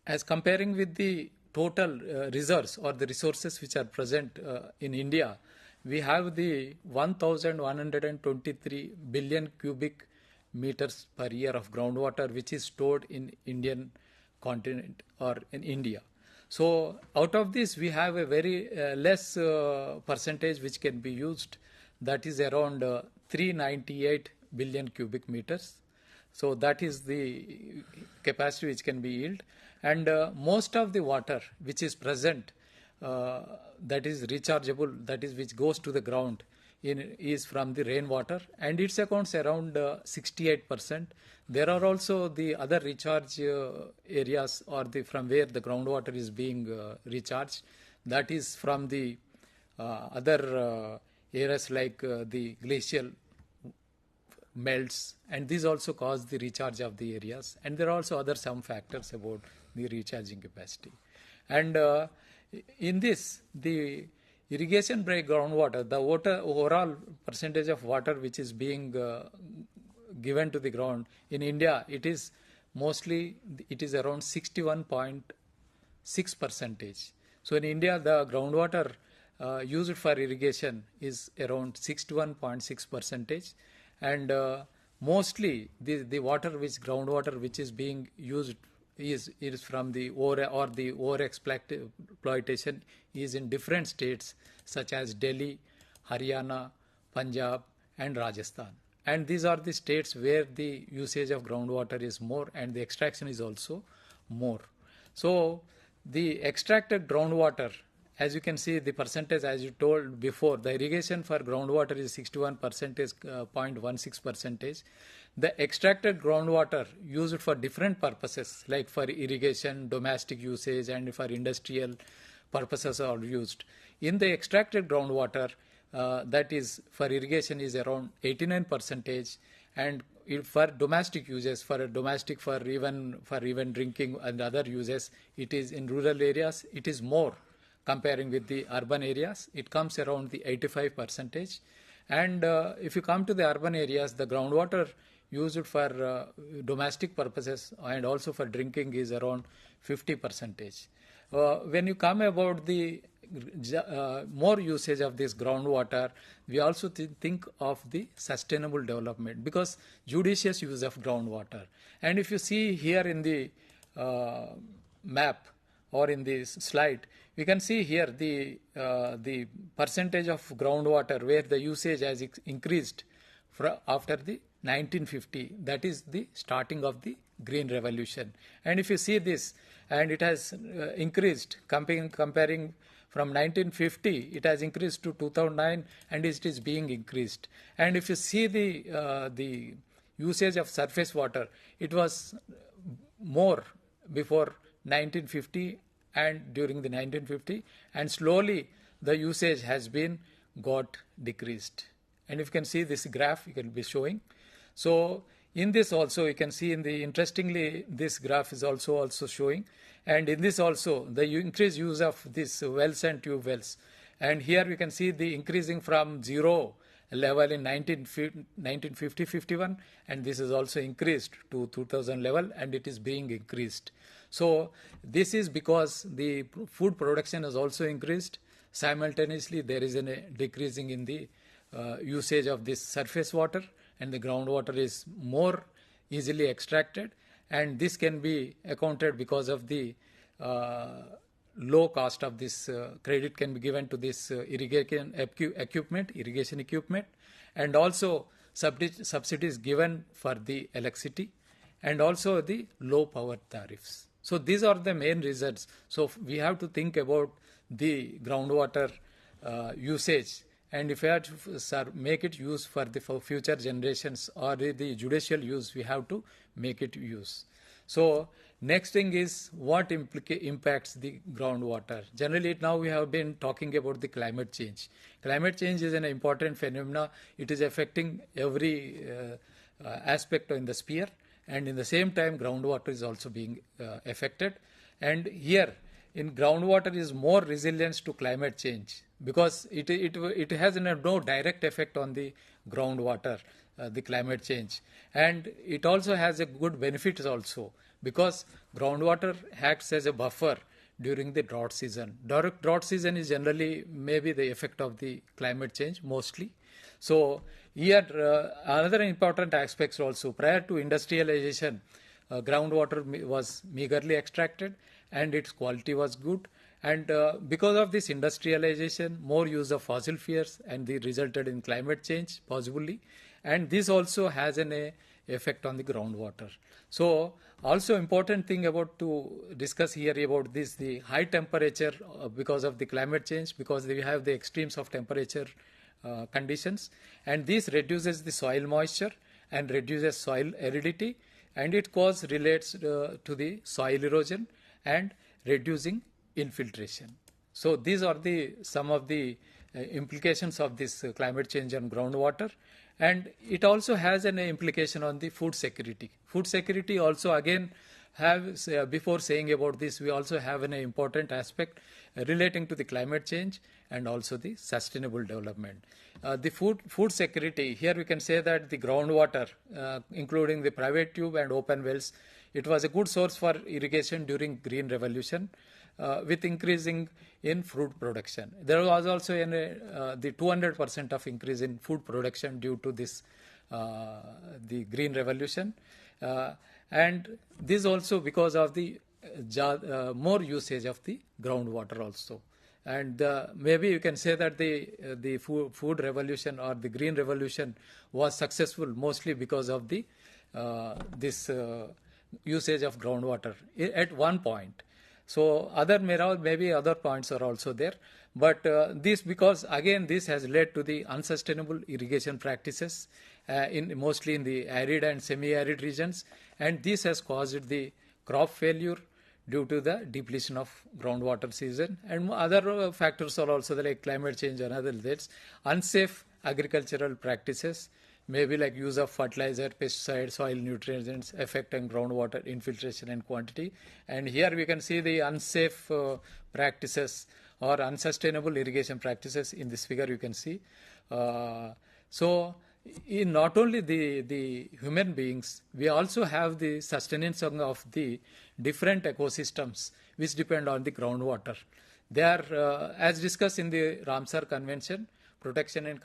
as comparing with the total reserves or the resources which are present in India, we have the 1,123 billion cubic meters per year of groundwater which is stored in Indian continent or in India. So out of this we have a very less percentage which can be used, that is around 398 billion cubic meters. So that is the capacity which can be yield. And most of the water which is present that is rechargeable, that is which goes to the ground is from the rainwater, and it accounts around 68%. There are also the other recharge areas or from where the groundwater is being recharged, that is from the other areas like the glacial melts, and these also cause the recharge of the areas. And there are also other some factors about the recharging capacity. And in this, the irrigation by groundwater, the water overall percentage of water which is being given to the ground in India, it is mostly around 61.6%. So in India, the groundwater used for irrigation is around 61.6%, and mostly the groundwater which is being used is from the overexploitation is in different states such as Delhi, Haryana, Punjab and Rajasthan. And these are the states where the usage of groundwater is more and the extraction is also more. So the extracted groundwater, as you can see the percentage as you told before, the irrigation for groundwater is 61%, 0.16%. the extracted groundwater used for different purposes, like for irrigation, domestic usage, and for industrial purposes are used. In the extracted groundwater, that is for irrigation is around 89%, and for domestic uses, for even drinking and other uses, it is in rural areas, it is more comparing with the urban areas. It comes around the 85%. And if you come to the urban areas, the groundwater used for domestic purposes and also for drinking is around 50%. When you come about the more usage of this groundwater, we also think of the sustainable development, because judicious use of groundwater. And if you see here in the map or in this slide, we can see here the percentage of groundwater where the usage has increased after the 1950. That is the starting of the Green Revolution. And if you see this, and it has increased comparing from 1950, it has increased to 2009, and it is being increased. And if you see the usage of surface water, it was more before 1950 and during the 1950, and slowly the usage has been got decreased. And if you can see this graph, you can be showing. So in this also, you can see interestingly, this graph is also showing. And in this also, the increased use of these wells and tube wells. And here we can see the increasing from zero level in 1950-51, and this is also increased to 2000 level, and it is being increased. So this is because the food production has also increased. Simultaneously, there is a decreasing in the usage of this surface water, and the groundwater is more easily extracted, and this can be accounted because of the low cost of this credit can be given to this irrigation equipment, and also subsidies given for the electricity, and also the low power tariffs. So these are the main reasons. So we have to think about the groundwater usage, and if we have to make it use for future generations, or the judicial use, we have to make it use. So next thing is what impacts the groundwater. Generally now we have been talking about the climate change. Climate change is an important phenomenon. It is affecting every aspect in the sphere, and in the same time groundwater is also being affected. And here in groundwater is more resilience to climate change, because it has no direct effect on the groundwater, the climate change, and it also has a good benefits also, because groundwater acts as a buffer during the drought season. Drought season is generally maybe the effect of the climate change mostly. So here another important aspects also, prior to industrialization, groundwater was meagerly extracted and its quality was good. And because of this industrialization, more use of fossil fuels, and they resulted in climate change possibly. And this also has an effect on the groundwater. So also important thing about to discuss here about this, the high temperature because of the climate change, because we have the extremes of temperature conditions, and this reduces the soil moisture and reduces soil aridity, and it relates to the soil erosion and reducing infiltration. So these are some of the implications of this climate change on groundwater. And it also has an implication on the food security. Food security also again before saying about this, we also have an important aspect relating to the climate change and also the sustainable development. The food security, here we can say that the groundwater, including the private tube and open wells, it was a good source for irrigation during Green Revolution, with increasing in food production. There was also the 200% of increase in food production due to this, the Green Revolution. And this also because of the more usage of the groundwater also. And maybe you can say that the food revolution or the Green Revolution was successful mostly because of the this usage of groundwater at one point. So maybe other points are also there, but this because again this has led to the unsustainable irrigation practices, mostly in the arid and semi-arid regions, and this has caused the crop failure due to the depletion of groundwater season, and other factors are also like climate change and other things. Unsafe agricultural practices, maybe like use of fertilizer, pesticides, soil nutrients affecting groundwater infiltration and quantity. And here we can see the unsafe practices or unsustainable irrigation practices. In this figure you can see. So in not only the human beings, we also have the sustenance of the different ecosystems which depend on the groundwater. They are, as discussed in the Ramsar Convention, Protection and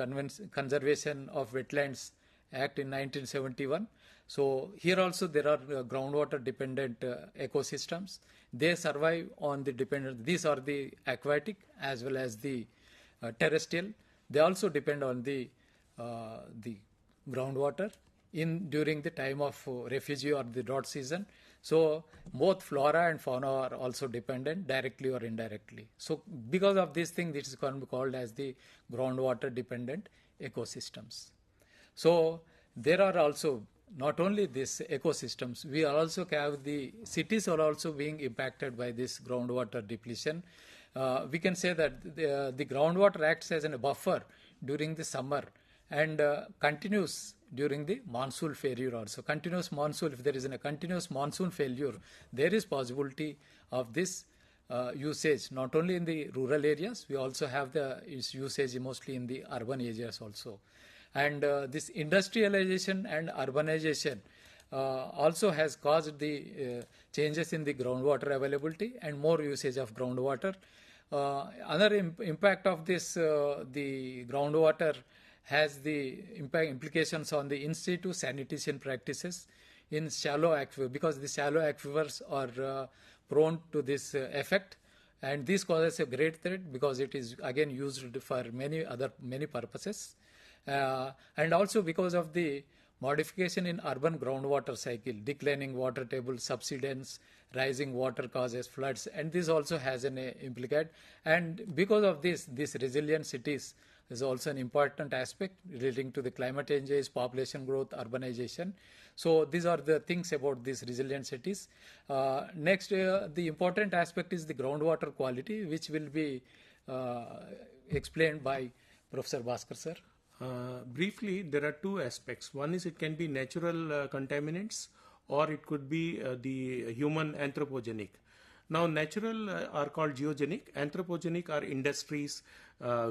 Conservation of Wetlands Act in 1971. So here also there are groundwater dependent ecosystems. They survive on the dependent, these are the aquatic as well as the terrestrial. They also depend on the groundwater during the time of refugee or the drought season. So both flora and fauna are also dependent directly or indirectly. So because of this thing, this is going to be called as the groundwater dependent ecosystems. So there are also not only these ecosystems, we also have the cities are also being impacted by this groundwater depletion. We can say that the groundwater acts as a buffer during the summer and continues during the monsoon failure also. Continuous monsoon, if there is a continuous monsoon failure, there is possibility of this usage not only in the rural areas, we also have the usage mostly in the urban areas also. And this industrialization and urbanization also has caused the changes in the groundwater availability and more usage of groundwater. Another impact of this, the groundwater has the implications on the in situ sanitation practices in shallow aquifers, because the shallow aquifers are prone to this effect, and this causes a great threat because it is again used for many purposes, and also because of the modification in urban groundwater cycle, declining water table, subsidence, rising water causes floods, and this also has an implicate. And because of this resilient cities is also an important aspect relating to the climate changes, population growth, urbanization. So these are the things about these resilient cities. Next, the important aspect is the groundwater quality, which will be explained by Professor Baskar sir. Briefly, there are two aspects. One is it can be natural contaminants, or it could be the human anthropogenic. Now, natural are called geogenic, anthropogenic are industries,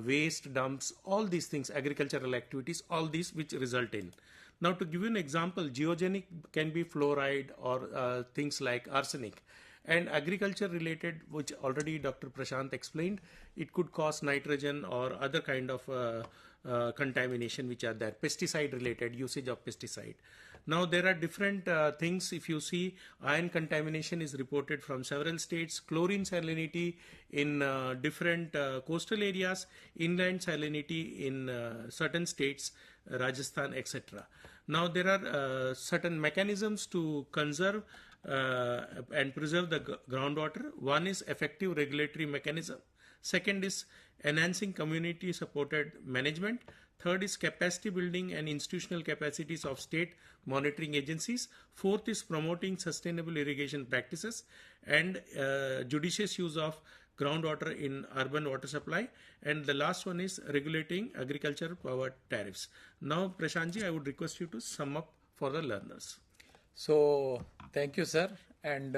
waste dumps, all these things, agricultural activities, all these which result in. Now, to give you an example, geogenic can be fluoride or things like arsenic. And agriculture related, which already Dr. Prashanth explained, it could cause nitrogen or other kind of contamination which are there, pesticide related, usage of pesticide. Now there are different things. If you see, iron contamination is reported from several states, chlorine salinity in different coastal areas, inland salinity in certain states, Rajasthan, etc. Now there are certain mechanisms to conserve and preserve the groundwater. One is effective regulatory mechanism. Second is enhancing community supported management. Third is capacity building and institutional capacities of state monitoring agencies. Fourth is promoting sustainable irrigation practices and judicious use of groundwater in urban water supply. And the last one is regulating agricultural power tariffs. Now, Prashantji, I would request you to sum up for the learners. So, thank you, sir. And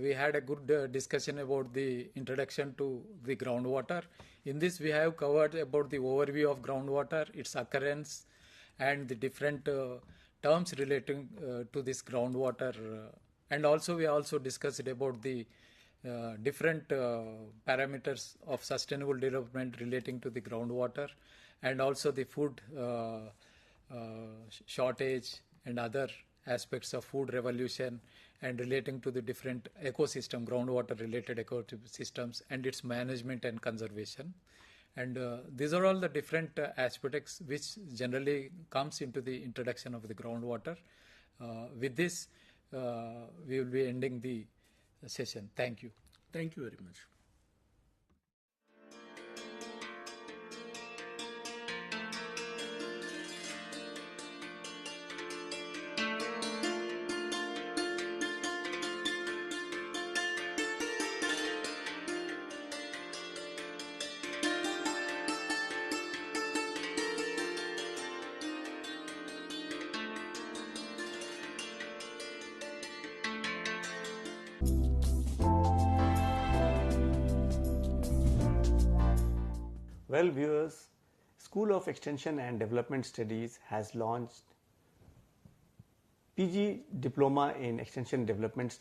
we had a good discussion about the introduction to the groundwater. In this, we have covered about the overview of groundwater, its occurrence, and the different terms relating to this groundwater. And also, we also discussed about the different parameters of sustainable development relating to the groundwater, and also the food shortage and other aspects of food revolution, and relating to the different ecosystem, groundwater related ecosystems, and its management and conservation. And these are all the different aspects which generally comes into the introduction of the groundwater. With this, we will be ending the session. Thank you. Thank you very much. Well, viewers, School of Extension and Development Studies has launched PG Diploma in Extension Development Studies